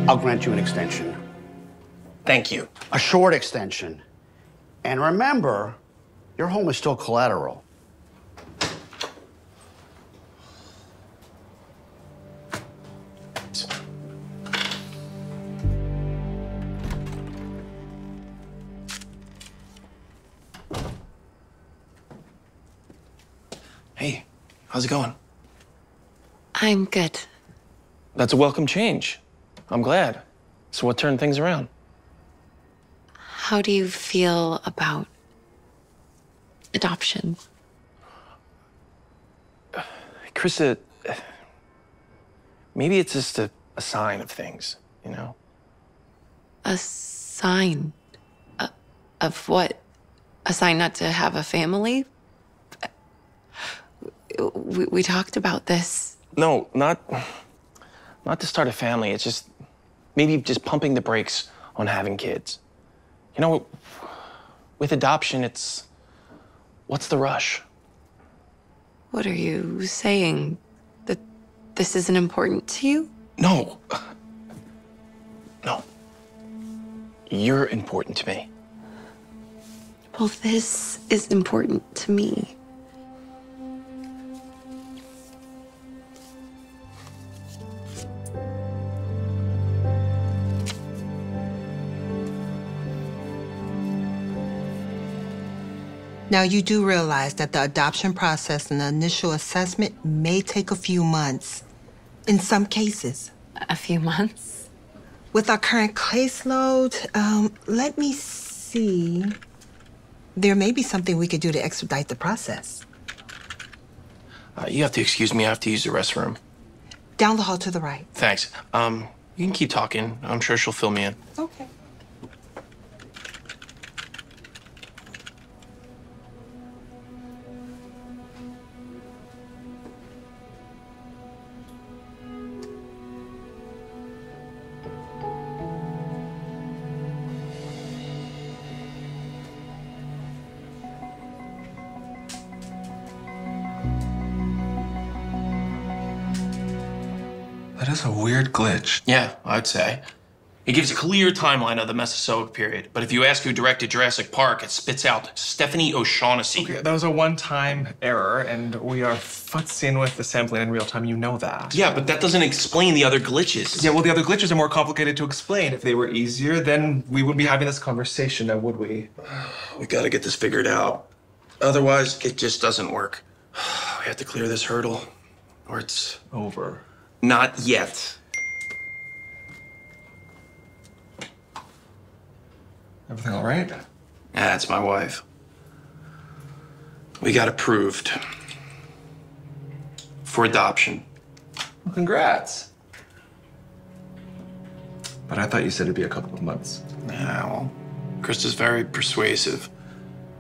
I'll grant you an extension. Thank you. A short extension. And remember, your home is still collateral. Hey, how's it going? I'm good. That's a welcome change. I'm glad. So what turned things around? How do you feel about adoption? Krista, maybe it's just a sign of things, you know? A sign of what? A sign not to have a family? We talked about this. No, not to start a family. It's just maybe just pumping the brakes on having kids. You know, with adoption, what's the rush? What are you saying? That this isn't important to you? No. No. You're important to me. Well, this is important to me. Now, you do realize that the adoption process and the initial assessment may take a few months. In some cases. A few months? With our current caseload, let me see. There may be something we could do to expedite the process. You have to excuse me. I have to use the restroom. Down the hall to the right. Thanks. You can keep talking. I'm sure she'll fill me in. Okay. That is a weird glitch. Yeah, I'd say. It gives a clear timeline of the Mesozoic period, but if you ask who directed Jurassic Park, it spits out Stephanie O'Shaughnessy. Okay, that was a one-time error, and we are futzing with the sampling in real time. You know that. Yeah, but that doesn't explain the other glitches. Yeah, well, the other glitches are more complicated to explain. If they were easier, then we wouldn't be having this conversation now, would we? We gotta get this figured out. Otherwise, it just doesn't work. We have to clear this hurdle, or it's over. Not yet. Everything all right? That's my wife. We got approved for adoption. Well, congrats. But I thought you said it'd be a couple of months. Yeah, well, Krista's very persuasive.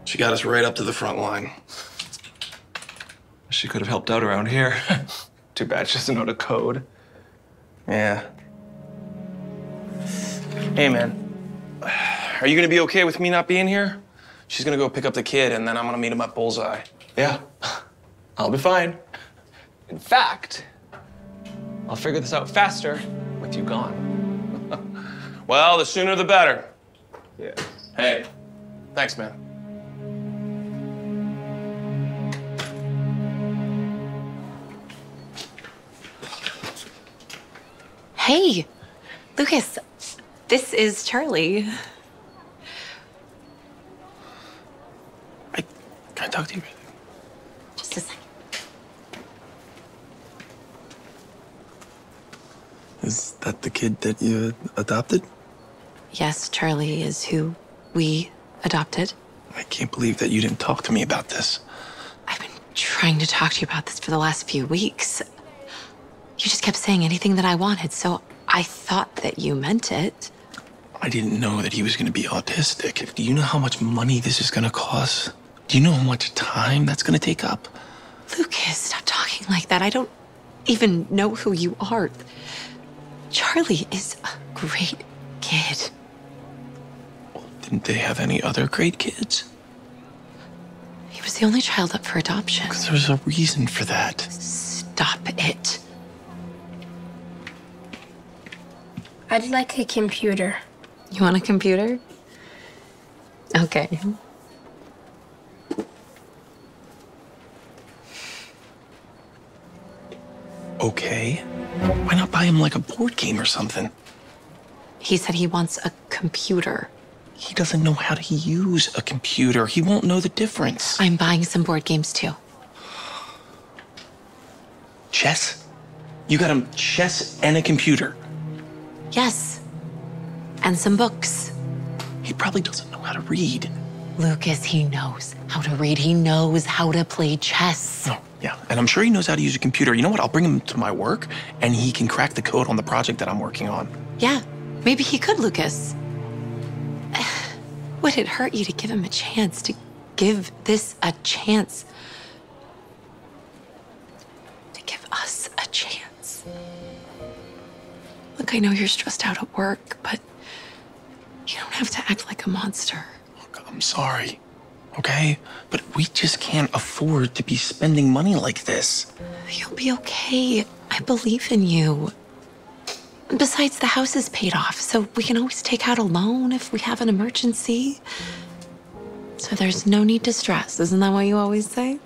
She got us right up to the front line. She could have helped out around here. Too bad she doesn't know the code. Yeah. Hey, man. Are you gonna be okay with me not being here? She's gonna go pick up the kid, and then I'm gonna meet him at Bullseye. Yeah. I'll be fine. In fact, I'll figure this out faster with you gone. Well, the sooner the better. Yeah. Hey, thanks, man. Hey, Lucas, this is Charlie. Can I talk to you? Just a second. Is that the kid that you adopted? Yes, Charlie is who we adopted. I can't believe that you didn't talk to me about this. I've been trying to talk to you about this for the last few weeks. You just kept saying anything that I wanted, so I thought that you meant it. I didn't know that he was going to be autistic. Do you know how much money this is going to cost? Do you know how much time that's going to take up? Lucas, stop talking like that. I don't even know who you are. Charlie is a great kid. Didn't they have any other great kids? He was the only child up for adoption. Because there's a reason for that. Stop it. I'd like a computer. You want a computer? Okay. Okay. Why not buy him like a board game or something? He said he wants a computer. He doesn't know how to use a computer. He won't know the difference. I'm buying some board games too. Chess? You got him chess and a computer? Yes. And some books. He probably doesn't know how to read. Lucas, he knows how to read. He knows how to play chess. Oh, yeah. And I'm sure he knows how to use a computer. You know what? I'll bring him to my work, and he can crack the code on the project that I'm working on. Yeah, maybe he could, Lucas. Would it hurt you to give him a chance, to give this a chance? To give us a chance? Look, I know you're stressed out at work, but you don't have to act like a monster. Look, I'm sorry, okay? But we just can't afford to be spending money like this. You'll be okay. I believe in you. Besides, the house is paid off, so we can always take out a loan if we have an emergency. So there's no need to stress. Isn't that what you always say?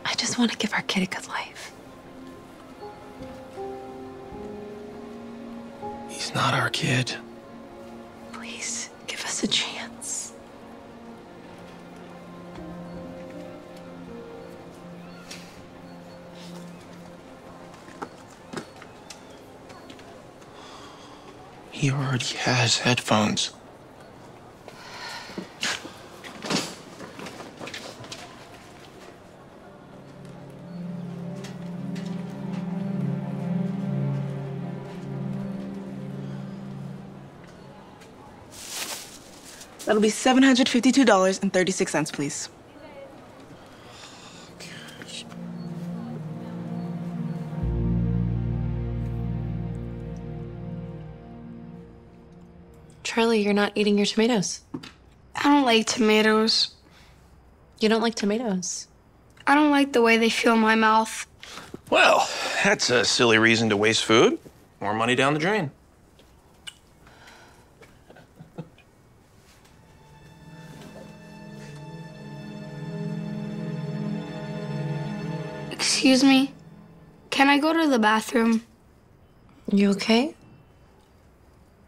I just want to give our kid a good life. He's not our kid. Please, give us a chance. He already has headphones. That'll be $752.36, please. Charlie, you're not eating your tomatoes. I don't like tomatoes. You don't like tomatoes? I don't like the way they feel in my mouth. Well, that's a silly reason to waste food. More money down the drain. Excuse me? Can I go to the bathroom? You okay?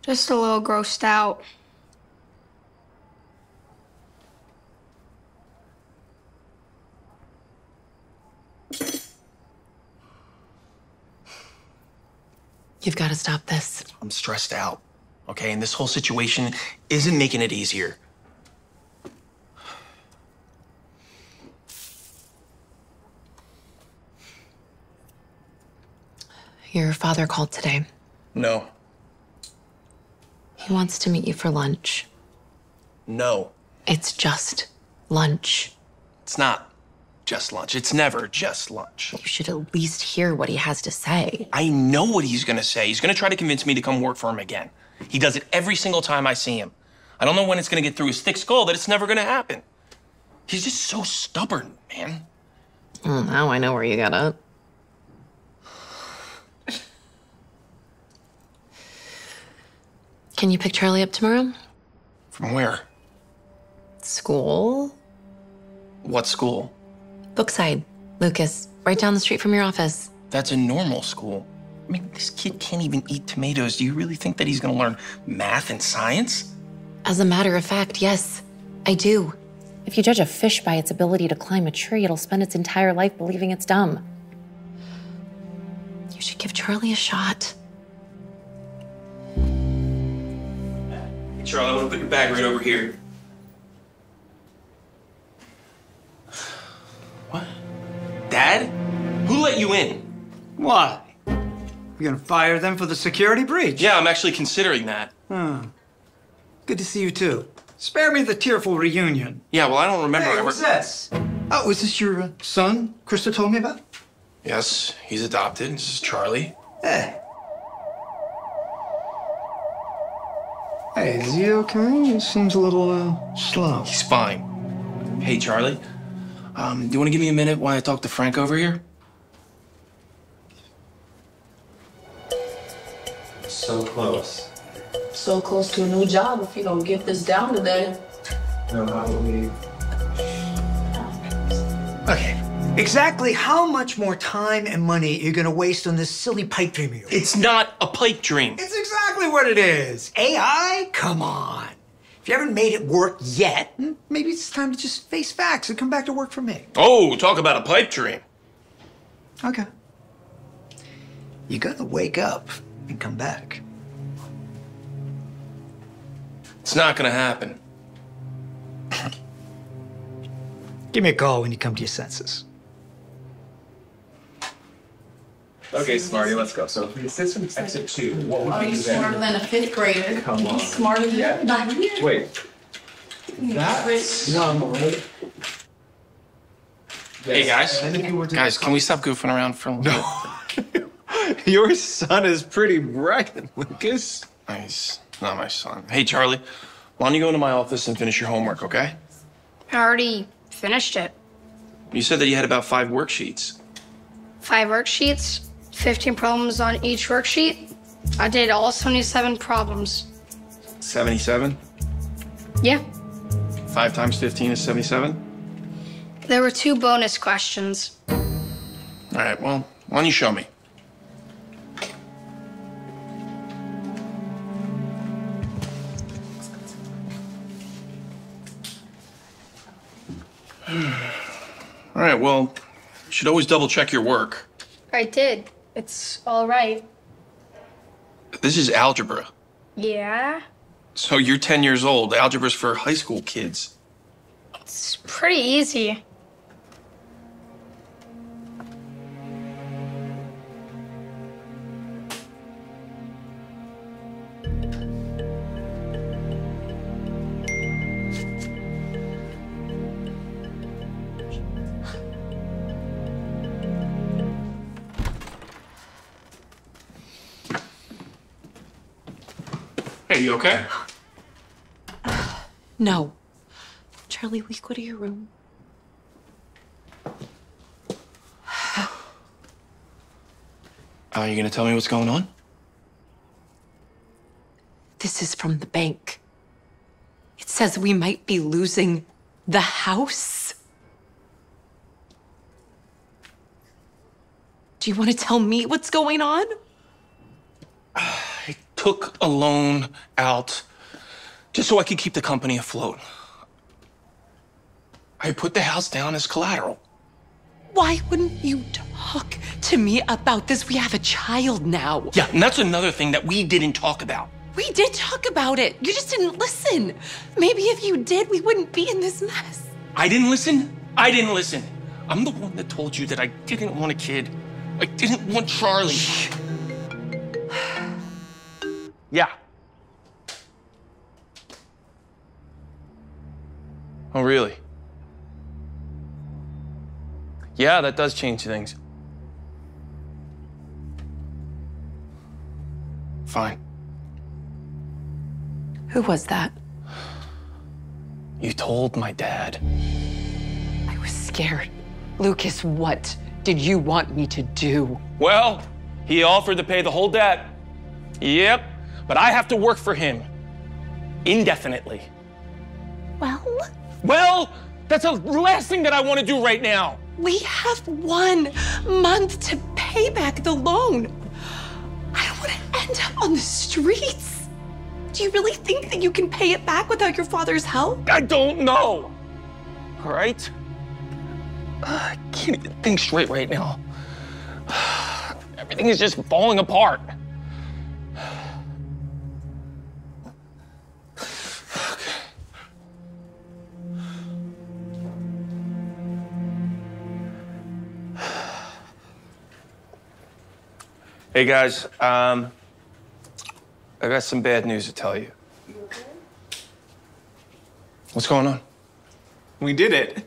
Just a little grossed out. You've got to stop this. I'm stressed out, okay? And this whole situation isn't making it easier. Your father called today. No. He wants to meet you for lunch. No. It's just lunch. It's not just lunch. It's never just lunch. You should at least hear what he has to say. I know what he's gonna say. He's gonna try to convince me to come work for him again. He does it every single time I see him. I don't know when it's gonna get through his thick skull that it's never gonna happen. He's just so stubborn, man. Well, now I know where you got it. Can you pick Charlie up tomorrow? From where? School? What school? Brookside, Lucas, right down the street from your office. That's a normal school. I mean, this kid can't even eat tomatoes. Do you really think that he's gonna learn math and science? As a matter of fact, yes, I do. If you judge a fish by its ability to climb a tree, it'll spend its entire life believing it's dumb. You should give Charlie a shot. Hey, Charlie, I'm gonna put your bag right over here. What? Dad? Who let you in? Why? You gonna fire them for the security breach? Yeah, I'm actually considering that. Huh. Good to see you too. Spare me the tearful reunion. Yeah, well, I don't remember Hey, ever. what's this? Oh, is this your son Krista told me about? Yes, he's adopted. This is Charlie. Hey. Hey, is he okay? He seems a little, slow. He's fine. Hey, Charlie. Do you want to give me a minute while I talk to Frank over here? So close. So close to a new job if you don't get this down today. No, I believe. Okay. Exactly how much more time and money are you gonna waste on this silly pipe dream of yours? It's not a pipe dream. It's exactly what it is. AI? Come on. If you haven't made it work yet, maybe it's time to just face facts and come back to work for me. Oh, talk about a pipe dream. Okay. You gotta wake up and come back. It's not gonna happen. Give me a call when you come to your senses. Okay, Smarty, let's go. So for the system exit 2, what would be He's smarter than a fifth grader. Come on. He's smarter than Yeah. Wait. That's right? Hey, guys. Guys, can we stop goofing around for a little bit? Your son is pretty bright, Lucas. Nice. Not my son. Hey, Charlie, why don't you go into my office and finish your homework, okay? I already finished it. You said that you had about 5 worksheets. 5 worksheets, 15 problems on each worksheet. I did all 77 problems. 77? Yeah. 5 times 15 is 77? There were 2 bonus questions. All right, well, why don't you show me? All right, well, you should always double check your work. I did. It's all right. This is algebra. Yeah? So you're 10 years old. Algebra's for high school kids. It's pretty easy. Hey, you okay? No. Charlie, will you go to your room? Are you gonna tell me what's going on? This is from the bank. It says we might be losing the house. Do you want to tell me what's going on? I took a loan out just so I could keep the company afloat. I put the house down as collateral. Why wouldn't you talk to me about this? We have a child now. Yeah, and that's another thing that we didn't talk about. We did talk about it. You just didn't listen. Maybe if you did, we wouldn't be in this mess. I didn't listen. I didn't listen. I'm the one that told you that I didn't want a kid. I didn't want Charlie. Yeah. Oh, really? Yeah, that does change things. Fine. Who was that? You told my dad. I was scared. Lucas, what did you want me to do? Well, he offered to pay the whole debt. Yep, but I have to work for him indefinitely. Well, that's the last thing that I want to do right now. We have 1 month to pay back the loan. I don't want to end up on the streets. Do you really think that you can pay it back without your father's help? I don't know. All right? I can't even think straight right now. Everything is just falling apart. Hey guys, I got some bad news to tell you. What's going on? We did it.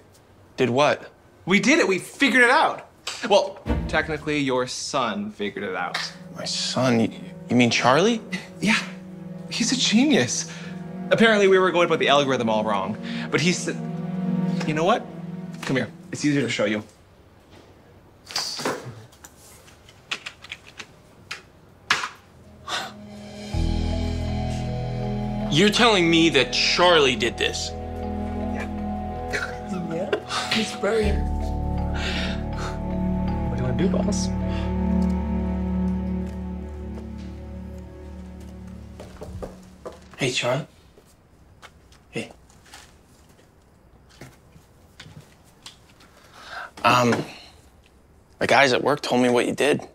Did what? We did it. We figured it out. Well, technically, your son figured it out. My son? You mean Charlie? Yeah. He's a genius. Apparently, we were going about the algorithm all wrong. But he said, you know what? Come here. It's easier to show you. You're telling me that Charlie did this? Yeah, he's brilliant. What do you want to do, boss? Hey, Charlie. Hey. The guys at work told me what you did.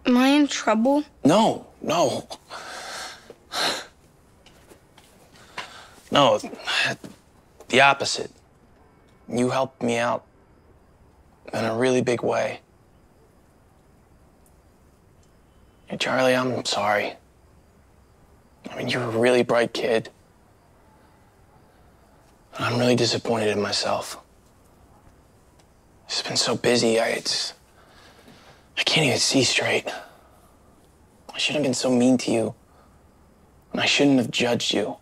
Am I in trouble? No. No, the opposite. You helped me out in a really big way. Hey, Charlie, I'm sorry. I mean, you're a really bright kid. I'm really disappointed in myself. I've just been so busy, I can't even see straight. I shouldn't have been so mean to you. And I shouldn't have judged you.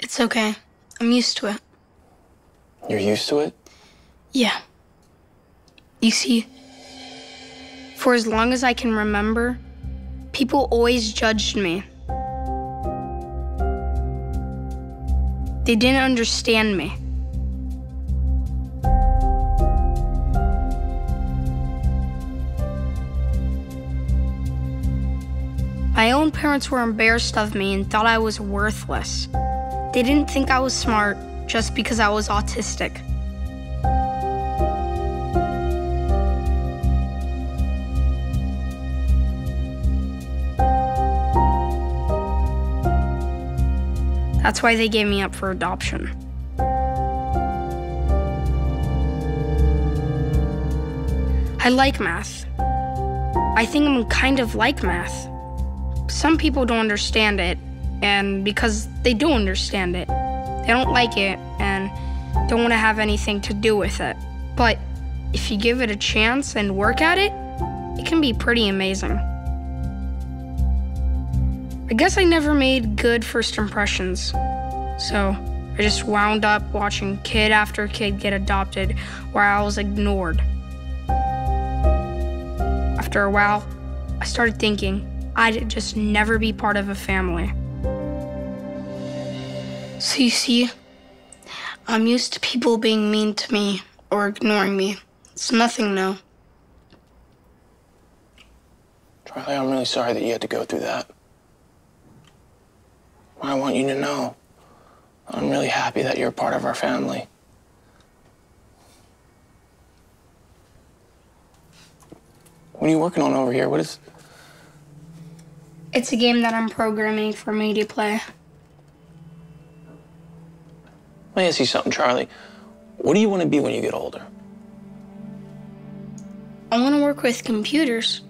It's okay. I'm used to it. You're used to it? Yeah. You see, for as long as I can remember, people always judged me. They didn't understand me. My own parents were embarrassed of me and thought I was worthless. They didn't think I was smart just because I was autistic. That's why they gave me up for adoption. I like math. I think I'm kind of like math. Some people don't understand it, and because they do understand it, they don't like it and don't want to have anything to do with it. But if you give it a chance and work at it, it can be pretty amazing. I guess I never made good first impressions, so I just wound up watching kid after kid get adopted while I was ignored. After a while, I started thinking I'd just never be part of a family. So you see, I'm used to people being mean to me or ignoring me. It's nothing new. Charlie, I'm really sorry that you had to go through that. I want you to know, I'm really happy that you're a part of our family. What are you working on over here? What is... It's a game that I'm programming for me to play. Let me ask you something, Charlie. What do you want to be when you get older? I want to work with computers.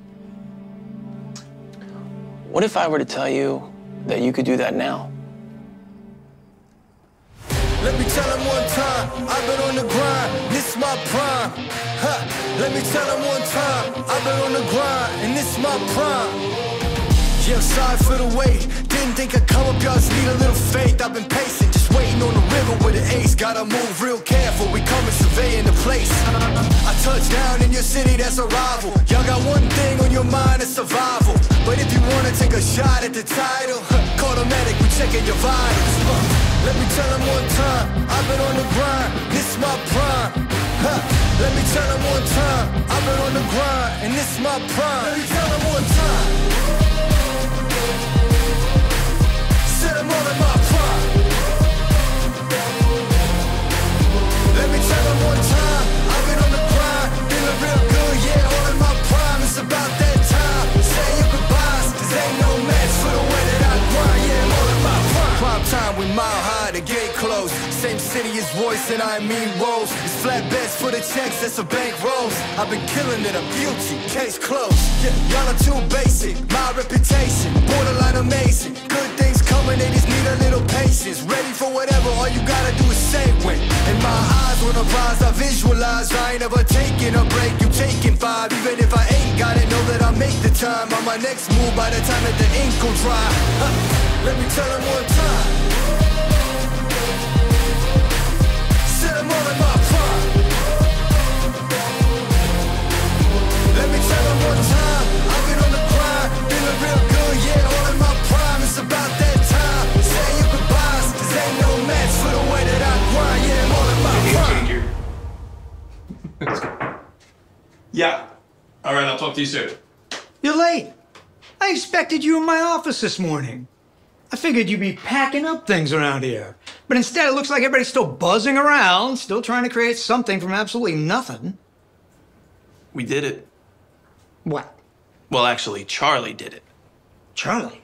What if I were to tell you that you could do that now? Let me tell him one time, I've been on the grind, this my prime. Let me tell him one time, I've been on the grind, and this my prime. Yeah, sorry for the wait, didn't think I'd come up, y'all just need a little faith. I've been patient, just waiting on the river with an ace. Gotta move real careful, we coming surveying the place. I touched down in your city, that's a rival. Y'all got one thing on your mind, it's survival. But if you wanna take a shot at the title, call the medic, we checking your vitals. Let me tell him one time, I've been on the grind, this my prime. Let me tell him one time, I've been on the grind, and this my prime. Let me tell him one time. Said I'm all in my prime. Let me tell him one time, I've been on the grind, feeling real good, yeah, all in my prime. It's about that time, say your goodbyes, 'cause ain't no match for the way that I grind, yeah, I'm all in my prime. Prime time with Mile High, the gate closed. Same city as Royce and I mean Rose. It's flatbeds for the checks, that's a bank rolls. I've been killing it, I'm guilty, case closed. Yeah, y'all are too basic, my reputation, borderline amazing. Good things coming, they just need a little patience. Ready for whatever, all you gotta do is say when. In my eyes, when I rise, I visualize. I ain't ever taking a break, you taking 5. Even if I ain't got it, know that I make the time. On my next move by the time that the ink will dry. Let me tell him one time. Said I'm all in my prime. Let me tell him one time, I've been on the grind, feeling real good, yeah, all in my prime. It's about that time, say your goodbyes, 'cause ain't no match for the way that I grind, yeah, I'm all in my prime. Yeah. All right, I'll talk to you soon. You're late. I expected you in my office this morning. I figured you'd be packing up things around here. But instead, it looks like everybody's still buzzing around, still trying to create something from absolutely nothing. We did it. What? Well, actually, Charlie did it. Charlie?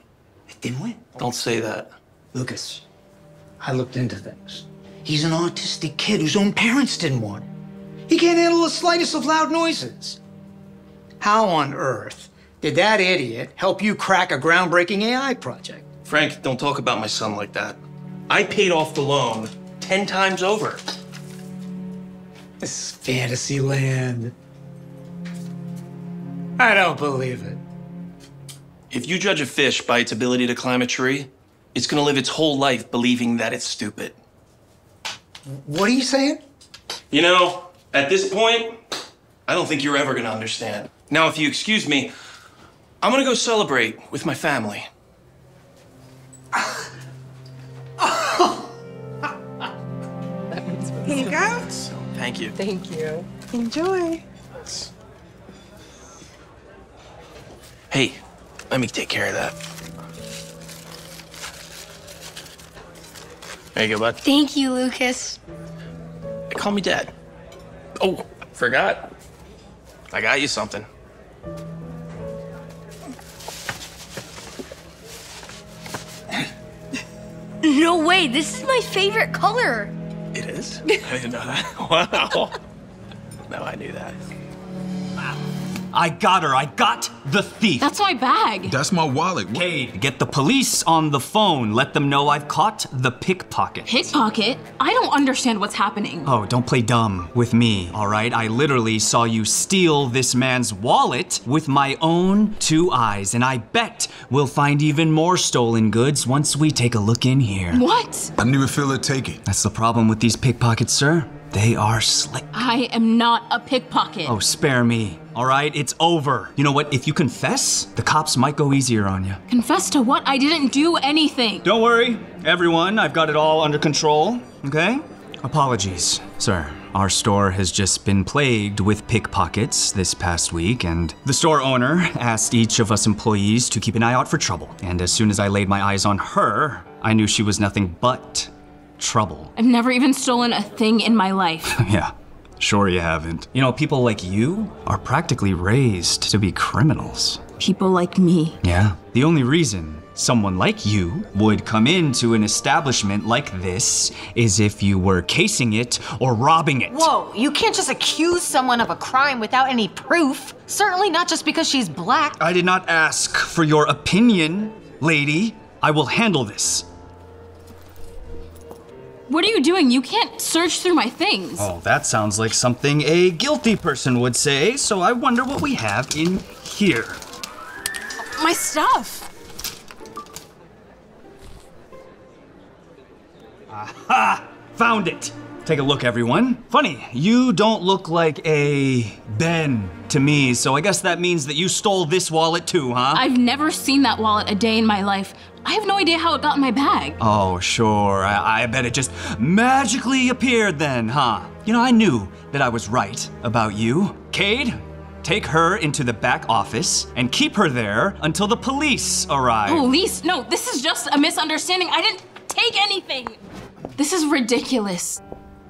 It didn't win. Don't say that. Lucas, I looked into things. He's an autistic kid whose own parents didn't want him. He can't handle the slightest of loud noises. How on earth did that idiot help you crack a groundbreaking AI project? Frank, don't talk about my son like that. I paid off the loan 10 times over. This is fantasy land. I don't believe it. If you judge a fish by its ability to climb a tree, it's gonna live its whole life believing that it's stupid. What are you saying? You know, at this point, I don't think you're ever gonna understand. Now, if you excuse me, I'm gonna go celebrate with my family. Here you go. Thank you. Thank you. Enjoy. Hey, let me take care of that. There you go, bud. Thank you, Lucas. Call me Dad. Oh, forgot. I got you something. No way, this is my favorite color. It is? I didn't know that. Wow. No, I knew that. I got her. I got the thief. That's my bag. That's my wallet. Cade, get the police on the phone. Let them know I've caught the pickpocket. Pickpocket? I don't understand what's happening. Oh, don't play dumb with me, all right? I literally saw you steal this man's wallet with my own 2 eyes, and I bet we'll find even more stolen goods once we take a look in here. What? I didn't even feel it taken. That's the problem with these pickpockets, sir. They are slick. I am not a pickpocket. Oh, spare me. All right, it's over. You know what? If you confess, the cops might go easier on you. Confess to what? I didn't do anything. Don't worry, everyone. I've got it all under control, okay? Apologies, sir. Our store has just been plagued with pickpockets this past week, and the store owner asked each of us employees to keep an eye out for trouble. And as soon as I laid my eyes on her, I knew she was nothing but trouble. I've never even stolen a thing in my life. Yeah, sure you haven't. You know, people like you are practically raised to be criminals. People like me. Yeah. The only reason someone like you would come into an establishment like this is if you were casing it or robbing it. Whoa, you can't just accuse someone of a crime without any proof. Certainly not just because she's black. I did not ask for your opinion, lady. I will handle this. What are you doing? You can't search through my things. Oh, that sounds like something a guilty person would say, so I wonder what we have in here. My stuff. Aha! Found it! Take a look, everyone. Funny, you don't look like a Ben to me, so I guess that means that you stole this wallet too, huh? I've never seen that wallet a day in my life. I have no idea how it got in my bag. Oh, sure. I bet it just magically appeared then, huh? You know, I knew that I was right about you. Cade, take her into the back office and keep her there until the police arrive. Police? No, this is just a misunderstanding. I didn't take anything. This is ridiculous.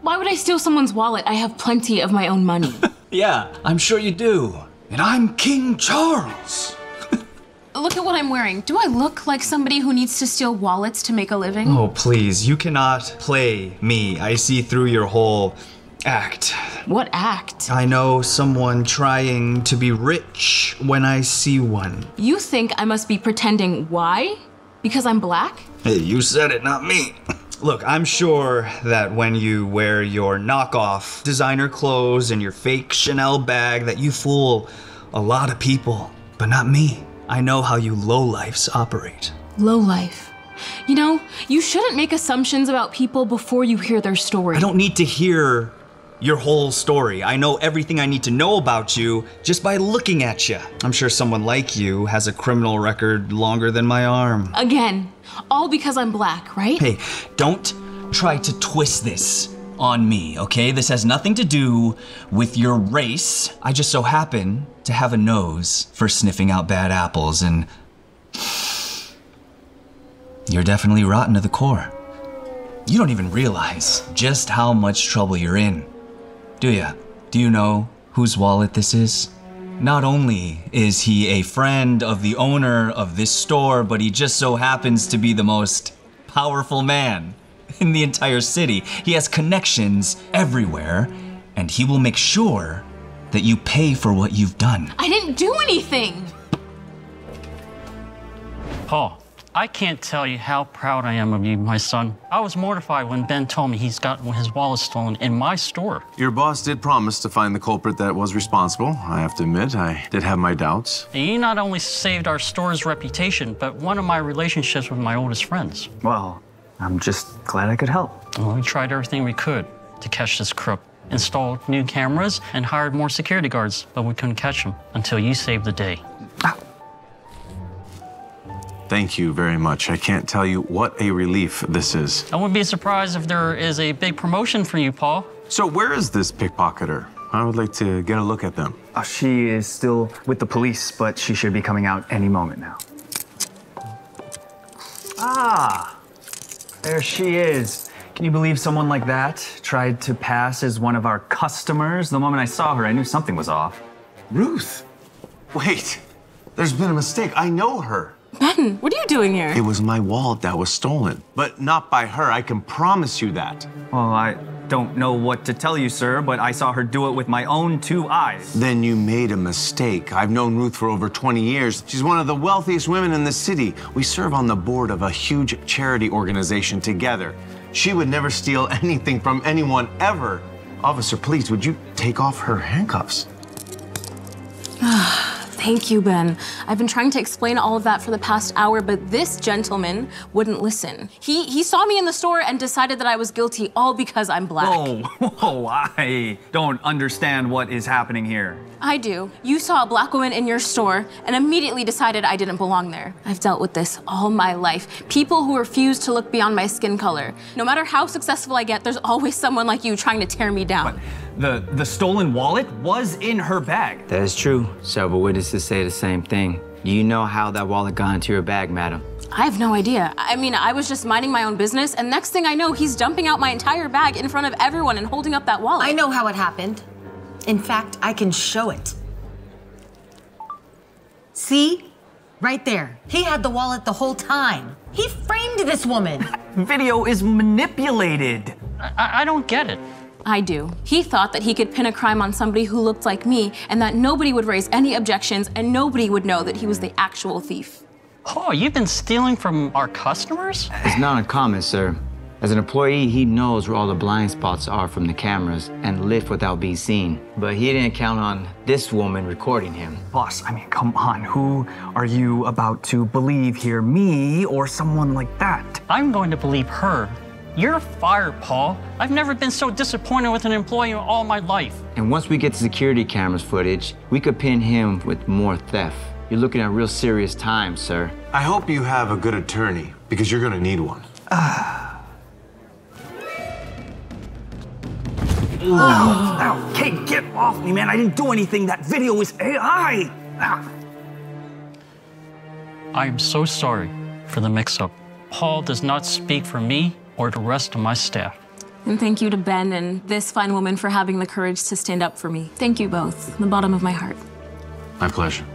Why would I steal someone's wallet? I have plenty of my own money. Yeah, I'm sure you do. And I'm King Charles. Look at what I'm wearing. Do I look like somebody who needs to steal wallets to make a living? Oh, please, you cannot play me. I see through your whole act. What act? I know someone trying to be rich when I see one. You think I must be pretending why? Because I'm black? Hey, you said it, not me. Look, I'm sure that when you wear your knockoff designer clothes and your fake Chanel bag that you fool a lot of people, but not me. I know how you lowlifes operate. Lowlife. You know, you shouldn't make assumptions about people before you hear their story. I don't need to hear your whole story. I know everything I need to know about you just by looking at you. I'm sure someone like you has a criminal record longer than my arm. Again, all because I'm black, right? Hey, don't try to twist this on me, okay? This has nothing to do with your race. I just so happen to have a nose for sniffing out bad apples, and you're definitely rotten to the core. You don't even realize just how much trouble you're in, do ya? Do you know whose wallet this is? Not only is he a friend of the owner of this store, but he just so happens to be the most powerful man in the entire city. He has connections everywhere, and he will make sure that you pay for what you've done. I didn't do anything. Paul, I can't tell you how proud I am of you, my son. I was mortified when Ben told me he's gotten his wallet stolen in my store. Your boss did promise to find the culprit that was responsible. I have to admit, I did have my doubts. And you not only saved our store's reputation, but one of my relationships with my oldest friends. Well, I'm just glad I could help. Well, we tried everything we could to catch this crook. Installed new cameras and hired more security guards, but we couldn't catch him until you saved the day. Thank you very much. I can't tell you what a relief this is. I wouldn't be surprised if there is a big promotion for you, Paul. So where is this pickpocketer? I would like to get a look at them. She is still with the police, but she should be coming out any moment now. Ah, there she is. Can you believe someone like that tried to pass as one of our customers? The moment I saw her, I knew something was off. Ruth, wait, there's been a mistake. I know her. Ben, what are you doing here? It was my wallet that was stolen, but not by her. I can promise you that. Well, I don't know what to tell you, sir, but I saw her do it with my own 2 eyes. Then you made a mistake. I've known Ruth for over 20 years. She's one of the wealthiest women in the city. We serve on the board of a huge charity organization together. She would never steal anything from anyone ever. Officer, please, would you take off her handcuffs? Thank you, Ben. I've been trying to explain all of that for the past hour, but this gentleman wouldn't listen. He saw me in the store and decided that I was guilty all because I'm black. Whoa, I don't understand what is happening here. I do. You saw a black woman in your store and immediately decided I didn't belong there. I've dealt with this all my life. People who refuse to look beyond my skin color. No matter how successful I get, there's always someone like you trying to tear me down. But the stolen wallet was in her bag. That is true. Several witnesses say the same thing. Do you know how that wallet got into your bag, madam? I have no idea. I mean, I was just minding my own business, and next thing I know, he's dumping out my entire bag in front of everyone and holding up that wallet. I know how it happened. In fact, I can show it. See? Right there. He had the wallet the whole time. He framed this woman. Video is manipulated. I don't get it. I do. He thought that he could pin a crime on somebody who looked like me and that nobody would raise any objections and nobody would know that he was the actual thief. Oh, you've been stealing from our customers? It's not uncommon, sir. As an employee, he knows where all the blind spots are from the cameras and lift without being seen. But he didn't count on this woman recording him. Boss, I mean, come on. Who are you about to believe here? Me or someone like that? I'm going to believe her. You're fired, Paul. I've never been so disappointed with an employee in all my life. And once we get the security cameras footage, we could pin him with more theft. You're looking at real serious time, sir. I hope you have a good attorney, because you're gonna need one. Ow, Kate, get off me, man. I didn't do anything. That video is AI. I am so sorry for the mix-up. Paul does not speak for me or the rest of my staff. And thank you to Ben and this fine woman for having the courage to stand up for me. Thank you both, from the bottom of my heart. My pleasure.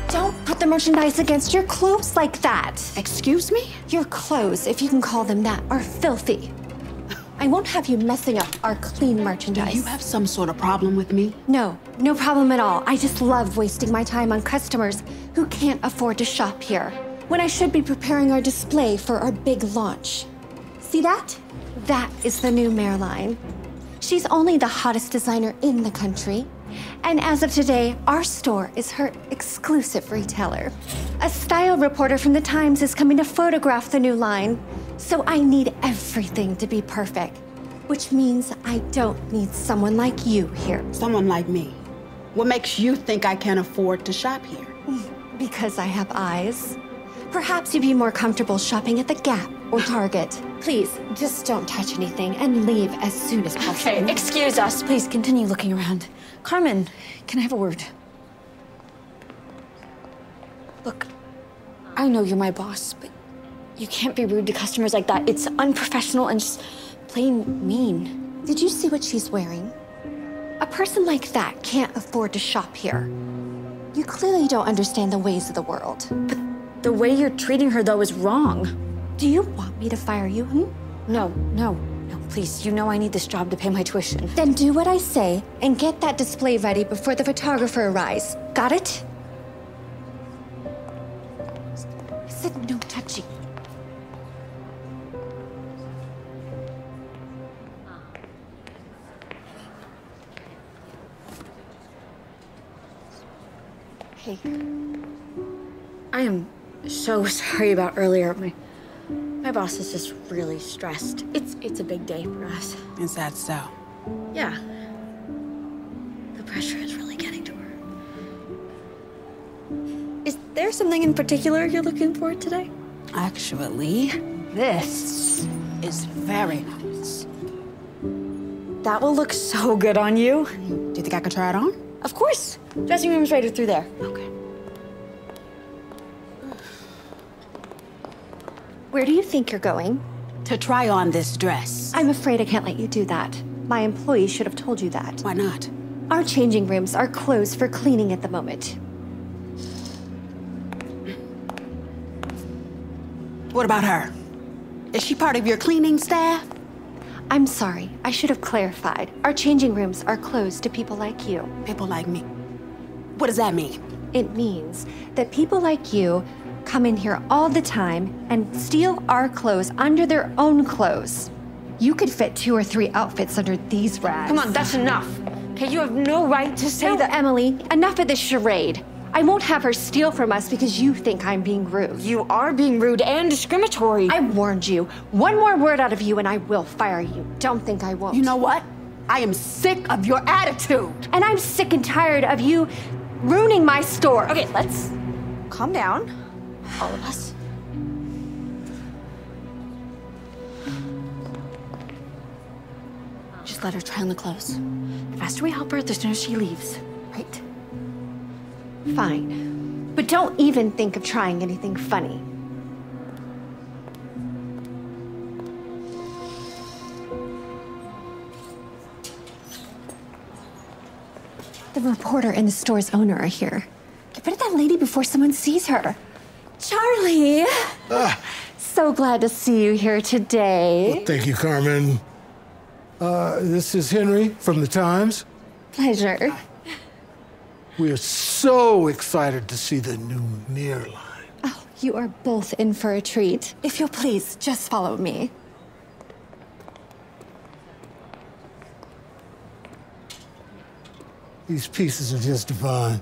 Don't put the merchandise against your clothes like that. Excuse me? Your clothes, if you can call them that, are filthy. I won't have you messing up our clean merchandise. Do you have some sort of problem with me? No, no problem at all. I just love wasting my time on customers who can't afford to shop here, when I should be preparing our display for our big launch. See that? That is the new Mare line. She's only the hottest designer in the country. And as of today, our store is her exclusive retailer. A style reporter from the Times is coming to photograph the new line. So I need everything to be perfect, which means I don't need someone like you here. Someone like me? What makes you think I can afford to shop here? Because I have eyes. Perhaps you'd be more comfortable shopping at the Gap or Target. Please, just don't touch anything and leave as soon as possible. Okay, excuse us. Please continue looking around. Carmen, can I have a word? Look, I know you're my boss, but you can't be rude to customers like that. It's unprofessional and just plain mean. Did you see what she's wearing? A person like that can't afford to shop here. You clearly don't understand the ways of the world. But the way you're treating her, though, is wrong. Do you want me to fire you, No, please. You know I need this job to pay my tuition. Then do what I say and get that display ready before the photographer arrives. Got it? I said no touching. Hey. I am so sorry about earlier. My boss is just really stressed. It's a big day for us. Is that so? Yeah. The pressure is really getting to her. Is there there something in particular you're looking for today? Actually, this is very nice. That will look so good on you. Do you think I could try it on? Of course. Dressing room's right through there. Okay. Where do you think you're going? To try on this dress. I'm afraid I can't let you do that. My employee should have told you that. Why not? Our changing rooms are closed for cleaning at the moment. What about her? Is she part of your cleaning staff? I'm sorry. I should have clarified. Our changing rooms are closed to people like you. People like me? What does that mean? It means that people like you come in here all the time and steal our clothes under their own clothes. You could fit 2 or 3 outfits under these rags. Come on, that's enough. Okay, you have no right to say that. Emily, enough of this charade. I won't have her steal from us because you think I'm being rude. You are being rude and discriminatory. I warned you. One more word out of you and I will fire you. Don't think I won't. You know what? I am sick of your attitude. And I'm sick and tired of you ruining my store. Okay, let's calm down, all of us. Just let her try on the clothes. The faster we help her, the sooner she leaves. Right? Fine. But don't even think of trying anything funny. The reporter and the store's owner are here. Get rid of that lady before someone sees her. Charlie! So glad to see you here today. Well, thank you, Carmen. This is Henry from the Times. Pleasure. We are so excited to see the new Near line. Oh, you are both in for a treat. If you'll please, just follow me. These pieces are just divine.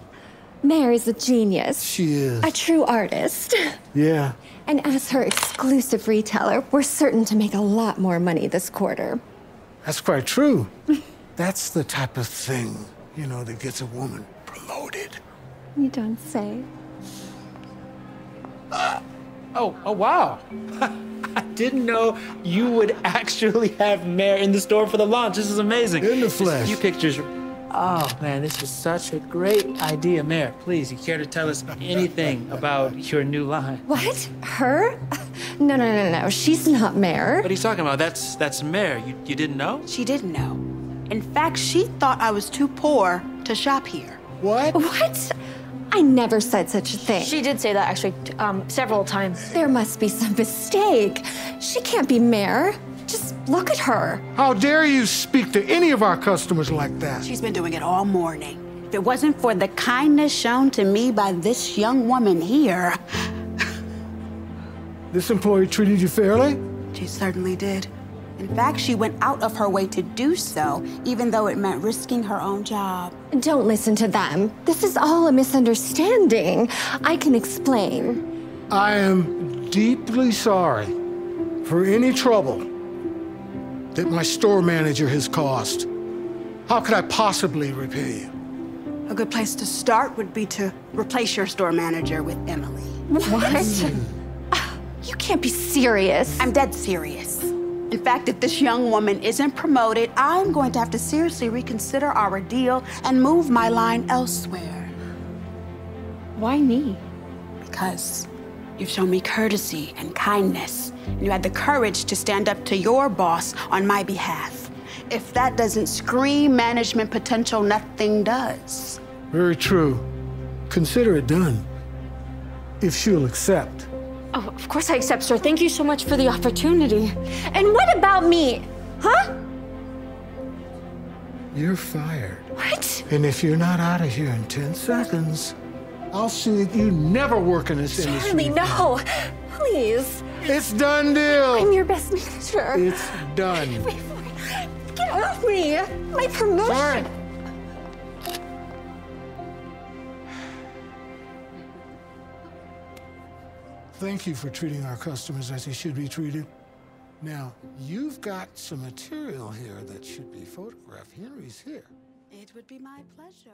Mare is a genius. She is. A true artist. Yeah. And as her exclusive retailer, we're certain to make a lot more money this quarter. That's quite true. That's the type of thing, you know, that gets a woman promoted. You don't say. Oh, wow. I didn't know you would actually have Mare in the store for the launch. This is amazing. In the Just flesh. a few pictures. Oh, man, this is such a great idea. Mare, please, you care to tell us anything about your new line? What? Her? No. She's not Mare. What are you talking about? That's Mare. You didn't know? She didn't know. In fact, she thought I was too poor to shop here. What? What? I never said such a thing. She did say that, actually, several times. There must be some mistake. She can't be Mare. Just look at her. How dare you speak to any of our customers like that? She's been doing it all morning. If it wasn't for the kindness shown to me by this young woman here. This employee treated you fairly? She certainly did. In fact, she went out of her way to do so, even though it meant risking her own job. Don't listen to them. This is all a misunderstanding. I can explain. I am deeply sorry for any trouble that my store manager has caused. How could I possibly repay you? A good place to start would be to replace your store manager with Emily. What? You can't be serious. I'm dead serious. In fact, if this young woman isn't promoted, I'm going to have to seriously reconsider our deal and move my line elsewhere. Why me? Because you've shown me courtesy and kindness, and you had the courage to stand up to your boss on my behalf. If that doesn't scream management potential, nothing does. Very true. Consider it done. If she'll accept. Oh, of course I accept, sir. Thank you so much for the opportunity. And what about me? Huh? You're fired. What? And if you're not out of here in 10 seconds, I'll see that you never work in this industry. Charlie, no. Please. It's done deal. I'm your best manager. It's done. Get off me. My promotion. Sorry. Thank you for treating our customers as they should be treated. Now, you've got some material here that should be photographed. Henry's here. It would be my pleasure.